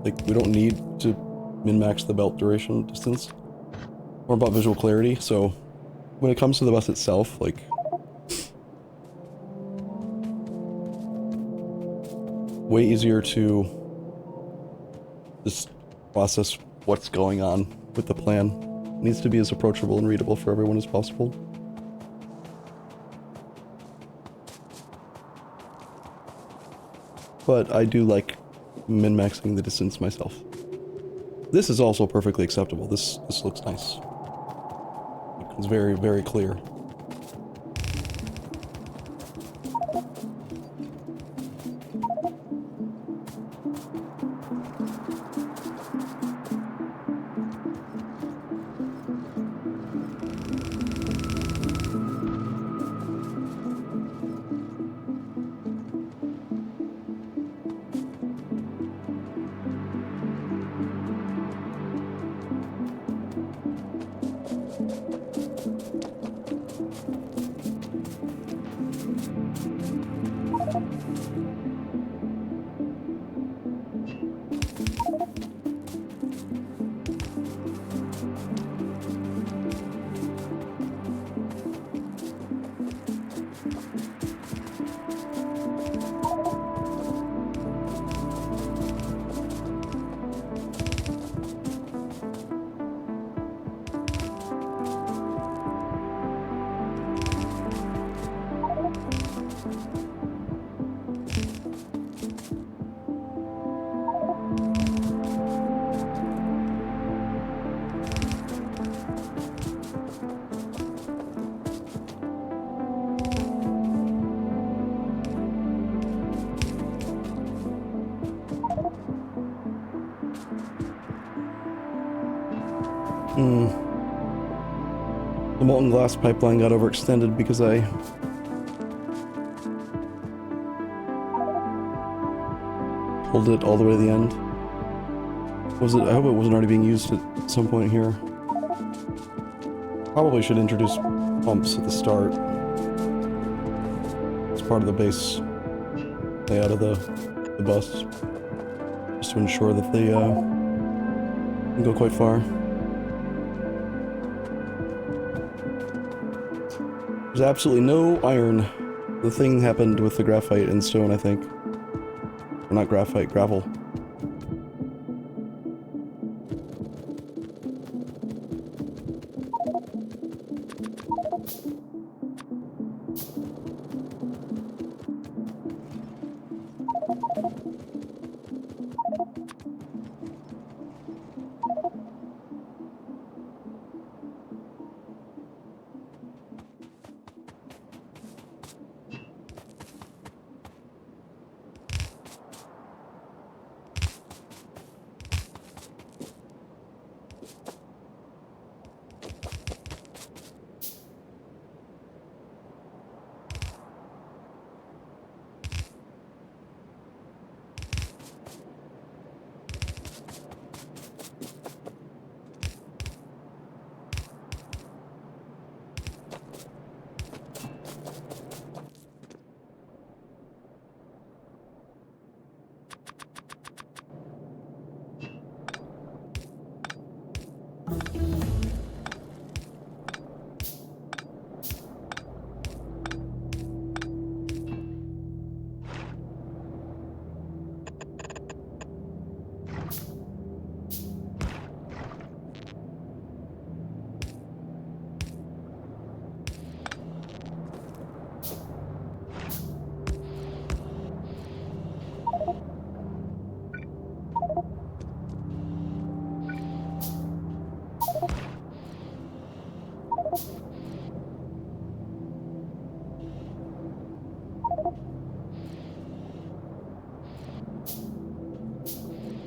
Like, we don't need to min-max the belt duration distance. More about visual clarity, so when it comes to the bus itself, like, way easier to just process what's going on with the plan. It needs to be as approachable and readable for everyone as possible. But I do like min-maxing the distance myself. This is also perfectly acceptable. This looks nice. It's very, very clear. The molten glass pipeline got overextended because I pulled it all the way to the end. Was it? I hope it wasn't already being used at some point here. Probably should introduce pumps at the start. It's part of the base layout of the bus, just to ensure that they can go quite far. There's absolutely no iron. The thing happened with the graphite and stone, I think. Or not graphite, gravel.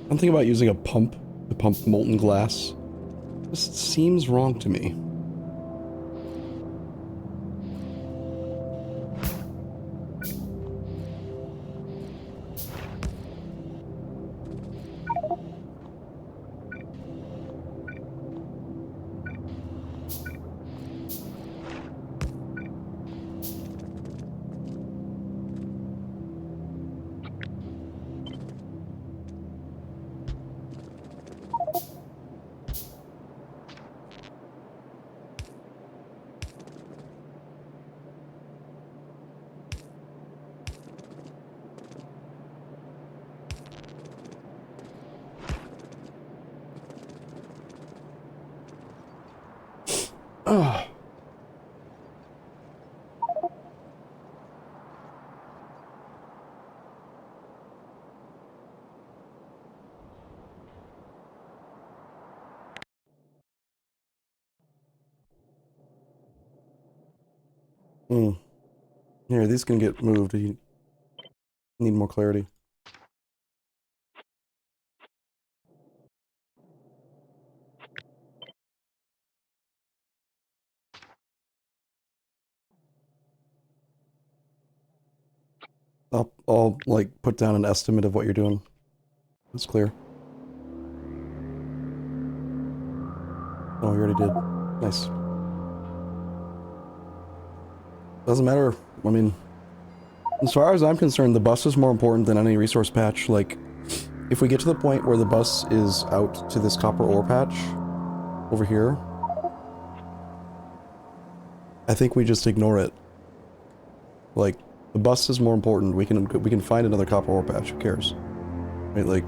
I'm thinking about using a pump to pump molten glass. This seems wrong to me. Oh. Here, these can get moved. You need more clarity. I'll like put down an estimate of what you're doing. It's clear. Oh, you already did. Nice. Doesn't matter. I mean, as far as I'm concerned, the bus is more important than any resource patch. Like, if we get to the point where the bus is out to this copper ore patch over here, I think we just ignore it. Like, the bus is more important. We can find another copper ore patch. Who cares? Right? Like.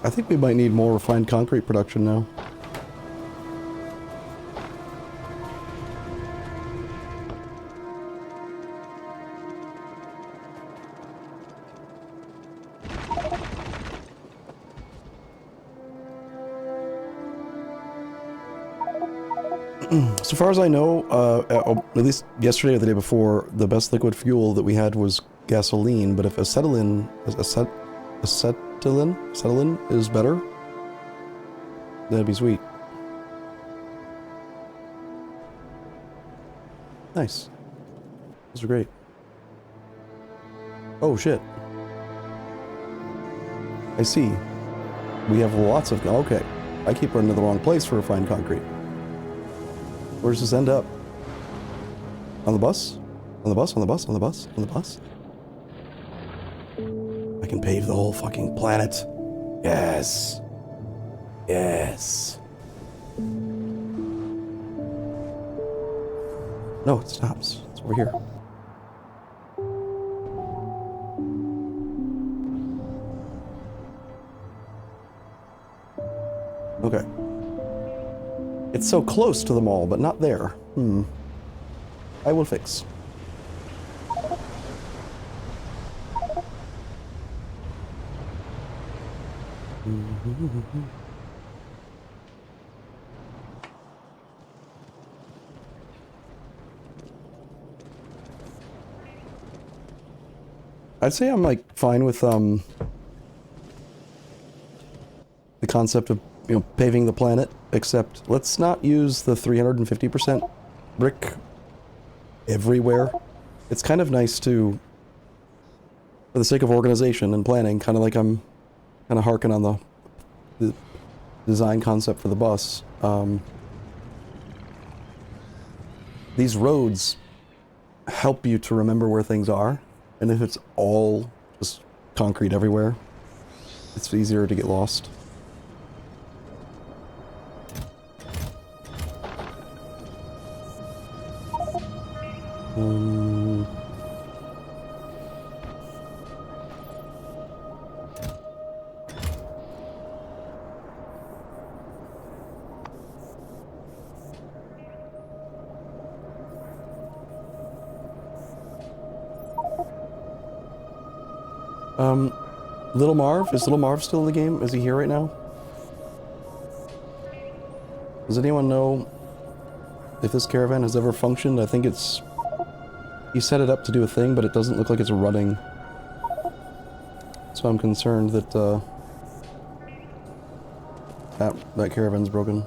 I think we might need more refined concrete production now. So far as I know, at least yesterday or the day before, the best liquid fuel that we had was gasoline, but if acetylene is better, that'd be sweet. Nice. Those are great. Oh shit. I see. We have lots of... Okay. I keep running to the wrong place for refined concrete. Where does this end up? On the bus? On the bus? On the bus? On the bus? On the bus? I can pave the whole fucking planet. Yes. Yes. No, it stops. It's over here. Okay. It's so close to the mall, but not there. I will fix. I'd say I'm like fine with the concept of, you know, paving the planet, except let's not use the 350% brick everywhere. It's kind of nice to, for the sake of organization and planning, kind of like I'm kind of harking on the design concept for the bus. These roads help you to remember where things are, and if it's all just concrete everywhere, it's easier to get lost. Little Marv? Is Little Marv still in the game? Is he here right now? Does anyone know if this caravan has ever functioned. I think it's... He set it up to do a thing, but it doesn't look like it's running. So I'm concerned that, that caravan's broken.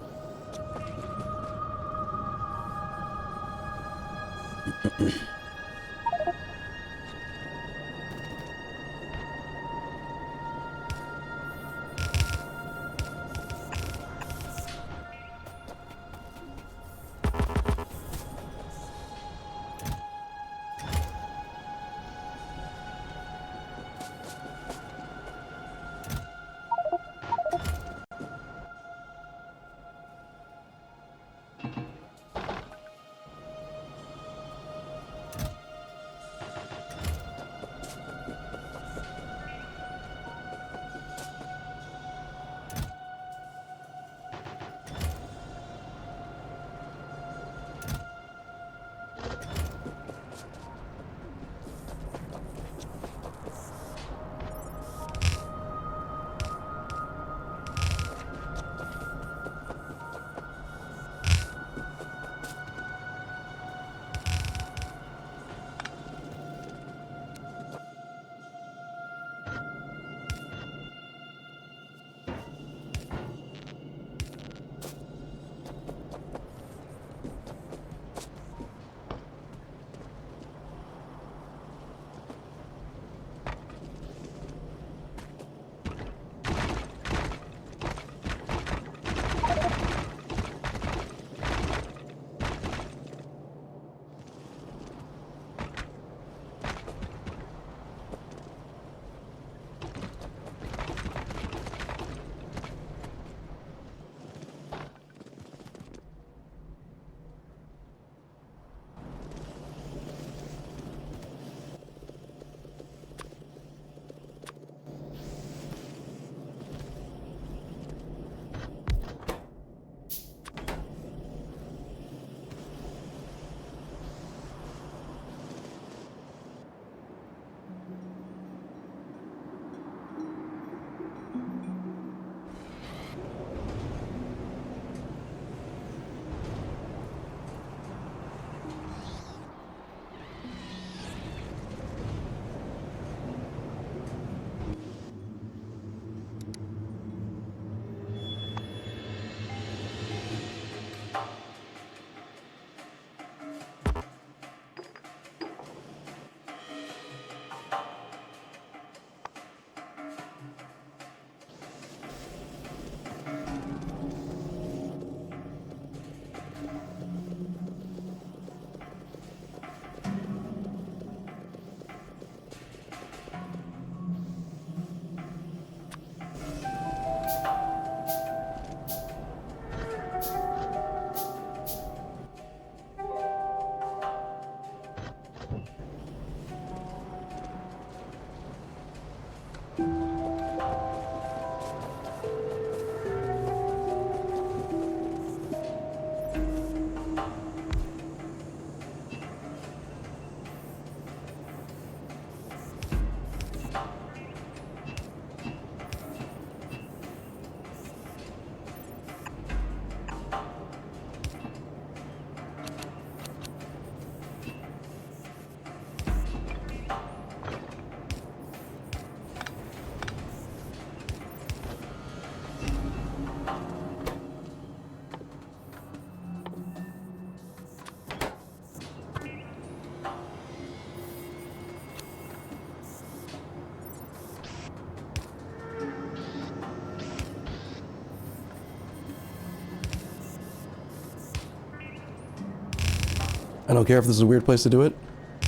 I don't care if this is a weird place to do it.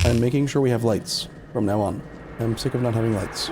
I'm making sure we have lights from now on. I'm sick of not having lights.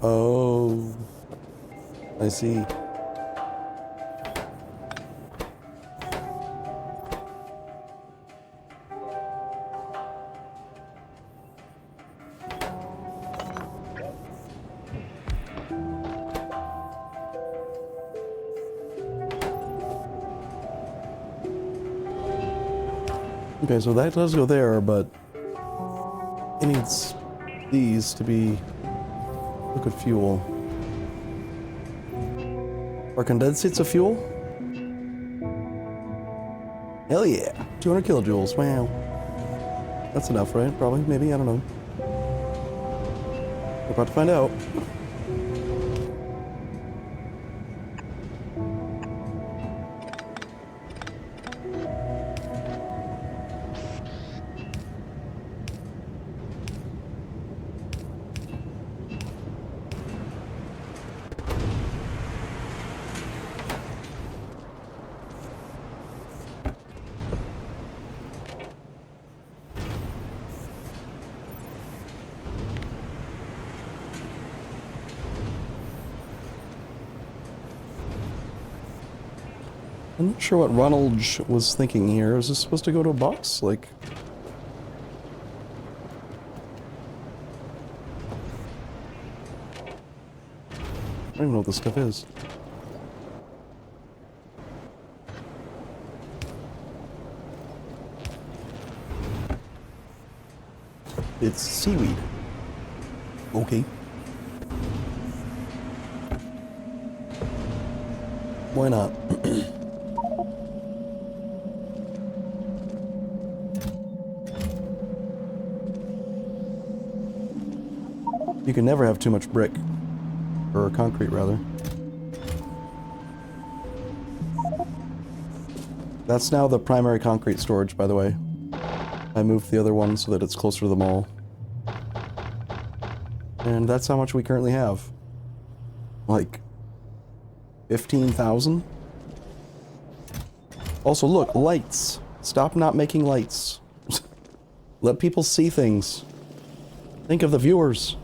Oh, I see. Okay, so that does go there, but it needs these to be liquid fuel. Are condensates a fuel? Hell yeah. 200 kilojoules, wow. That's enough, right? Probably, maybe, I don't know. We're about to find out. I'm not sure what Ronald was thinking here. Is this supposed to go to a box? Like... I don't even know what this stuff is. It's seaweed. Okay. Why not? You can never have too much brick. Or concrete, rather. That's now the primary concrete storage, by the way. I moved the other one so that it's closer to the mall. And that's how much we currently have. Like... 15,000? Also, look, lights. Stop not making lights. Let people see things. Think of the viewers.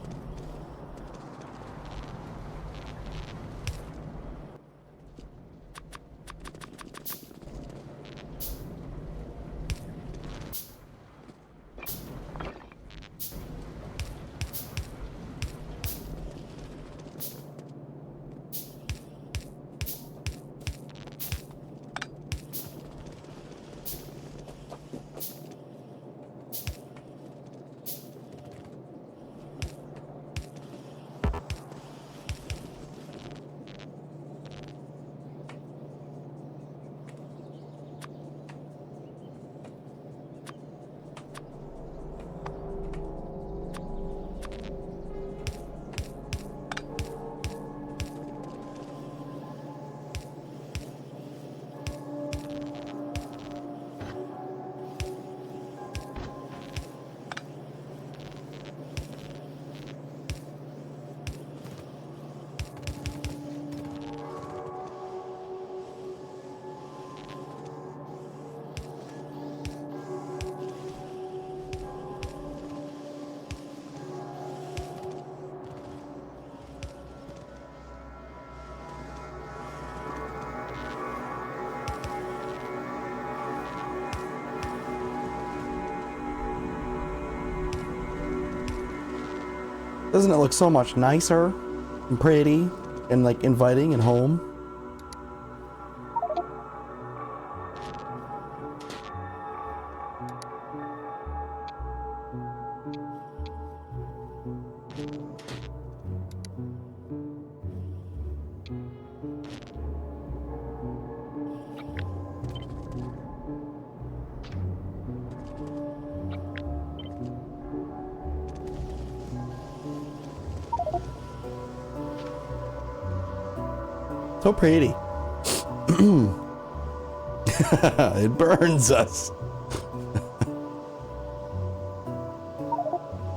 Doesn't it look so much nicer and pretty and like inviting and home? So pretty. It burns us.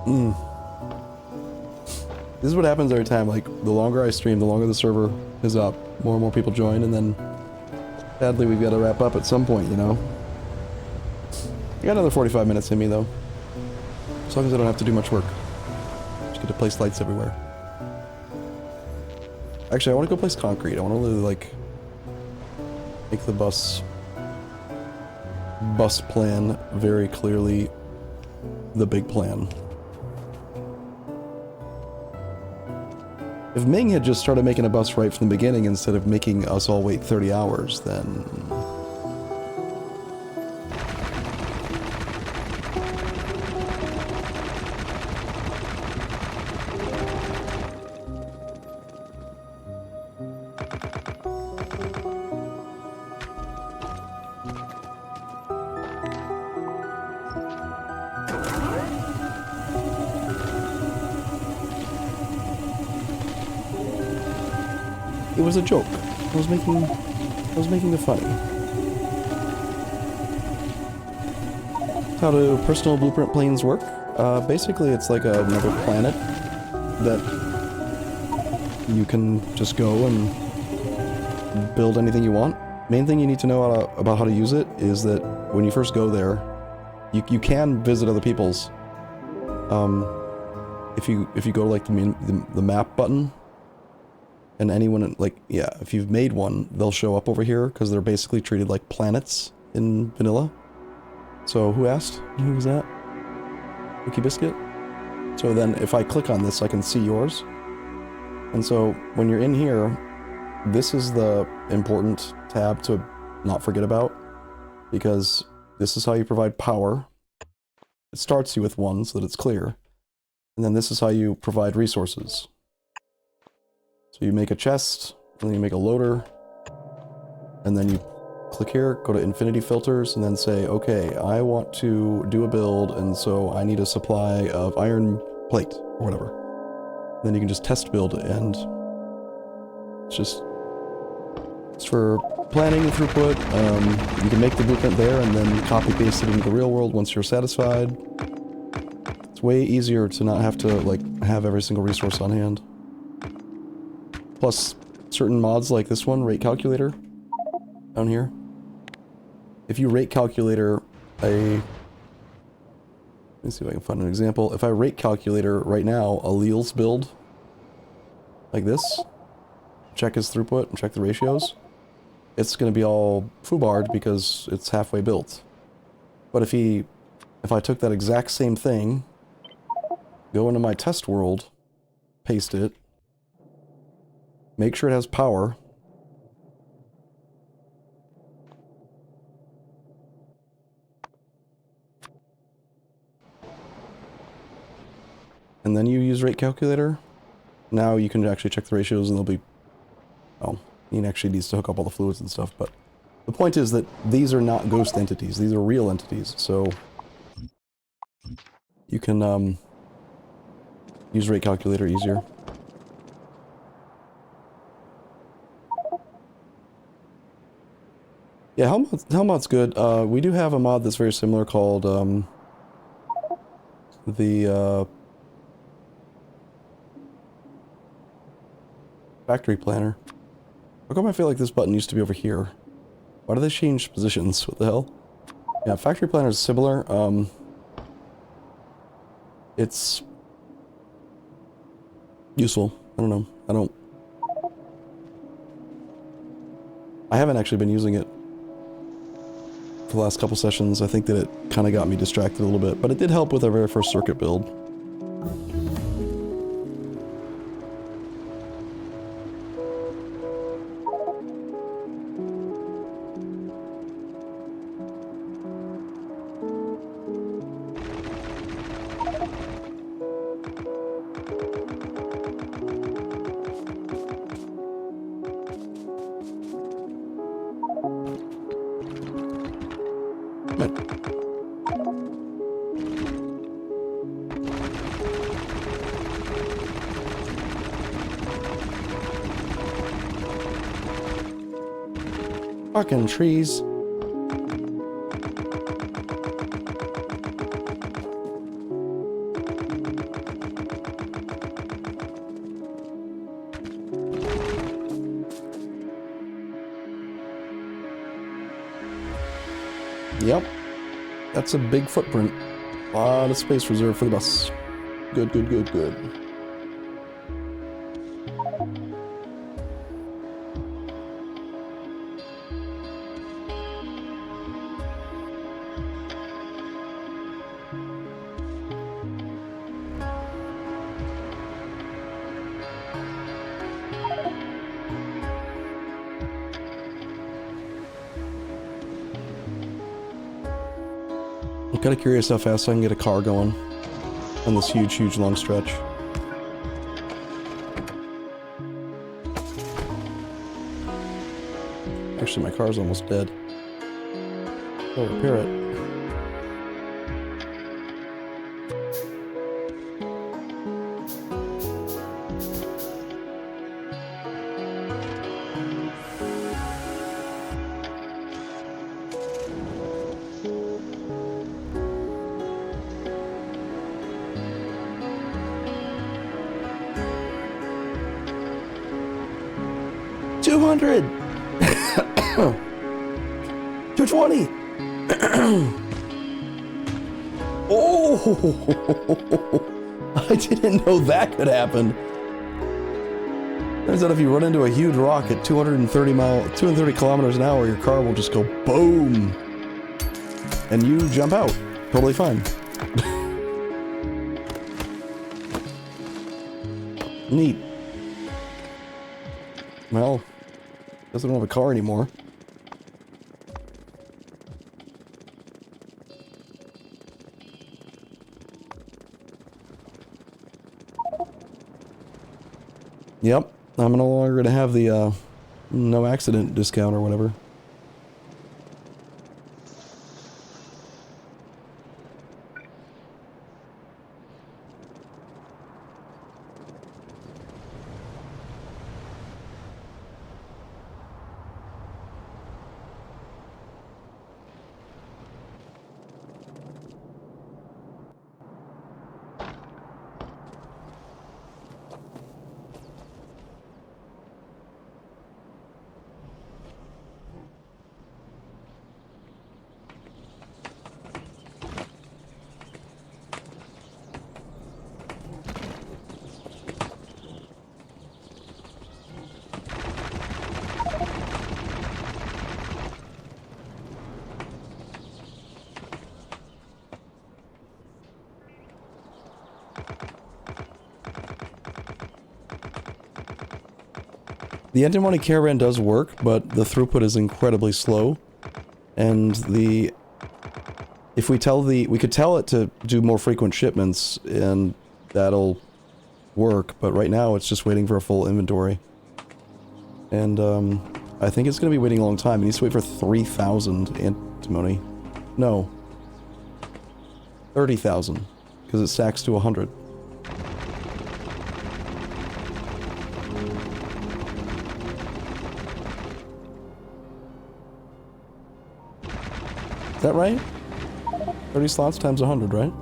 Mm. This is what happens every time. Like, the longer I stream, the longer the server is up. More and more people join, and then sadly we've got to wrap up at some point, you know? I got another 45 minutes in me, though. As long as I don't have to do much work. Just get to place lights everywhere. Actually, I want to go place concrete. I want to really, like, make the bus plan very clearly the big plan. If Ming had just started making a bus right from the beginning instead of making us all wait 30 hours, then... It was a joke. I was making it funny. How do personal blueprint planes work? Basically it's like another planet that you can just go and build anything you want. Main thing you need to know about how to use it is that when you first go there, you can visit other people's. If you go to like the map button, and anyone, like, yeah, if you've made one, they'll show up over here, because they're basically treated like planets in vanilla. So, who asked? Who was that? Cookie Biscuit? So then, if I click on this, I can see yours. And so, when you're in here, this is the important tab to not forget about, because this is how you provide power. It starts you with one, so that it's clear. And then this is how you provide resources. So you make a chest, and then you make a loader, and then you click here, go to infinity filters, and then say, okay, I want to do a build, and so I need a supply of iron plate, or whatever. Then you can just test build, and it's for planning and throughput. You can make the blueprint there, and then copy paste it into the real world once you're satisfied. It's way easier to not have to, like, have every single resource on hand. Plus, certain mods like this one, rate calculator, down here. If you rate calculator let me see if I can find an example. If I rate calculator right now, alleles build, like this, check his throughput and check the ratios, it's going to be all foobarred because it's halfway built. But if I took that exact same thing, go into my test world, paste it, make sure it has power. And then you use rate calculator. Now you can actually check the ratios and they'll be... Oh, he actually needs to hook up all the fluids and stuff, but... The point is that these are not ghost entities, these are real entities, so... You can, use rate calculator easier. Yeah, Helmod's good. We do have a mod that's very similar called, the Factory Planner. How come I feel like this button used to be over here? Why do they change positions? What the hell? Yeah, Factory Planner is similar. It's useful. I don't know. I haven't actually been using it for the last couple sessions. I think that it kind of got me distracted a little bit, but it did help with our very first circuit build. Fucking trees. Yep. That's a big footprint. A lot of space reserved for the bus. Good, good, good, good. I'm kind of curious how fast I can get a car going on this huge, huge long stretch. Actually, my car's almost dead. I'll repair it. $200! 220! Oh! I didn't know that could happen. Turns out if you run into a huge rock at 230 kilometers an hour, your car will just go boom! And you jump out. Totally fine. Neat. Well, guess I don't have a car anymore. Yep, I'm no longer gonna have the, no accident discount or whatever. The anti-money caravan does work, but the throughput is incredibly slow. And we could tell it to do more frequent shipments, and that'll work, but right now it's just waiting for a full inventory. And, I think it's gonna be waiting a long time. It needs to wait for 3,000 antimony. No. 30,000. Because it stacks to 100. Is that right? 30 slots times 100, right?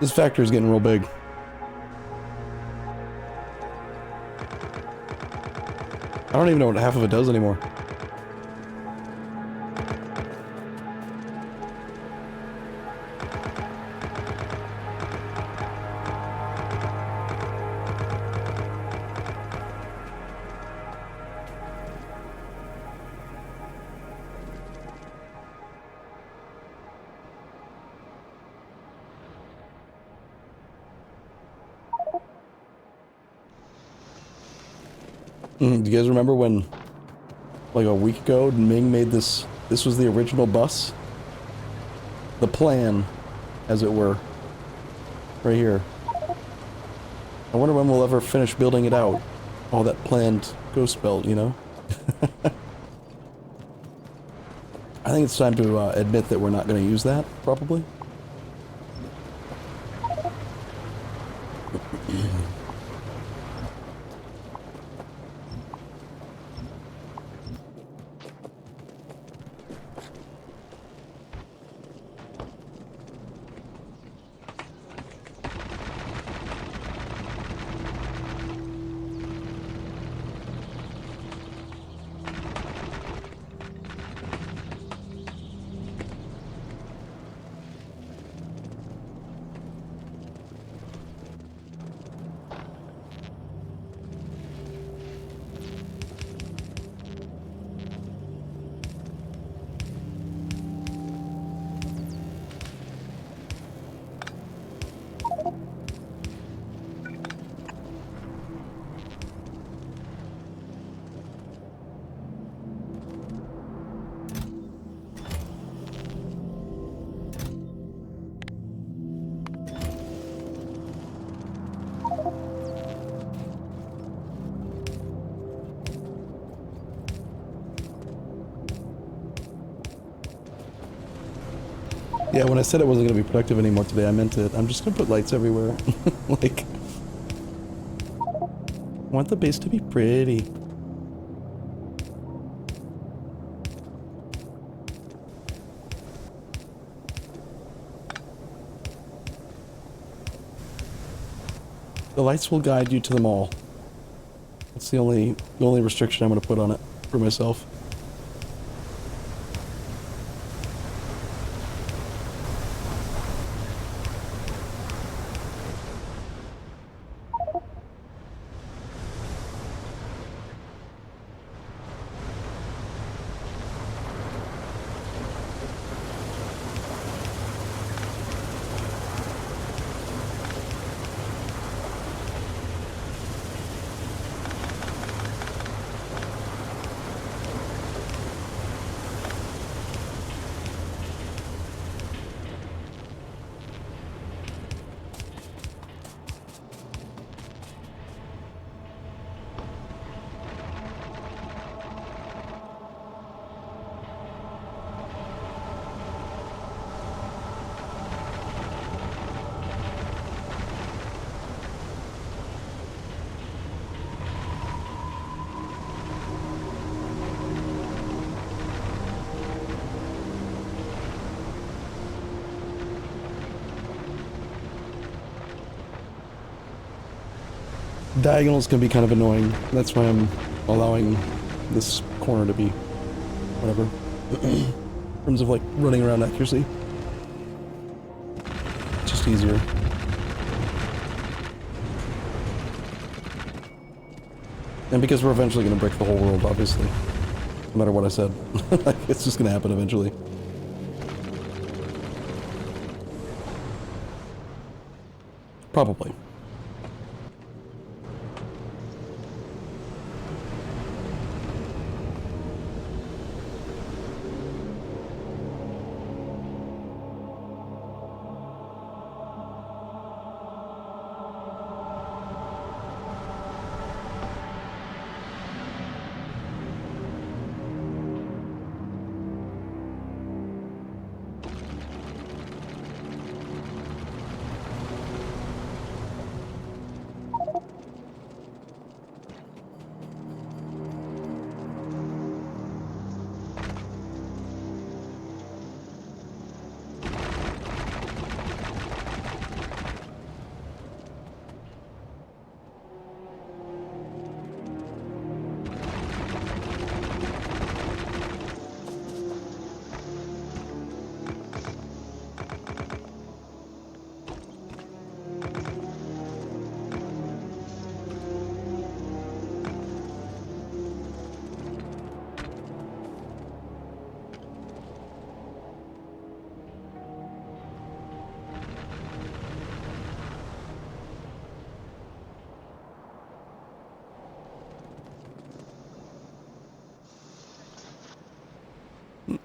This factory's getting real big. I don't even know what half of it does anymore. Do you guys remember when, like a week ago, Ming made this? This was the original bus. The plan, as it were. Right here. I wonder when we'll ever finish building it out. All that planned ghost belt, you know? I think it's time to admit that we're not going to use that, probably. Yeah, when I said it wasn't going to be productive anymore today, I meant it. I'm just going to put lights everywhere. Like, I want the base to be pretty. The lights will guide you to the mall. That's the only restriction I'm going to put on it for myself. Diagonals can be kind of annoying. That's why I'm allowing this corner to be whatever. In terms of like running around accuracy. It's just easier. And because we're eventually going to break the whole world, obviously. No matter what I said. Like, it's just going to happen eventually. Probably.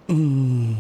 Mm.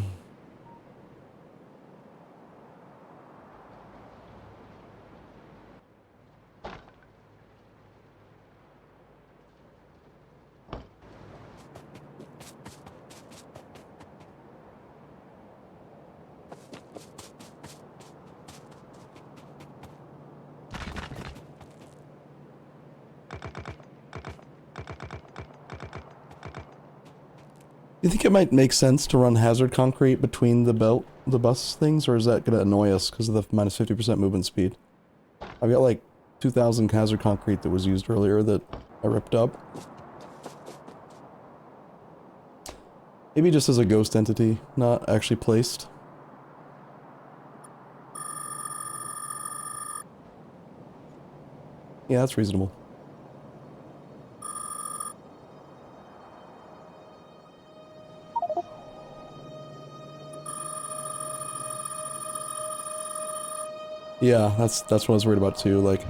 You think it might make sense to run hazard concrete between the bus things, or is that gonna annoy us because of the minus 50% movement speed? I've got like 2,000 hazard concrete that was used earlier that I ripped up. Maybe just as a ghost entity, not actually placed. Yeah, that's reasonable. Yeah, that's what I was worried about too. Like,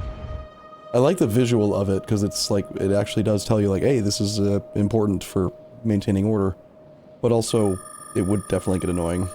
I like the visual of it because it's like it actually does tell you like, hey, this is important for maintaining order, but also it would definitely get annoying.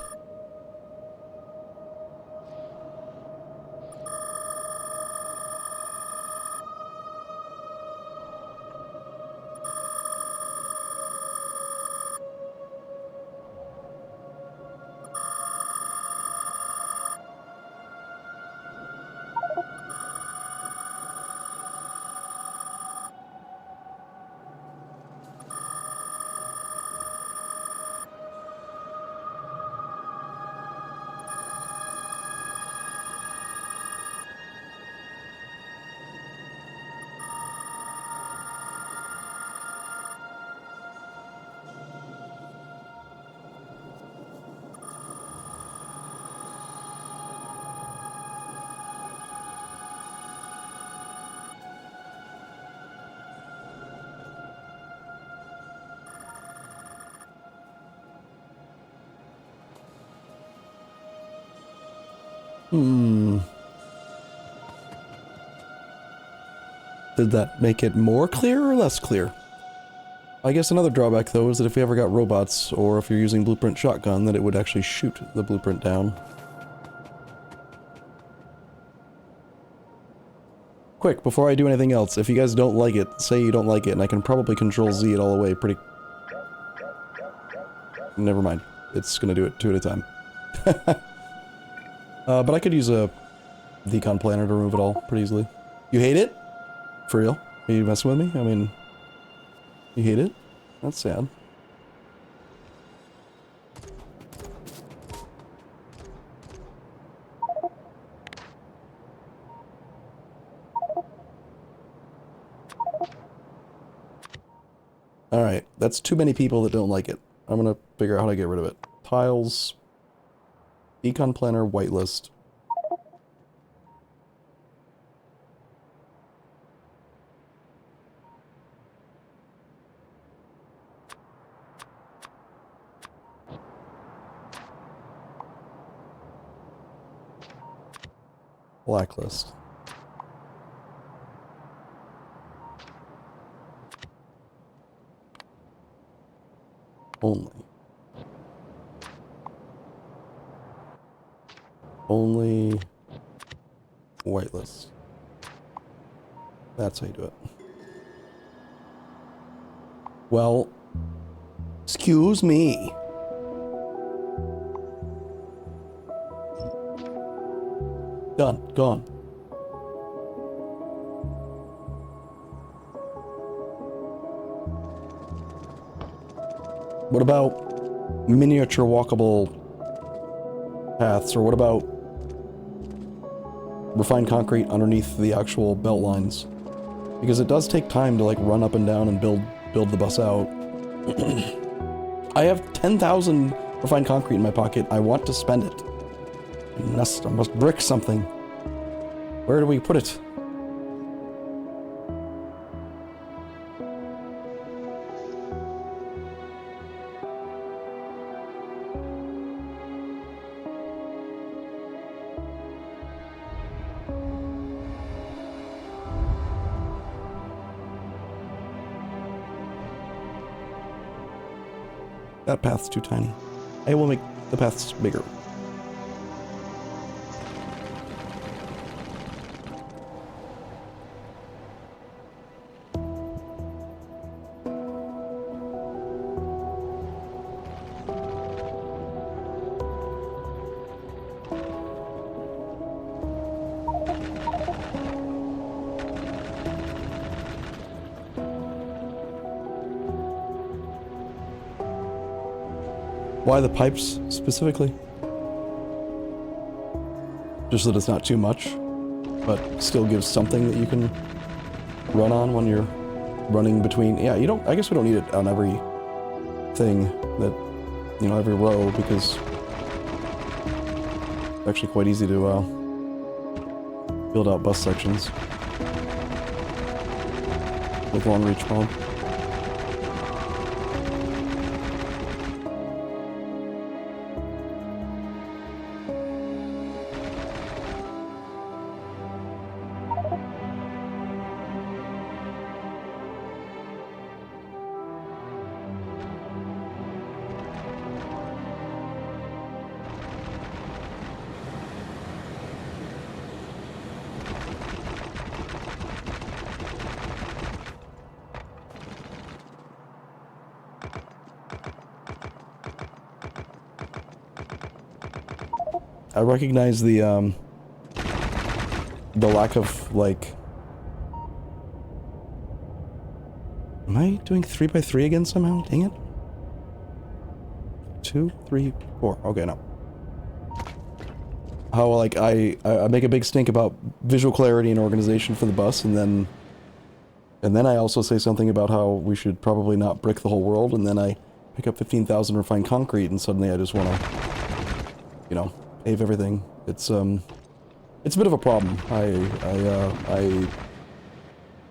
Did that make it more clear or less clear? I guess another drawback though is that if you ever got robots, or if you're using blueprint shotgun, that it would actually shoot the blueprint down. Quick, before I do anything else, if you guys don't like it, say you don't like it, and I can probably control Z it all away pretty... Never mind. It's gonna do it 2 at a time. But I could use a decon planner to remove it all pretty easily. You hate it? For real? Are you messing with me? I mean... You hate it? That's sad. Alright, that's too many people that don't like it. I'm gonna figure out how to get rid of it. Tiles... Decon planner, whitelist. Blacklist. Only. Only whitelist. That's how you do it. Well, excuse me. Done. Gone. What about miniature walkable paths, or what about refined concrete underneath the actual belt lines? Because it does take time to like run up and down and build the bus out. I have 10,000 refined concrete in my pocket. I want to spend it. I must brick something. Where do we put it? That path's too tiny. I will make the paths bigger. Why the pipes specifically? Just that it's not too much, but still gives something that you can run on when you're running between. Yeah, you don't. I guess we don't need it on every thing that, you know, every row, because it's actually quite easy to build out bus sections with long reach foam. I recognize the lack of, like... Am I doing 3x3 again somehow? Dang it. 2, 3, 4. Okay, no. How, like, I make a big stink about visual clarity and organization for the bus, and then I also say something about how we should probably not brick the whole world, and then I pick up 15,000 refined concrete, and suddenly I just want to, you know, pave everything. It's a bit of a problem. I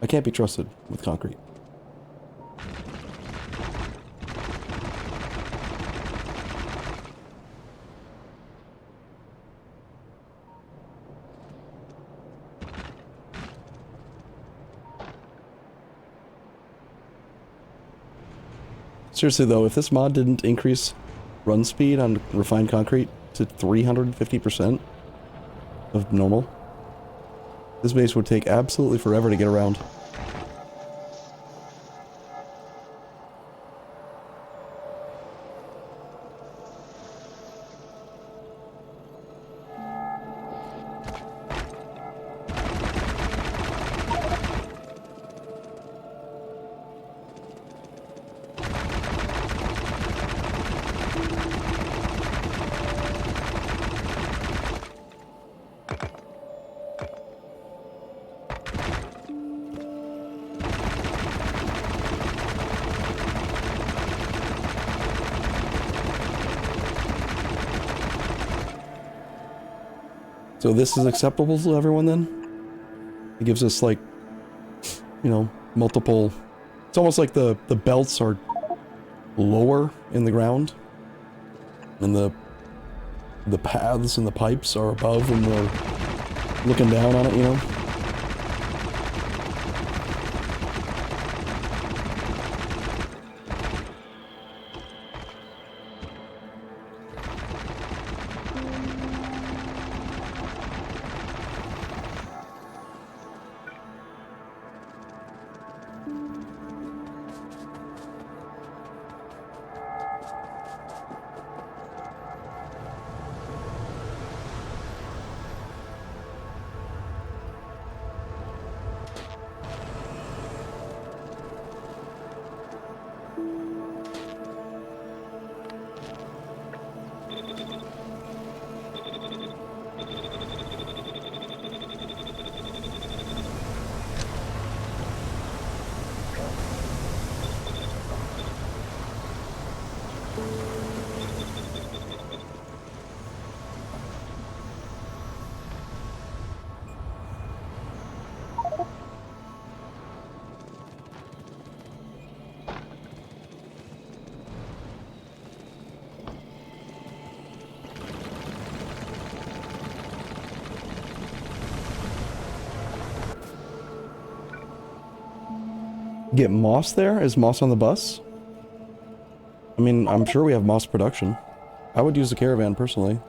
can't be trusted with concrete. Seriously though, if this mod didn't increase run speed on refined concrete to 350% of normal, this base would take absolutely forever to get around. So this is acceptable to everyone then? It gives us, like, you know, multiple... It's almost like the belts are lower in the ground, and the paths and the pipes are above, and we're looking down on it, you know? Get moss there? Is moss on the bus? I mean, I'm sure we have moss production. I would use the caravan, personally.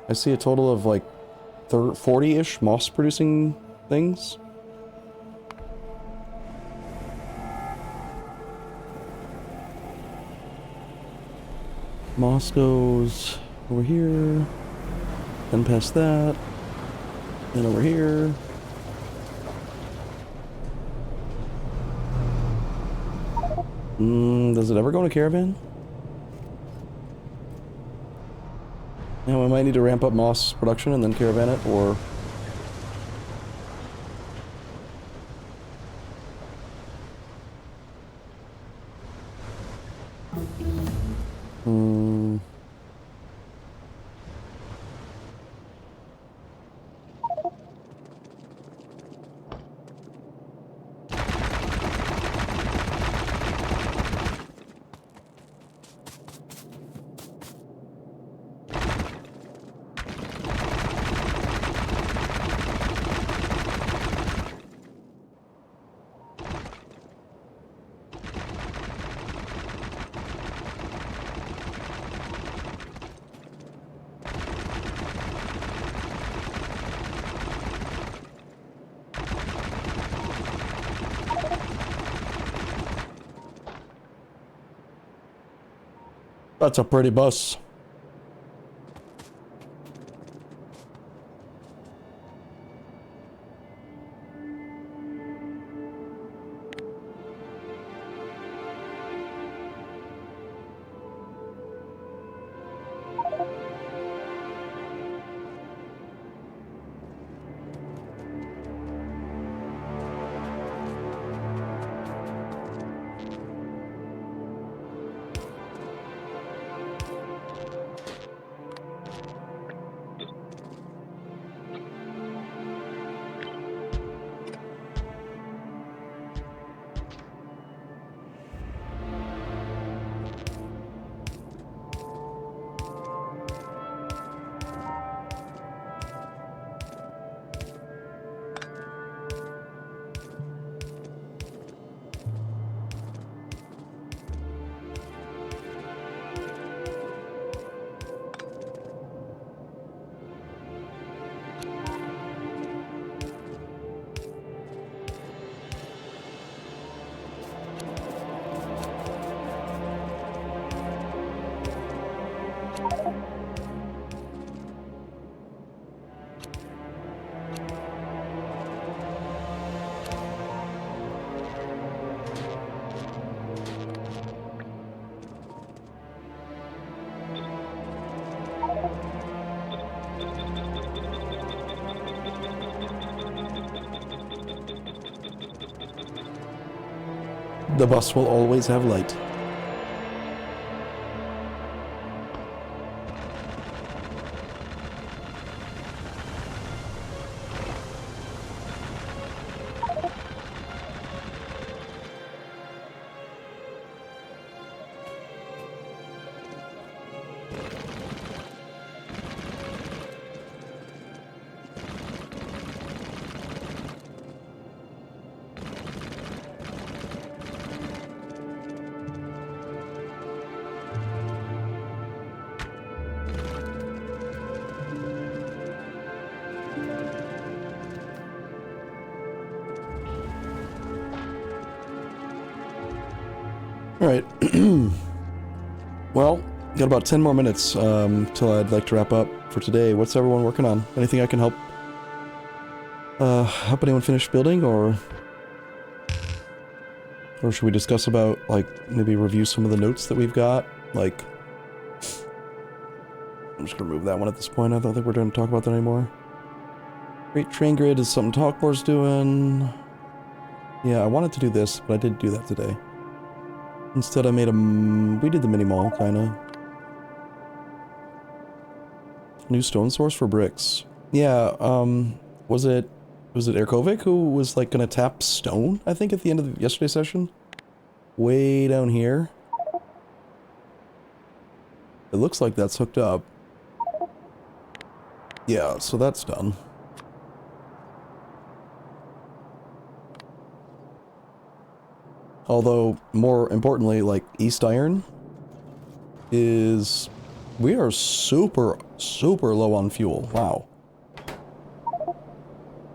I see a total of, like, 40-ish moss-producing things. Moss goes over here, then past that, then over here. Does it ever go in a caravan? Yeah, we might need to ramp up moss production and then caravan it, or... That's a pretty bus. The bus will always have light. Alright. Well, got about 10 more minutes till I'd like to wrap up for today. What's everyone working on? Anything I can help anyone finish building, or should we discuss about, like, maybe review some of the notes that we've got? Like, I'm just gonna remove that one at this point. I don't think we're going to talk about that anymore. Great Train Grid is something Talkmore's doing. Yeah, I wanted to do this, but I didn't do that today. Instead, I made we did the mini mall, kinda. New stone source for bricks. Yeah, was it Erkovic who was, like, gonna tap stone, I think, at the end of yesterday's session? Way down here. It looks like that's hooked up. Yeah, so that's done. Although, more importantly, like, East Iron is We are super, super low on fuel. Wow.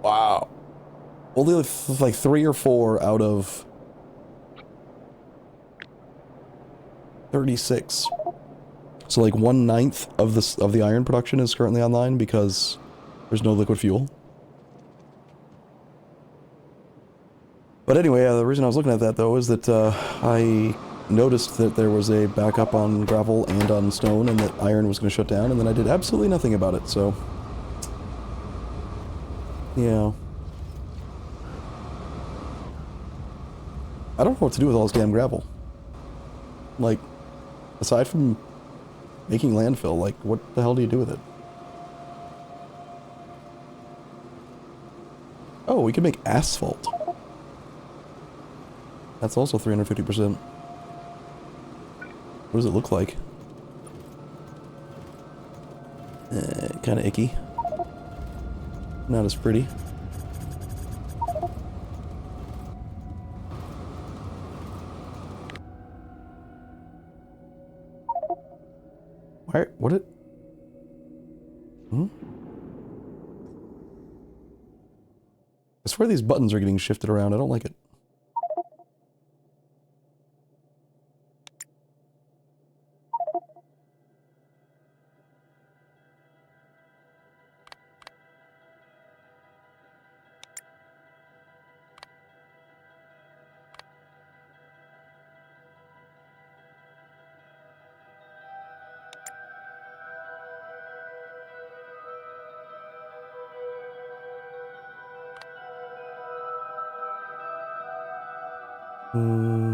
Wow. Only like 3 or 4 out of 36. So like 1/9 of the iron production is currently online because there's no liquid fuel. But anyway, the reason I was looking at that though is that I noticed that there was a backup on gravel and on stone and that iron was going to shut down, and then I did absolutely nothing about it, so... yeah. I don't know what to do with all this damn gravel. Like, aside from making landfill, like, what the hell do you do with it? Oh, we can make asphalt. That's also 350%. What does it look like? Kind of icky. Not as pretty. Why? What it? Hmm? I swear these buttons are getting shifted around. I don't like it. Hmm.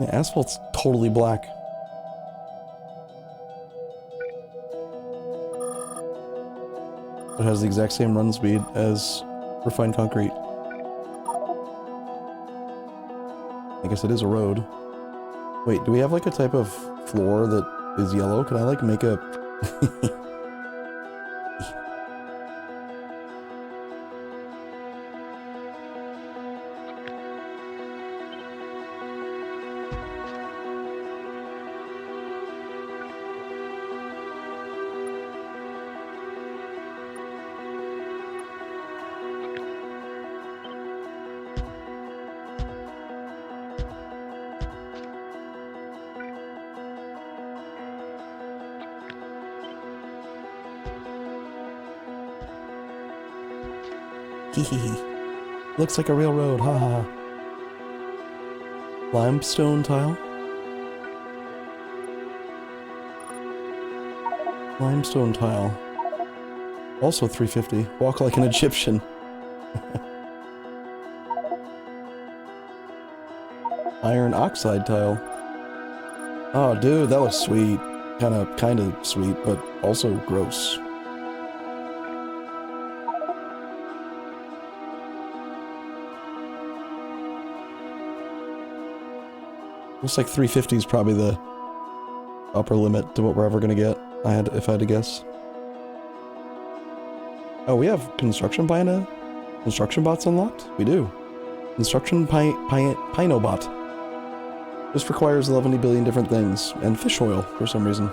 Yeah, asphalt's totally black. It has the exact same run speed as refined concrete. I guess it is a road. Wait, do we have like a type of floor that is yellow? Can I like make a... Looks like a real road, haha. Limestone tile? Limestone tile. Also 350. Walk like an Egyptian. Iron oxide tile. Oh, dude, that looks sweet. Kinda sweet, but also gross. Looks like 350 is probably the upper limit to what we're ever gonna get. If I had to guess. Oh, we have construction bots unlocked? We do. Construction Pyanobot. This requires 11 billion different things, and fish oil for some reason.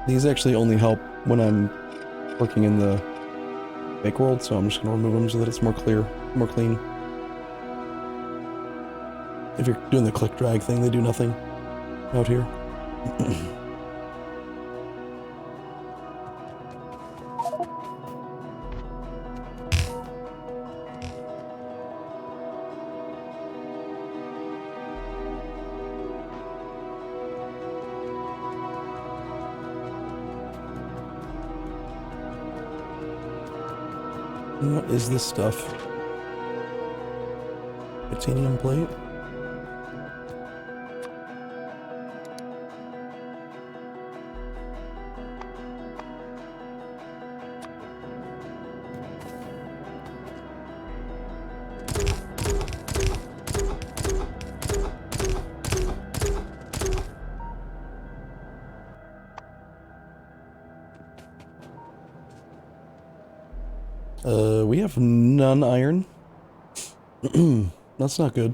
These actually only help when I'm working in the make world, so I'm just going to remove them so that it's more clear, more clean. If you're doing the click drag thing, they do nothing out here. What is this stuff? Titanium plate? We have none iron. That's not good.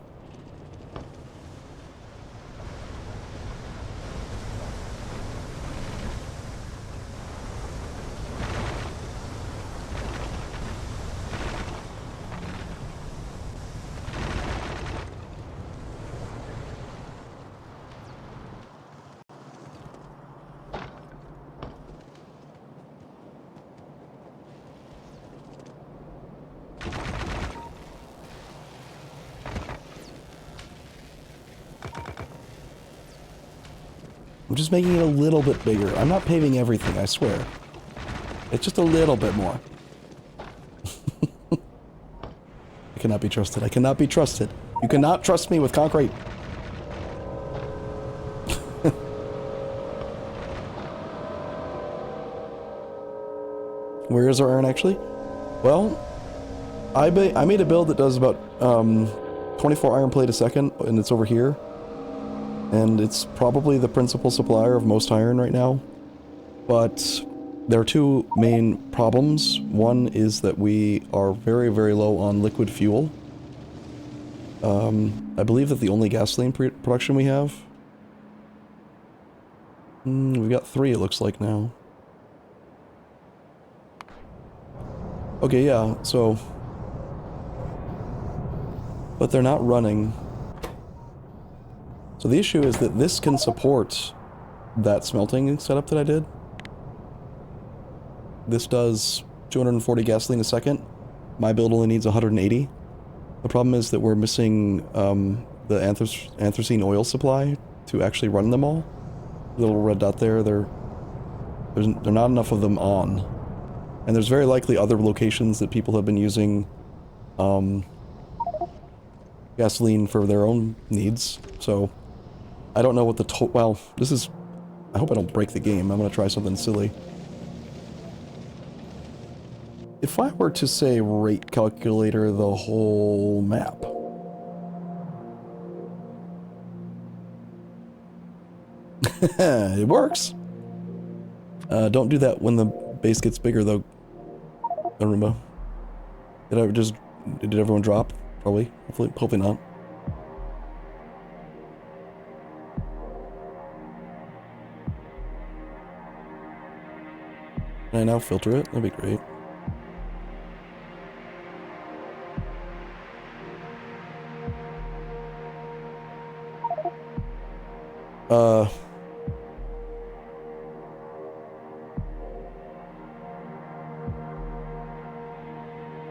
I'm just making it a little bit bigger. I'm not paving everything, I swear. It's just a little bit more. I cannot be trusted. I cannot be trusted. You cannot trust me with concrete. Where is our iron actually? Well, I made a build that does about 24 iron plate a second, and it's over here. And it's probably the principal supplier of most iron right now. But there are two main problems. One is that we are very, very low on liquid fuel. I believe that the only gasoline production we have... we've got 3, it looks like, now. Okay, yeah, so... But they're not running. So the issue is that this can support that smelting setup that I did. This does 240 gasoline a second. My build only needs 180. The problem is that we're missing the anthracene oil supply to actually run them all. The little red dot there, there are not enough of them on. And there's very likely other locations that people have been using gasoline for their own needs, so... I don't know what the well, this is... I hope I don't break the game. I'm gonna try something silly. If I were to say rate calculator the whole map... It works! Don't do that when the base gets bigger, though, Arumba. Did everyone drop? Probably. Hopefully not. Can I now filter it? That'd be great.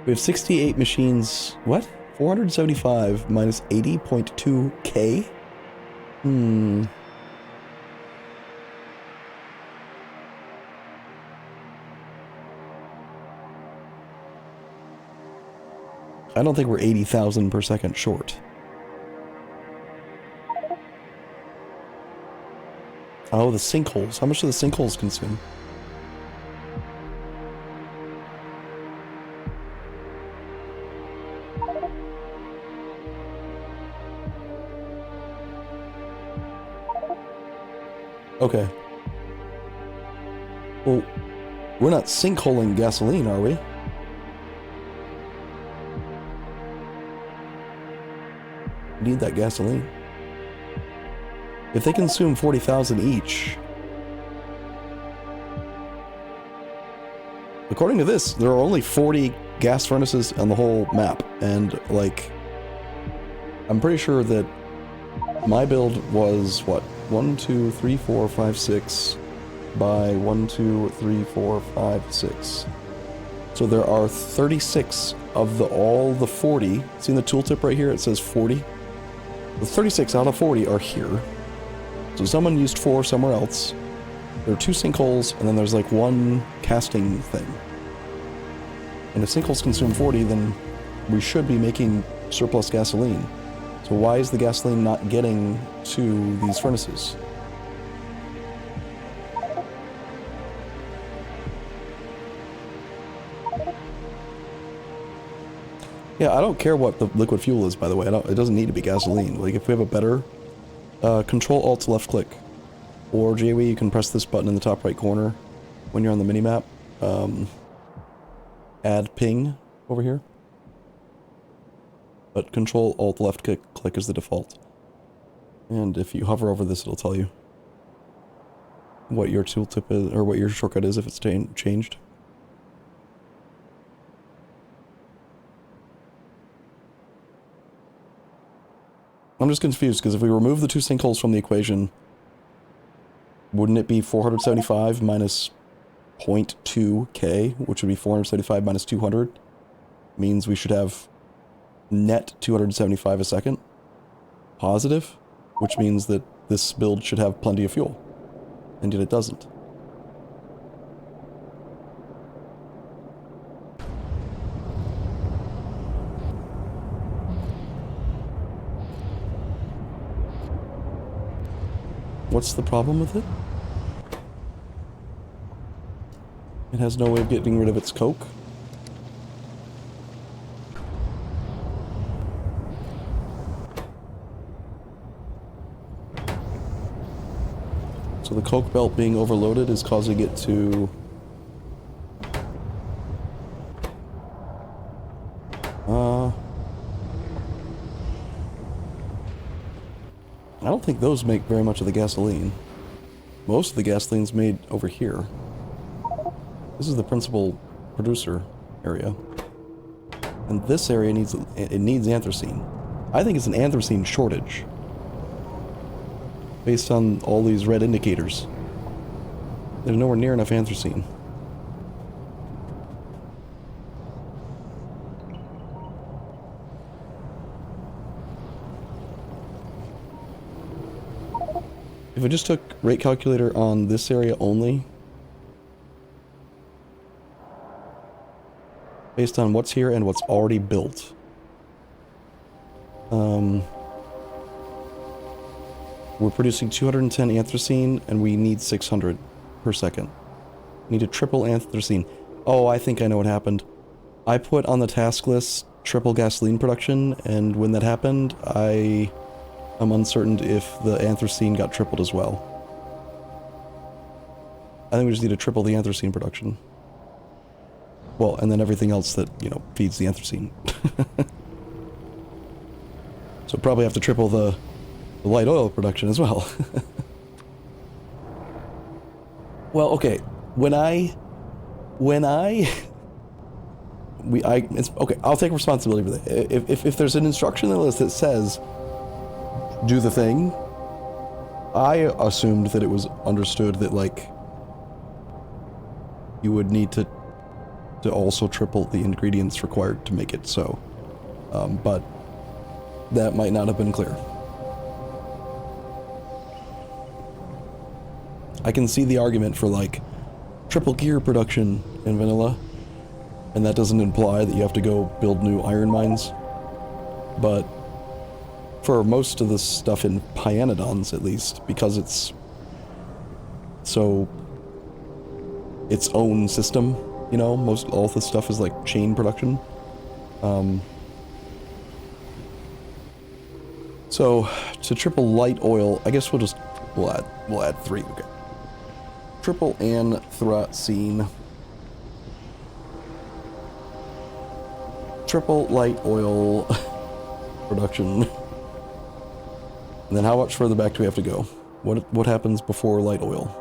We have 68 machines. What? 475 minus 80.2k? I don't think we're 80,000 per second short. Oh, the sinkholes. How much do the sinkholes consume? Okay. Well, we're not sinkholing gasoline, are we? We need that gasoline. If they consume 40,000 each, According to this, there are only 40 gas furnaces on the whole map, and, like, I'm pretty sure that my build was, what, 1, 2, 3, 4, 5, 6 by 1, 2, 3, 4, 5, 6. So there are 36 of all the 40. See in the tooltip right here, it says 40. The 36 out of 40 are here. So someone used 4 somewhere else. There are 2 sinkholes, and then there's like 1 casting thing. And if sinkholes consume 40, then we should be making surplus gasoline. So why is the gasoline not getting to these furnaces? Yeah, I don't care what the liquid fuel is, by the way. It doesn't need to be gasoline. Like, if we have a better... Control-Alt left-click. Or JW, you can press this button in the top right corner when you're on the minimap. Add ping over here. But Control-Alt left-click is the default. And if you hover over this, it'll tell you what your tooltip is, or what your shortcut is if it's changed. I'm just confused, because if we remove the 2 sinkholes from the equation, wouldn't it be 475 minus 0.2k, which would be 475 minus 200? Means we should have net 275 a second. Positive, which means that this build should have plenty of fuel. And yet it doesn't. What's the problem with it? It has no way of getting rid of its coke. So the coke belt being overloaded is causing it to... I don't think those make very much of the gasoline. Most of the gasoline's made over here. This is the principal producer area. And this area needs anthracene. I think it's an anthracene shortage. Based on all these red indicators. There's nowhere near enough anthracene. If I just took rate calculator on this area only, based on what's here and what's already built, we're producing 210 anthracene and we need 600 per second. We need to triple anthracene. Oh, I think I know what happened. I put on the task list triple gasoline production, and when that happened, I'm uncertain if the anthracene got tripled as well. I think we just need to triple the anthracene production. Well, and then everything else that, you know, feeds the anthracene. So probably have to triple the light oil production as well. Well, okay. It's okay, I'll take responsibility for that. If there's an instruction in the list that says do the thing, I assumed that it was understood that, like, you would need to also triple the ingredients required to make it so. But that might not have been clear. I can see the argument for, like, triple gear production in vanilla, and that doesn't imply that you have to go build new iron mines. But for most of the stuff in Pyanodons, at least, because it's so its own system, you know, all the stuff is like chain production. So to triple light oil, I guess we'll add 3. Okay. Triple anthracene. Triple light oil production. And then how much further back do we have to go? What happens before light oil?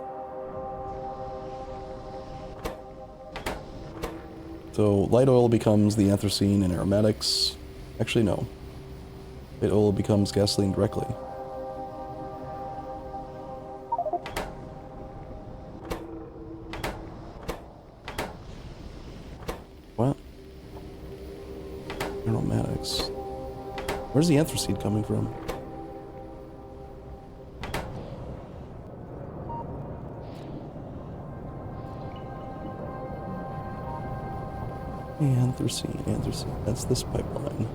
So light oil becomes the anthracene in aromatics. Actually, no. Light oil becomes gasoline directly. What? Aromatics. Where's the anthracene coming from? Anthracene. That's this pipeline.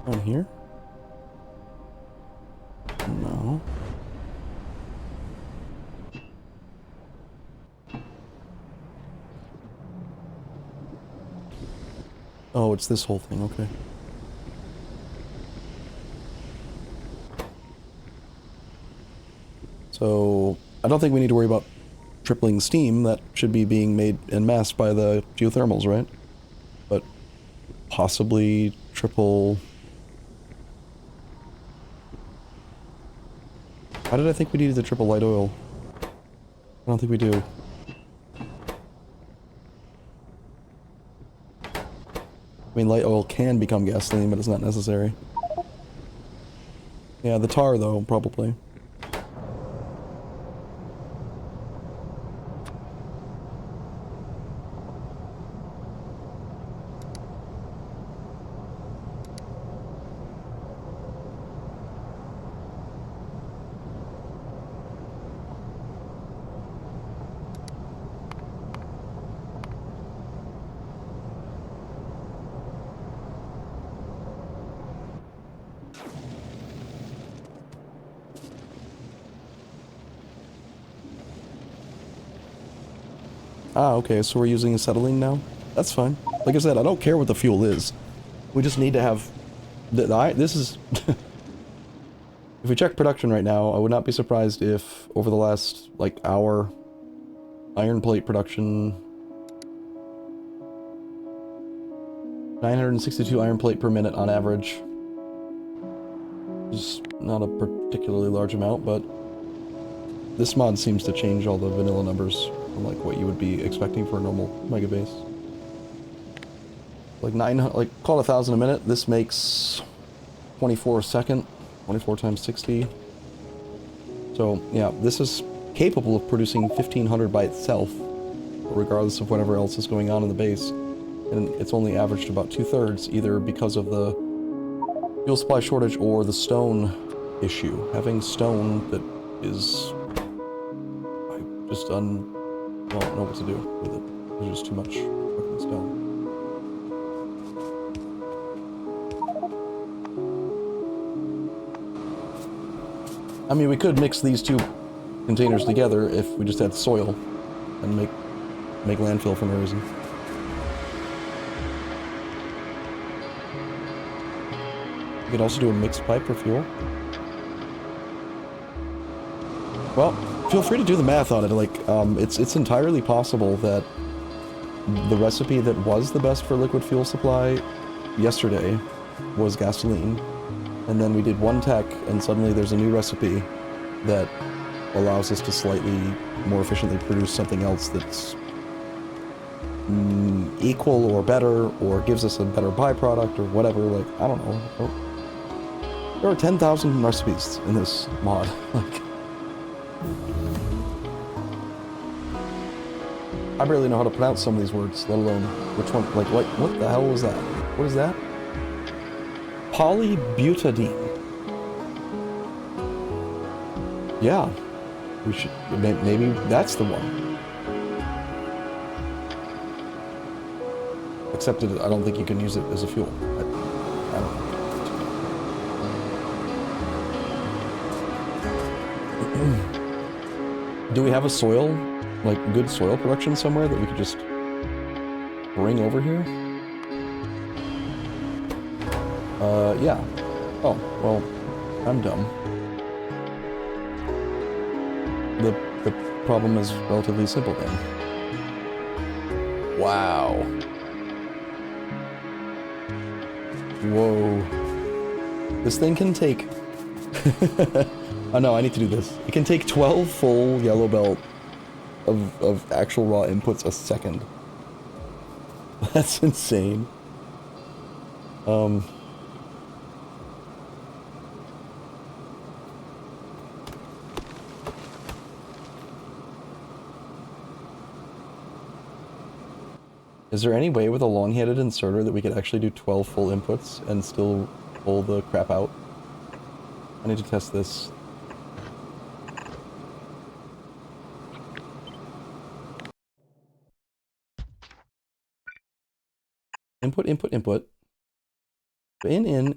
On here? No. Oh, it's this whole thing, okay. So, I don't think we need to worry about tripling steam. That should be being made en masse by the geothermals, right? But possibly triple... How did I think we needed the triple light oil? I don't think we do. I mean, light oil can become gasoline, but it's not necessary. Yeah, the tar, though, probably. Ah, okay, so we're using acetylene now? That's fine. Like I said, I don't care what the fuel is. We just need to have... This is... If we check production right now, I would not be surprised if, over the last, like, hour, iron plate production... 962 iron plate per minute on average. It's not a particularly large amount, but... This mod seems to change all the vanilla numbers from like what you would be expecting for a normal mega base. Like call it 1,000 a minute. This makes 24 a second, 24 times 60. So yeah, this is capable of producing 1,500 by itself, regardless of whatever else is going on in the base. And it's only averaged about 2/3, either because of the fuel supply shortage or the stone issue. Having stone that is just don't know what to do with it. There's just too much fucking stone. I mean, we could mix these two containers together if we just had soil and make landfill for no reason. We could also do a mixed pipe for fuel. Well, feel free to do the math on it. Like, it's entirely possible that the recipe that was the best for liquid fuel supply yesterday was gasoline, and then we did one tech, and suddenly there's a new recipe that allows us to slightly more efficiently produce something else that's equal or better, or gives us a better byproduct, or whatever. Like, I don't know. There are 10,000 recipes in this mod. Like, I barely know how to pronounce some of these words, let alone which one. Like, what the hell was that? What is that? Polybutadiene. Yeah, we should. Maybe that's the one. Except I don't think you can use it as a fuel. I don't know. Do we have a soil, like good soil production somewhere that we could just bring over here? Yeah. Oh, well, I'm dumb. The problem is relatively simple then. Wow. Whoa. This thing can take... Oh no, I need to do this. It can take 12 full yellow belt of actual raw inputs a second. That's insane. Is there any way with a long-handed inserter that we could actually do 12 full inputs and still pull the crap out? I need to test this. Input, input, input. In.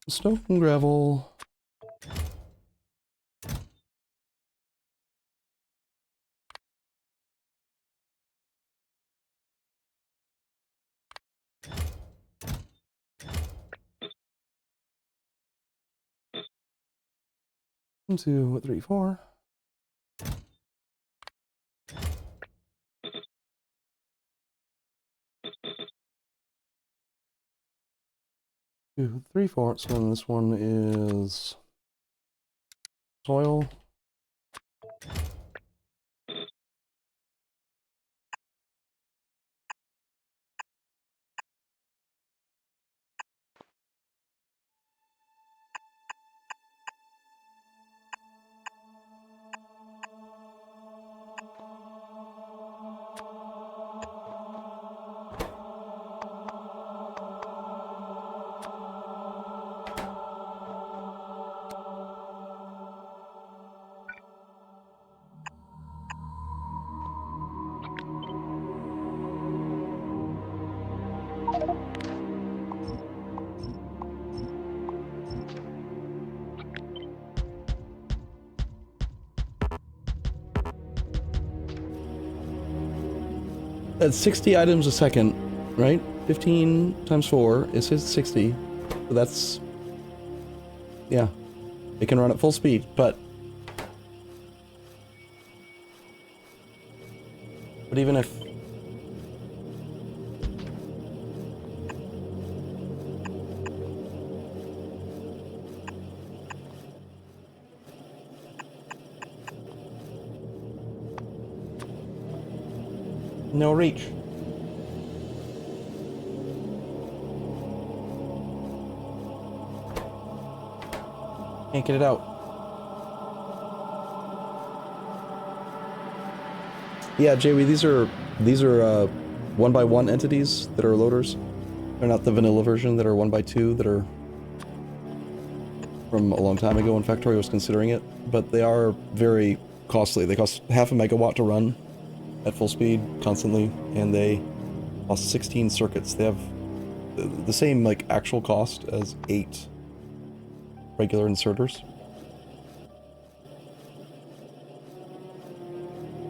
Stone and gravel. One, two, three, four. Two, three, four. So then this one is soil. That's 60 items a second, right? 15 times 4 is 60. So that's... yeah. It can run at full speed, but... but even if... no reach. Can't get it out. Yeah, JW, these are 1x1 entities that are loaders. They're not the vanilla version that are 1x2 that are from a long time ago when Factorio was considering it, but they are very costly. They cost half a megawatt to run at full speed constantly, and they cost 16 circuits. They have the same like actual cost as 8 regular inserters.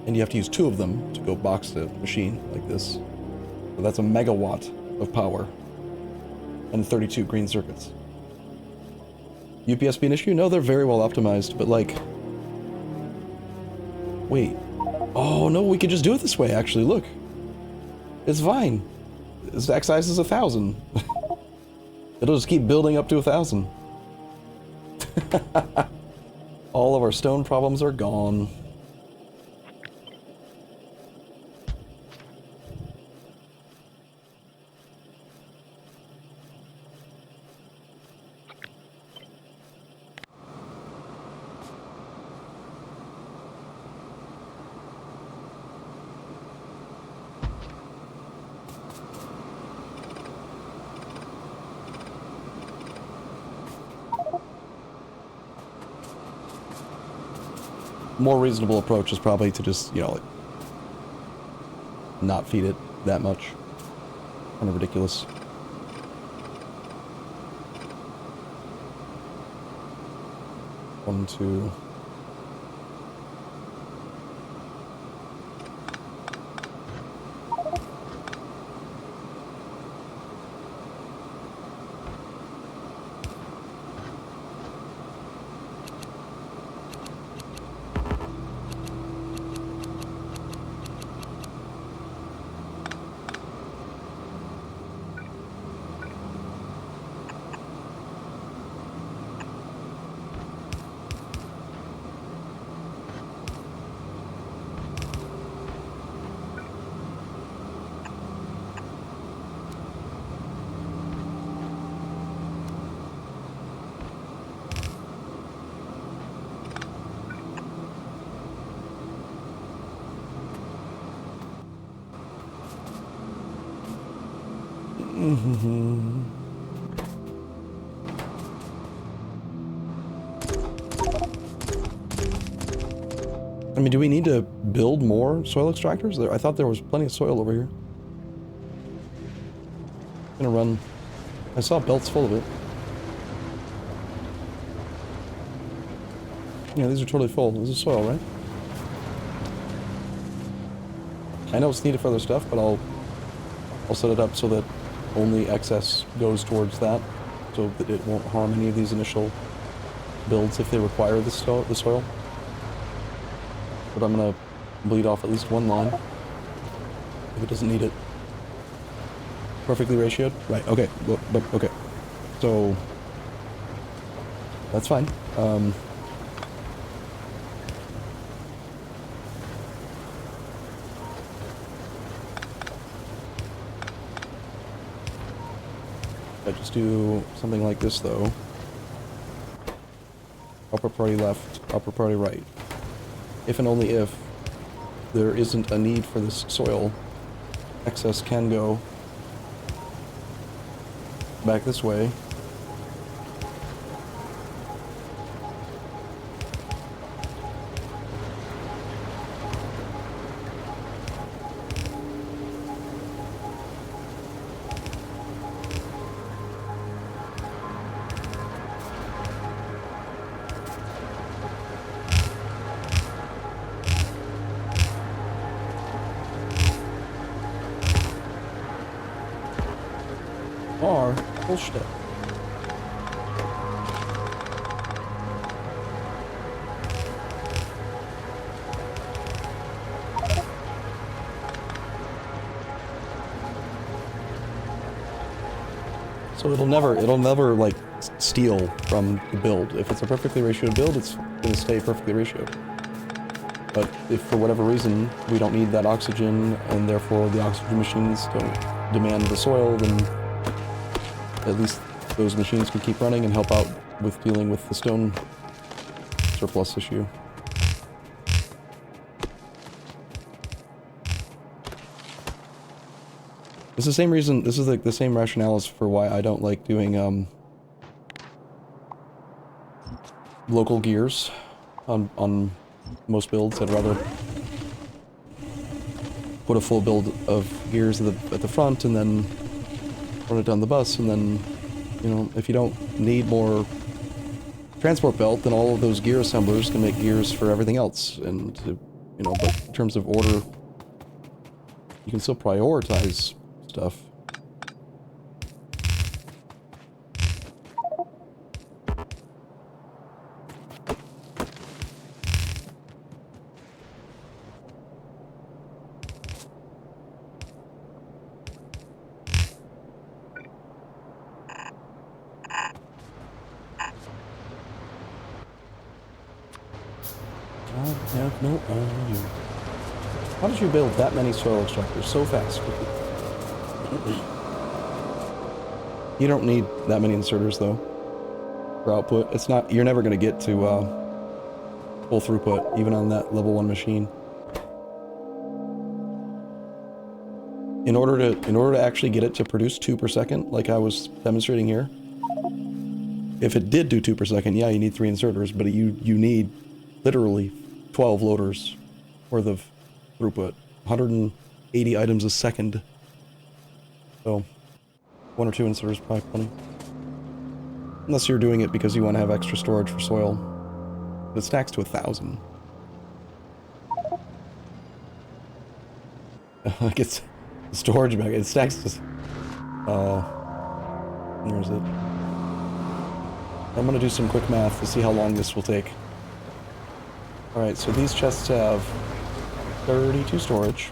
And you have to use 2 of them to go box to machine like this. So that's a megawatt of power and 32 green circuits. UPS be an issue? No, they're very well optimized, but like... wait. Oh, no, we could just do it this way, actually, look. It's fine. Stack size is 1,000. It'll just keep building up to 1,000. All of our stone problems are gone. More reasonable approach is probably to just, you know, like, not feed it that much. Kind of ridiculous. One, two. I mean, do we need to build more soil extractors? I thought there was plenty of soil over here. I'm gonna run. I saw belts full of it. Yeah, these are totally full. This is soil, right? I know it's needed for other stuff, but I'll set it up so that only excess goes towards that, so that it won't harm any of these initial builds if they require the soil. But I'm gonna bleed off at least one line if it doesn't need it. Perfectly ratioed? Right, okay. But okay. So that's fine. I just do something like this though. Upper priority left, upper priority right. If and only if there isn't a need for this soil, excess can go back this way. Or bullshit. So it'll never like steal from the build. If it's a perfectly ratioed build, it's gonna stay perfectly ratioed. But if for whatever reason we don't need that oxygen and therefore the oxygen machines don't demand the soil, then at least those machines can keep running and help out with dealing with the stone surplus issue. It's the same reason, this is like the same rationale as for why I don't like doing local gears on most builds. I'd rather put a full build of gears at the front and then run it down the bus, and then, you know, if you don't need more transport belt, then all of those gear assemblers can make gears for everything else. And, you know, but in terms of order, you can still prioritize stuff. I have no idea. How did you build that many soil extractors so fast? You don't need that many inserters though for output. It's not, you're never going to get to full throughput even on that level 1 machine. In order to actually get it to produce 2 per second, like I was demonstrating here, if it did do 2 per second, yeah, you need 3 inserters, but you need literally 12 loaders worth of throughput. 80 items a second. So, 1 or 2 inserters is probably plenty. Unless you're doing it because you want to have extra storage for soil. But it stacks to 1,000. It gets the storage back. It stacks to... where is it? I'm gonna do some quick math to see how long this will take. Alright, so these chests have 32 storage.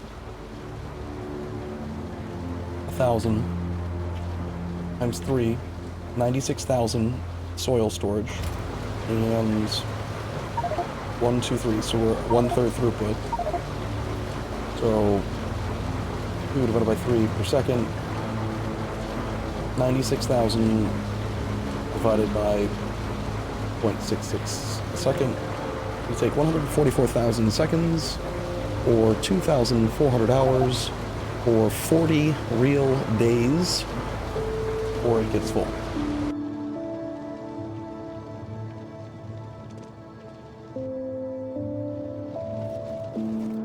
1,000 times 3, 96,000 soil storage. And 1, 2, 3, so we're 1/3 throughput. So 2 divided by 3 per second. 96,000 divided by 0.66 a second. You take 144,000 seconds, or 2,400 hours, or 40 real days, or it gets full.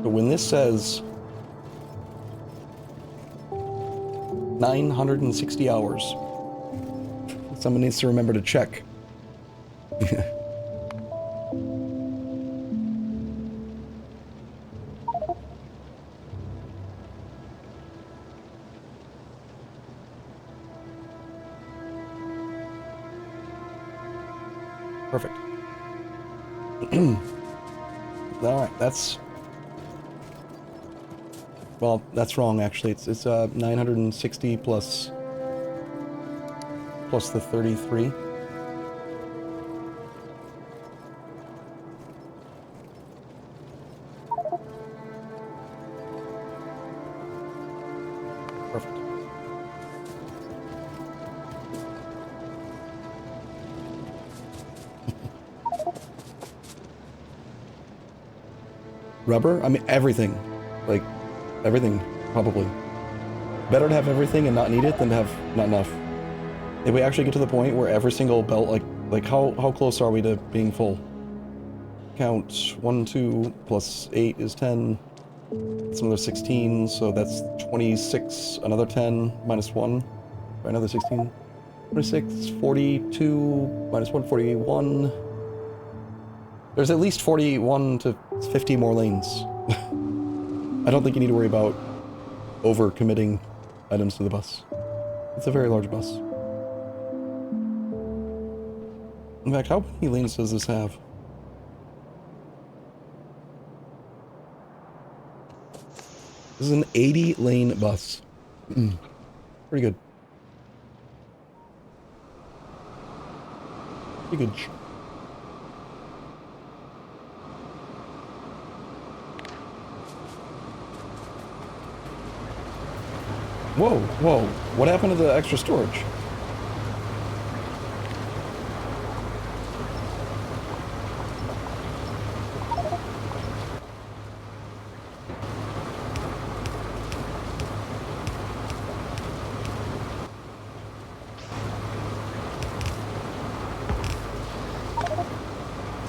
So when this says 960 hours, someone needs to remember to check. Perfect. Alright, that's... Well, that's wrong, actually. It's 960 plus the 33. Perfect. Rubber? I mean, everything. Like, everything, probably. Better to have everything and not need it than to have not enough. If we actually get to the point where every single belt, like how close are we to being full? Count 1, 2 plus 8 is 10. That's another 16, so that's 26, another 10, minus 1, or another 16. 26, 42, minus 1, 41. There's at least 41 to 50 more lanes. I don't think you need to worry about over-committing items to the bus. It's a very large bus. In fact, how many lanes does this have? This is an 80-lane bus. Pretty good. Pretty good. Whoa, whoa. What happened to the extra storage?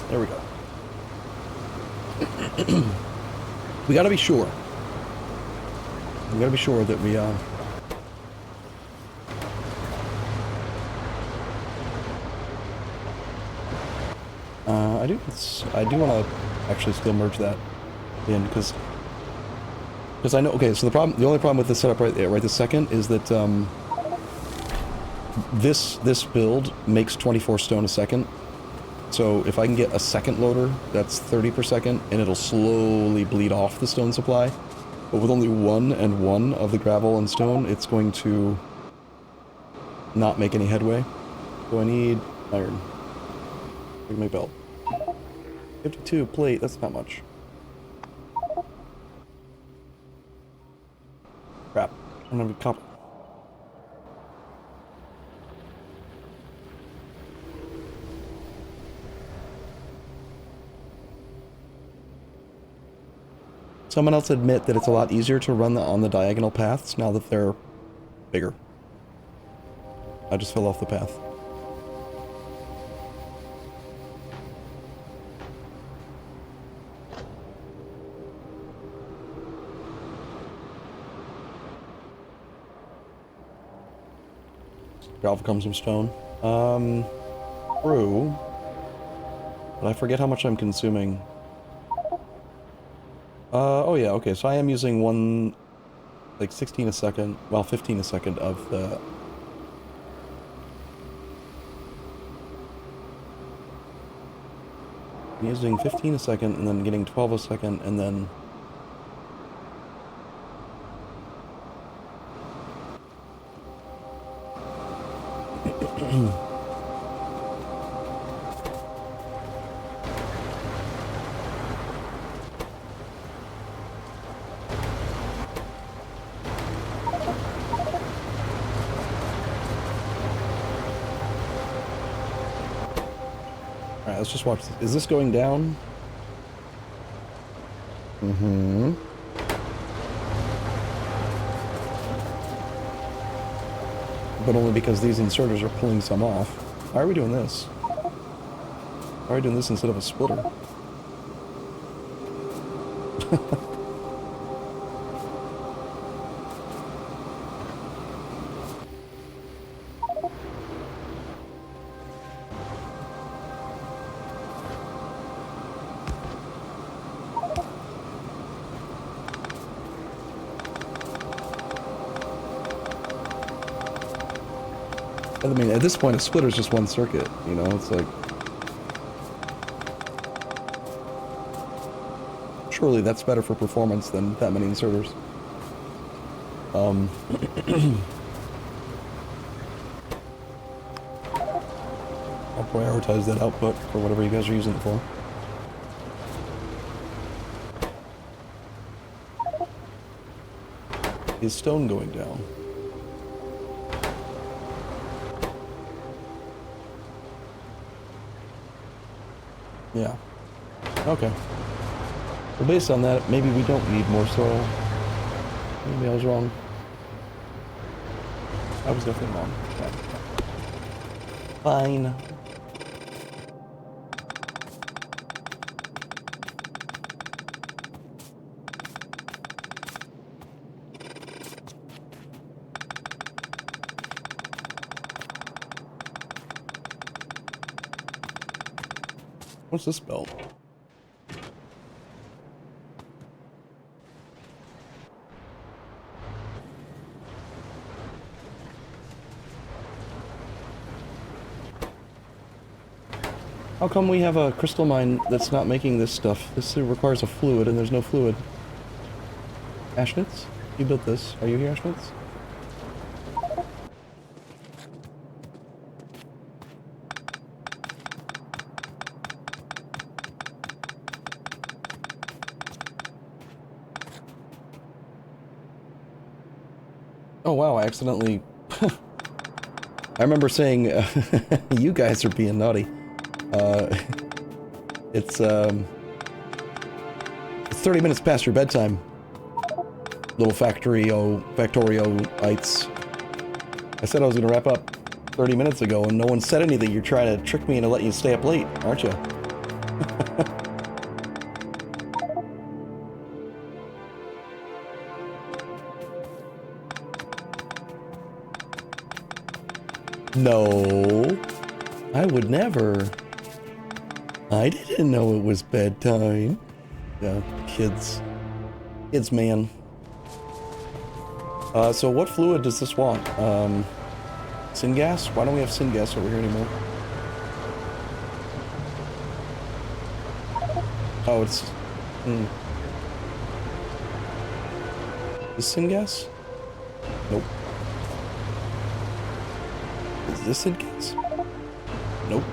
There we go. We gotta be sure. We gotta be sure that we, I do want to actually still merge that in, because I know, okay, so the only problem with this setup right this second is that, this build makes 24 stone a second. So if I can get a second loader, that's 30 per second, and it'll slowly bleed off the stone supply. But with only 1 and 1 of the gravel and stone, it's going to not make any headway. So I need iron. Make my belt. 52 plate, that's not much. Crap. I don't have any copper. Someone else admit that it's a lot easier to run on the diagonal paths now that they're bigger. I just fell off the path. Java comes from stone. True. But I forget how much I'm consuming. Oh yeah, okay, so I am using like 16 a second, well, 15 a second of the... I'm using 15 a second and then getting 12 a second and then... Alright, let's just watch this. Is this going down? Mm-hmm. But only because these inserters are pulling some off. Why are we doing this? Why are we doing this instead of a splitter? I mean, at this point, a splitter is just one circuit, you know? It's like... Surely that's better for performance than that many inserters. I'll prioritize that output for whatever you guys are using it for. Is stone going down? Yeah. Okay. Well, based on that, maybe we don't need more soil. Maybe I was wrong. I was definitely wrong. Yeah. Fine. What's this belt? How come we have a crystal mine that's not making this stuff? This requires a fluid, and there's no fluid. Ashnitz? You built this. Are you here, Ashnitz? Oh wow, I accidentally... I remember saying, you guys are being naughty. It's 30 minutes past your bedtime. Little factorio-ites. I said I was gonna wrap up 30 minutes ago and no one said anything. You're trying to trick me into letting you stay up late, aren't you? No, I would never. I didn't know it was bedtime. Yeah, kids. Kids, man. So what fluid does this want? Syngas? Why don't we have syngas over here anymore? Oh, it's... Is syngas? Nope. Is this syngas? Nope.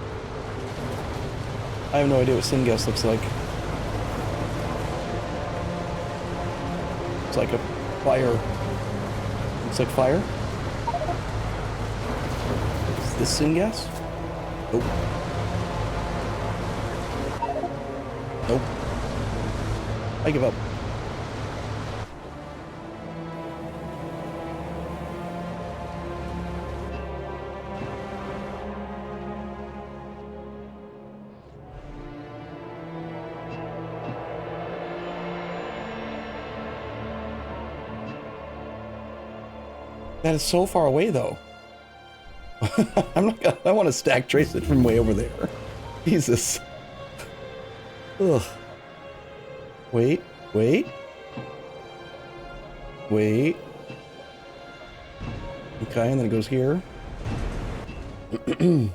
I have no idea what syngas looks like. It's like a fire. Looks like fire. Is this syngas? Nope. Nope. I give up. That is so far away, though. I'm not gonna, I want to stack trace it from way over there. Jesus. Ugh. Wait. Wait. Wait. Okay, and then it goes here. Okay,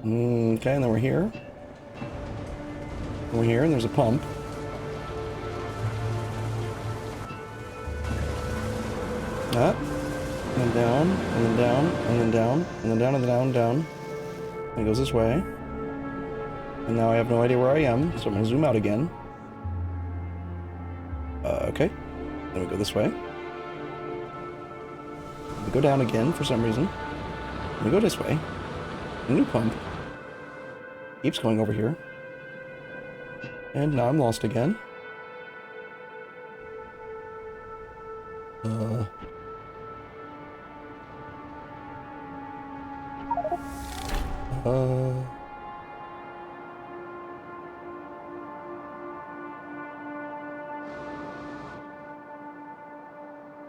and then we're here. And we're here, and there's a pump. That. And then down, and then down, and then down, and then down, and then down, down. And it goes this way. And now I have no idea where I am, so I'm gonna zoom out again. Okay. Then we go this way. We go down again for some reason. We go this way. A new pump. Keeps going over here. And now I'm lost again.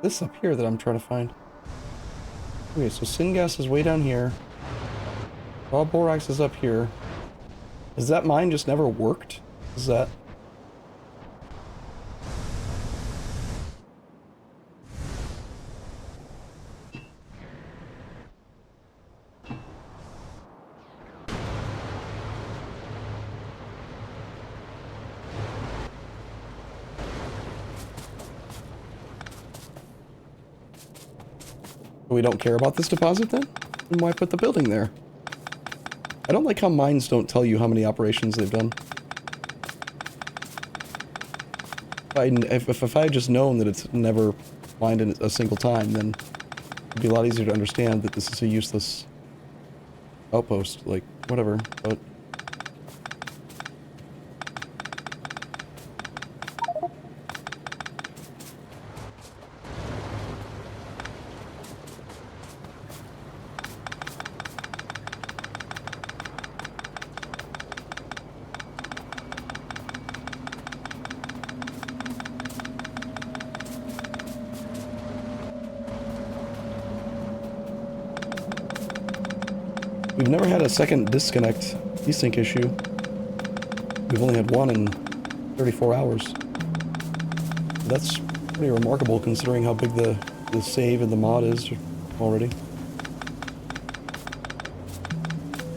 This up here that I'm trying to find. Okay, so syngas is way down here. Raw borax is up here. Is that mine just never worked? Is that... We don't care about this deposit then? Then why put the building there? I don't like how mines don't tell you how many operations they've done. If I had just known that it's never mined in a single time, then it'd be a lot easier to understand that this is a useless outpost. Like, whatever, but... We've never had a second disconnect desync issue. We've only had one in 34 hours. That's pretty remarkable considering how big the save and the mod is already.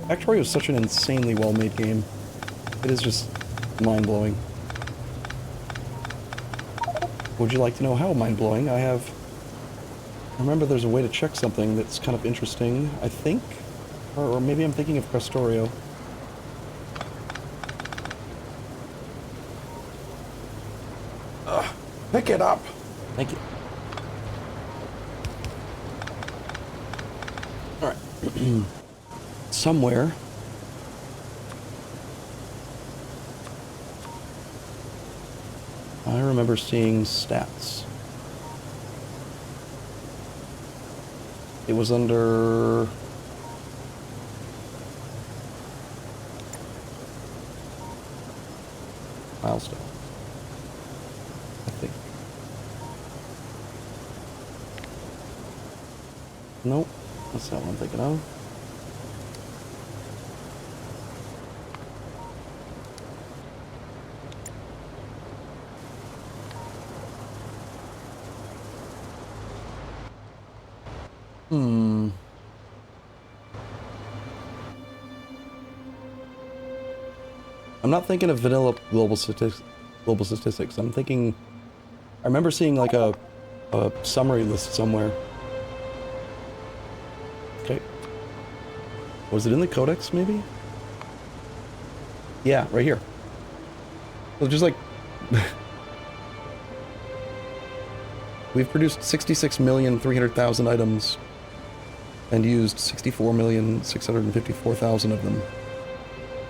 Factorio is such an insanely well-made game. It is just mind-blowing. Would you like to know how mind-blowing? I remember there's a way to check something that's kind of interesting, I think. Or maybe I'm thinking of Questorio. Pick it up! Thank you. Alright. Somewhere. I remember seeing stats. It was under... milestone. I think. Nope. That's not what I'm thinking of. I'm not thinking of vanilla global statistics. I'm thinking... I remember seeing like a summary list somewhere. Okay. Was it in the codex, maybe? Yeah, right here. So just like... We've produced 66,300,000 items and used 64,654,000 of them.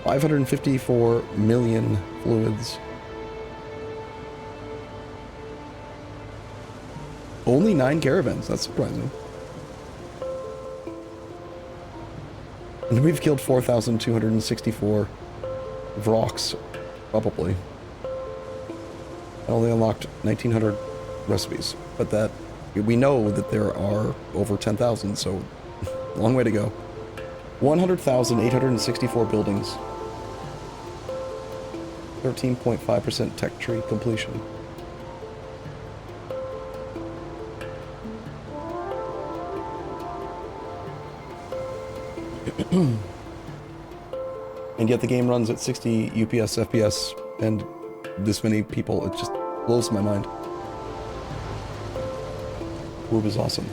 554 million fluids. Only 9 caravans, that's surprising. And we've killed 4,264 Vrox, probably. I only unlocked 1,900 recipes, but that we know that there are over 10,000, so Long way to go. 100,864 buildings. 13.5% tech tree completion. And yet the game runs at 60 UPS, FPS, and this many people. It just blows my mind. Woob is awesome.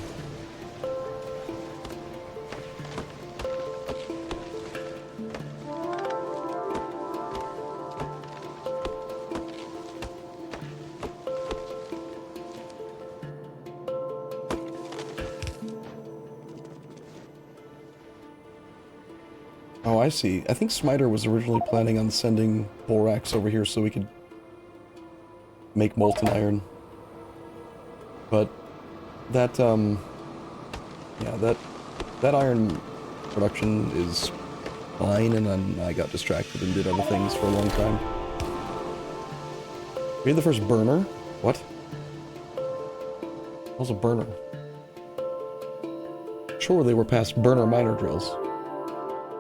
Oh, I see. I think Smiter was originally planning on sending borax over here so we could make molten iron. But that, yeah, that iron production is fine, and then I got distracted and did other things for a long time. We had the first burner? What? What was a burner? Sure, they were past burner miner drills.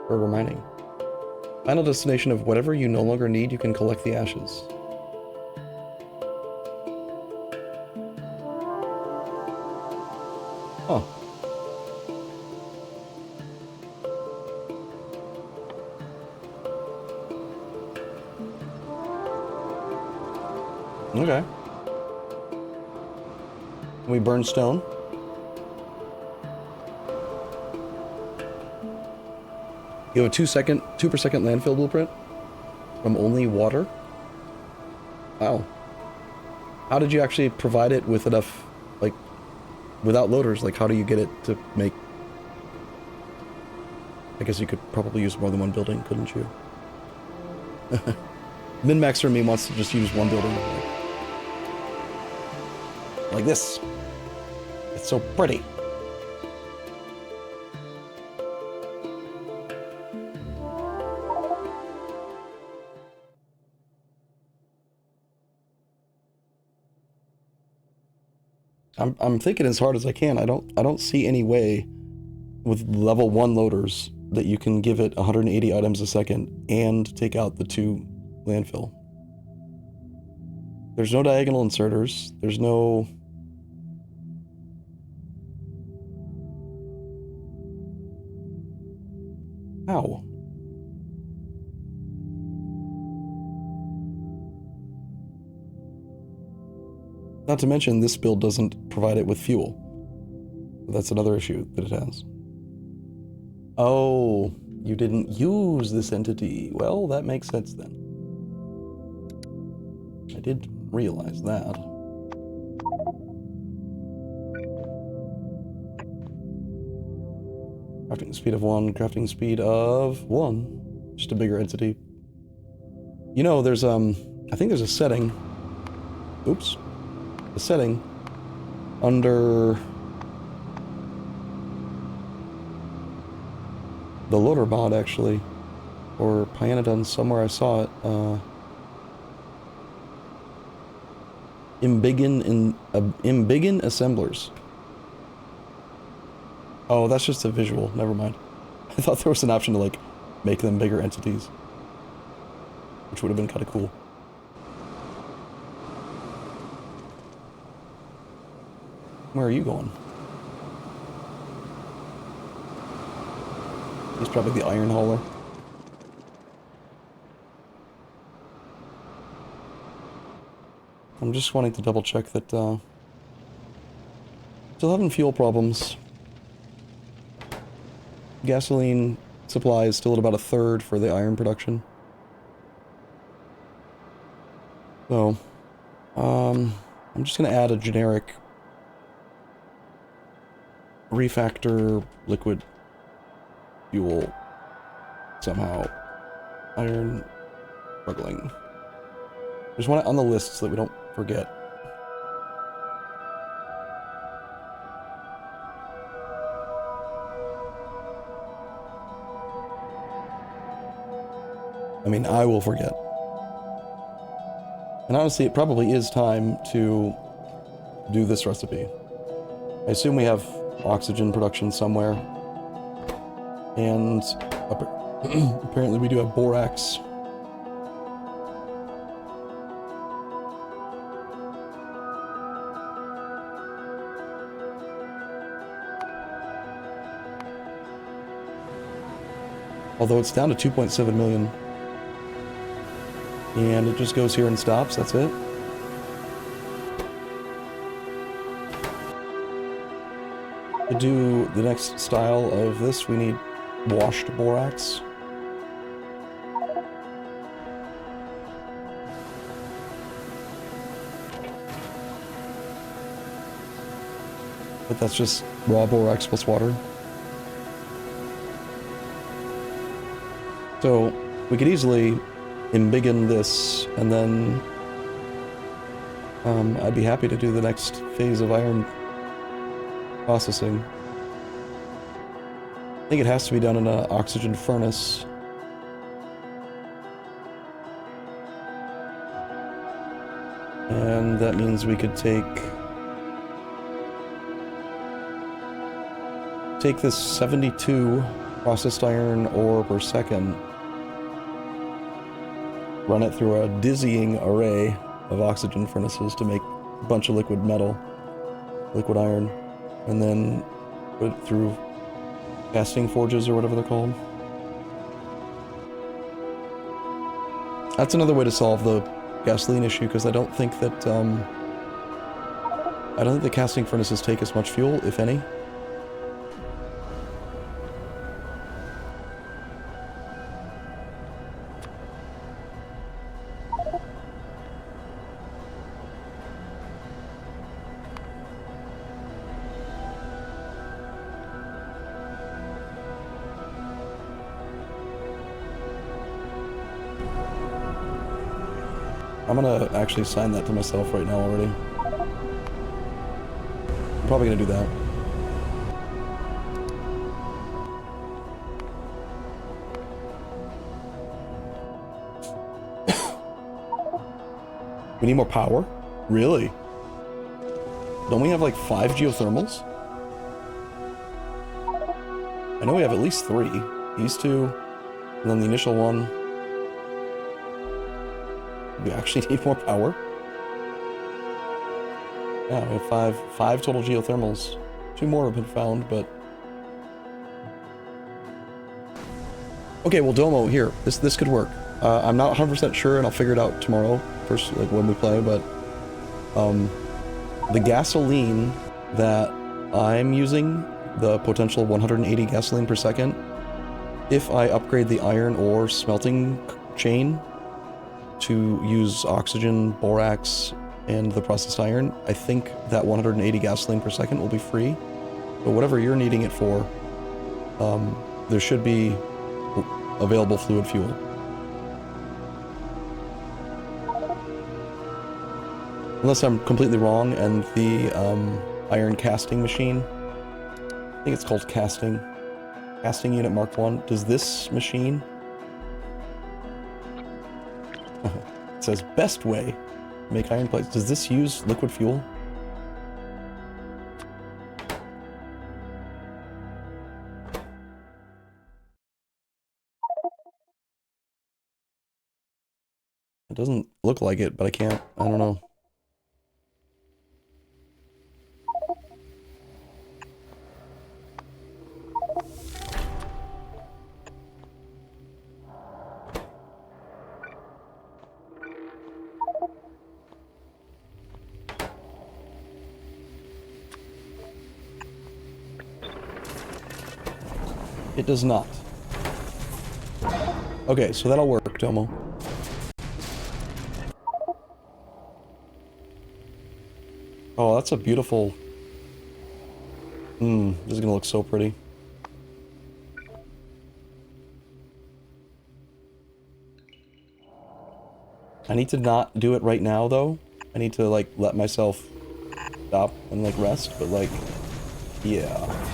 Burner mining. Final destination of whatever you no longer need, you can collect the ashes. Huh. Okay. We burn stone. You have a 2 per second landfill blueprint from only water? Wow. How did you actually provide it with enough, like, without loaders? Like, how do you get it to make... I guess you could probably use more than one building, couldn't you? Min-max for me wants to just use one building. Like this. It's so pretty. I'm thinking as hard as I can. I don't see any way with level 1 loaders that you can give it 180 items a second and take out the 2 landfill. There's no diagonal inserters. There's no... How? Not to mention, this build doesn't provide it with fuel. That's another issue that it has. Oh, you didn't use this entity. Well, that makes sense then. I did realize that. Crafting speed of 1, crafting speed of 1. Just a bigger entity. You know, there's, I think there's a setting. Oops. A setting under the loader mod, actually, or Pyanodons, somewhere I saw it. Embiggen assemblers. Oh, that's just a visual. Never mind. I thought there was an option to, like, make them bigger entities, which would have been kind of cool. Where are you going? He's probably the iron hauler. I'm just wanting to double check that, still having fuel problems. Gasoline supply is still at about 1/3 for the iron production. So, I'm just gonna add a generic refactor liquid fuel somehow. Iron struggling. Just want it on the list so that we don't forget. I mean, I will forget. And honestly, it probably is time to do this recipe. I assume we have oxygen production somewhere. And apparently we do have borax. Although it's down to 2.7 million. And it just goes here and stops, that's it. To do the next style of this, we need washed borax. But that's just raw borax plus water. So we could easily embiggen this, and then I'd be happy to do the next phase of iron processing. I think it has to be done in an oxygen furnace. And that means we could take this 72 processed iron ore per second, run it through a dizzying array of oxygen furnaces to make a bunch of liquid metal, liquid iron, and then put it through casting forges or whatever they're called. That's another way to solve the gasoline issue, because I don't think that the casting furnaces take as much fuel, if any. I'm gonna actually sign that to myself right now already. I'm probably gonna do that. We need more power? Really? Don't we have like 5 geothermals? I know we have at least 3. These 2, and then the initial one. We actually need more power? Yeah, we have 5 total geothermals. 2 more have been found, but... Okay, well, Domo, here. This could work. I'm not 100% sure, and I'll figure it out tomorrow, first, like, when we play, but... the gasoline that I'm using, the potential 180 gasoline per second, if I upgrade the iron ore smelting chain to use oxygen, borax, and the processed iron, I think that 180 gasoline per second will be free. But whatever you're needing it for, there should be available fluid fuel. Unless I'm completely wrong, and the iron casting machine, I think it's called casting unit Mark 1, does this machine... It says best way to make iron plates. Does this use liquid fuel? It doesn't look like it, but I don't know. It does not. Okay, so that'll work, Domo. Oh, that's a beautiful... this is gonna look so pretty. I need to not do it right now, though. I need to, like, let myself stop and, like, rest, but, like, yeah.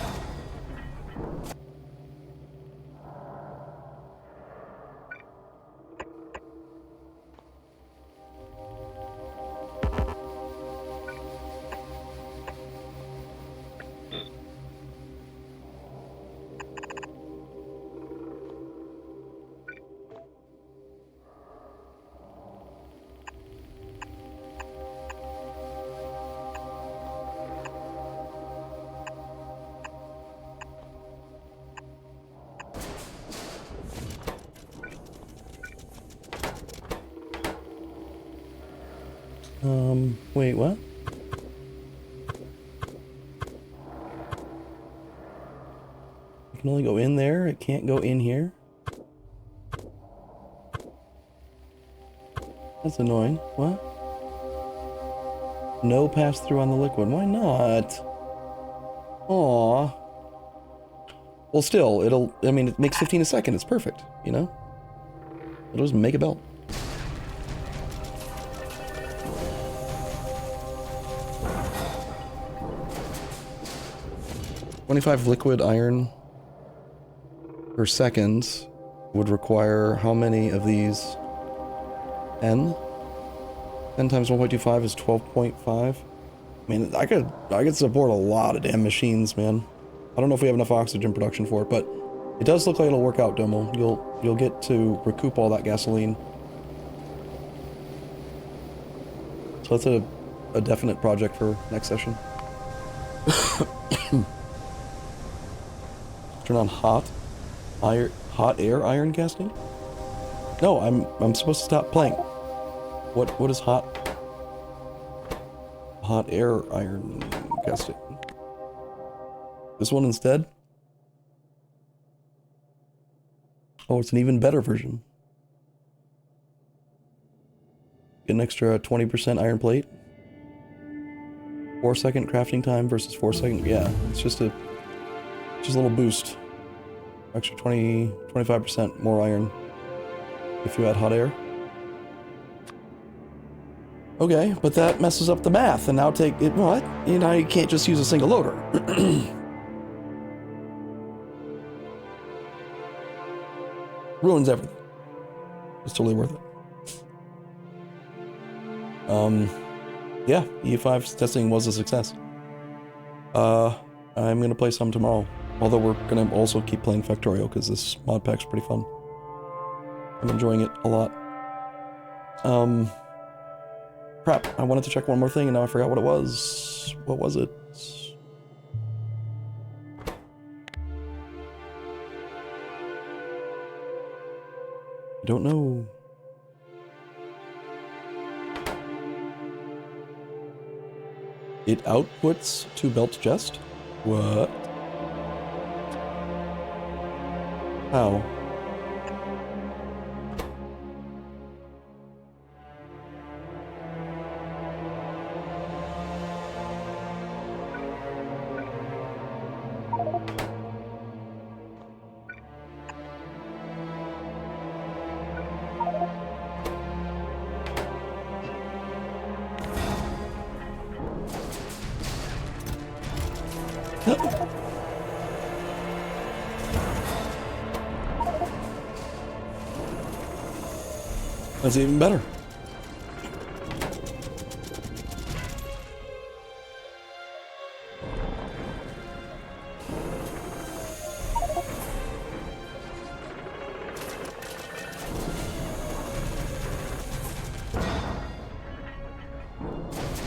Wait, what? It can only go in there, it can't go in here? That's annoying. What? No pass-through on the liquid. Why not? Aww. Well, still, I mean, it makes 15 a second. It's perfect, you know? It'll just make a belt. $25 liquid iron per second would require how many of these? 10? 10 times 1.25 is 12.5. I mean, I could support a lot of damn machines, man. I don't know if we have enough oxygen production for it, but it does look like it'll work out, Domo. You'll get to recoup all that gasoline. So that's a definite project for next session. Turn on hot air iron casting? No, I'm supposed to stop playing. What is hot air iron casting? This one instead? Oh, it's an even better version. Get an extra 20% iron plate. 4-second crafting time versus 4-second. Yeah, it's just a little boost. Extra 25% more iron if you add hot air. Okay, but that messes up the math, and now take it. What? You know, you can't just use a single loader. Ruins everything. It's totally worth it. Yeah, E5's testing was a success. I'm gonna play some tomorrow. Although we're gonna also keep playing Factorio, because this mod pack's pretty fun. I'm enjoying it a lot. Crap, I wanted to check one more thing and now I forgot what it was. What was it? I don't know. It outputs to belt chest? What? How? That's even better.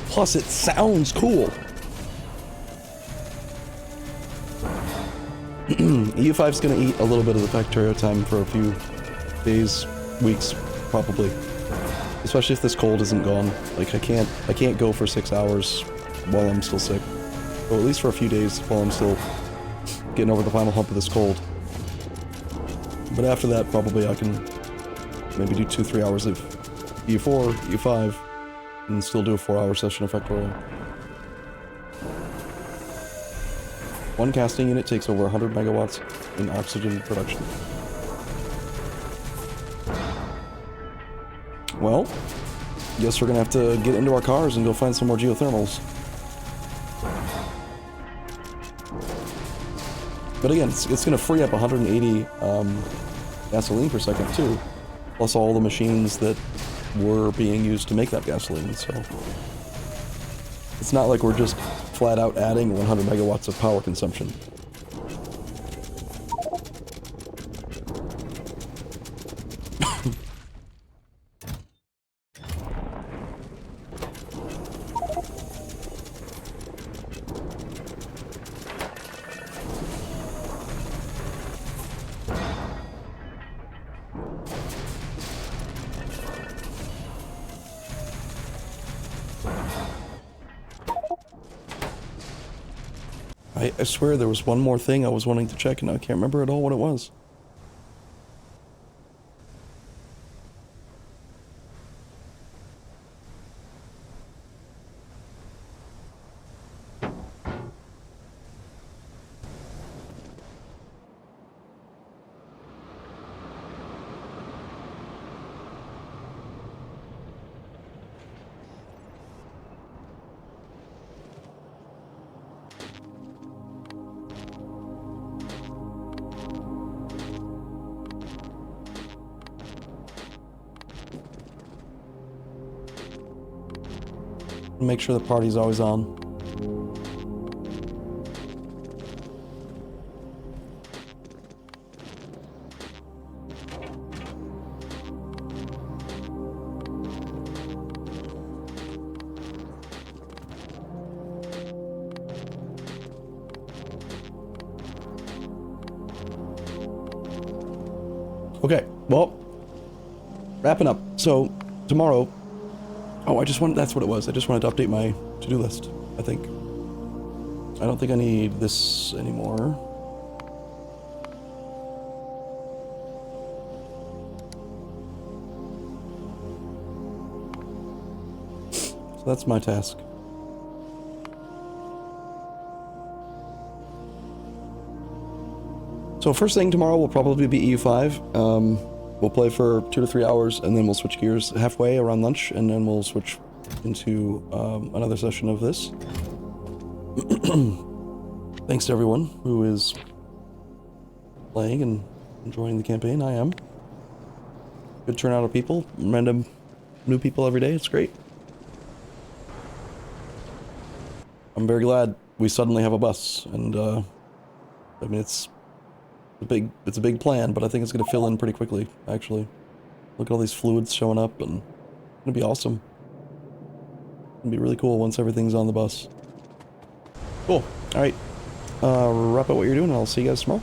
Plus, it sounds cool. EU5's gonna eat a little bit of the Factorio time for a few days, weeks, probably. Especially if this cold isn't gone. Like, I can't go for 6 hours while I'm still sick. Or at least for a few days while I'm still getting over the final hump of this cold. But after that, probably I can maybe do 2-3 hours of EU4, EU5, and still do a 4-hour session of Factorio. One casting unit takes over 100 megawatts in oxygen production. Well, guess we're gonna have to get into our cars and go find some more geothermals. But again, it's gonna free up 180 gasoline per second too, plus all the machines that were being used to make that gasoline, so it's not like we're just flat out adding 100 megawatts of power consumption. I swear there was one more thing I was wanting to check and I can't remember at all what it was. Make sure the party's always on. Okay, well, wrapping up. So, tomorrow... Oh, that's what it was. I just wanted to update my to-do list, I think. I don't think I need this anymore. So that's my task. So first thing tomorrow will probably be EU5. We'll play for 2 to 3 hours, and then we'll switch gears halfway around lunch, and then we'll switch into another session of this. Thanks to everyone who is playing and enjoying the campaign. I am. Good turnout of people, random new people every day. It's great. I'm very glad we suddenly have a bus, and I mean it's a big plan, but I think it's going to fill in pretty quickly, actually. Look at all these fluids showing up, and it's going to be awesome. It'll be really cool once everything's on the bus. Cool. Alright. Wrap up what you're doing, and I'll see you guys tomorrow.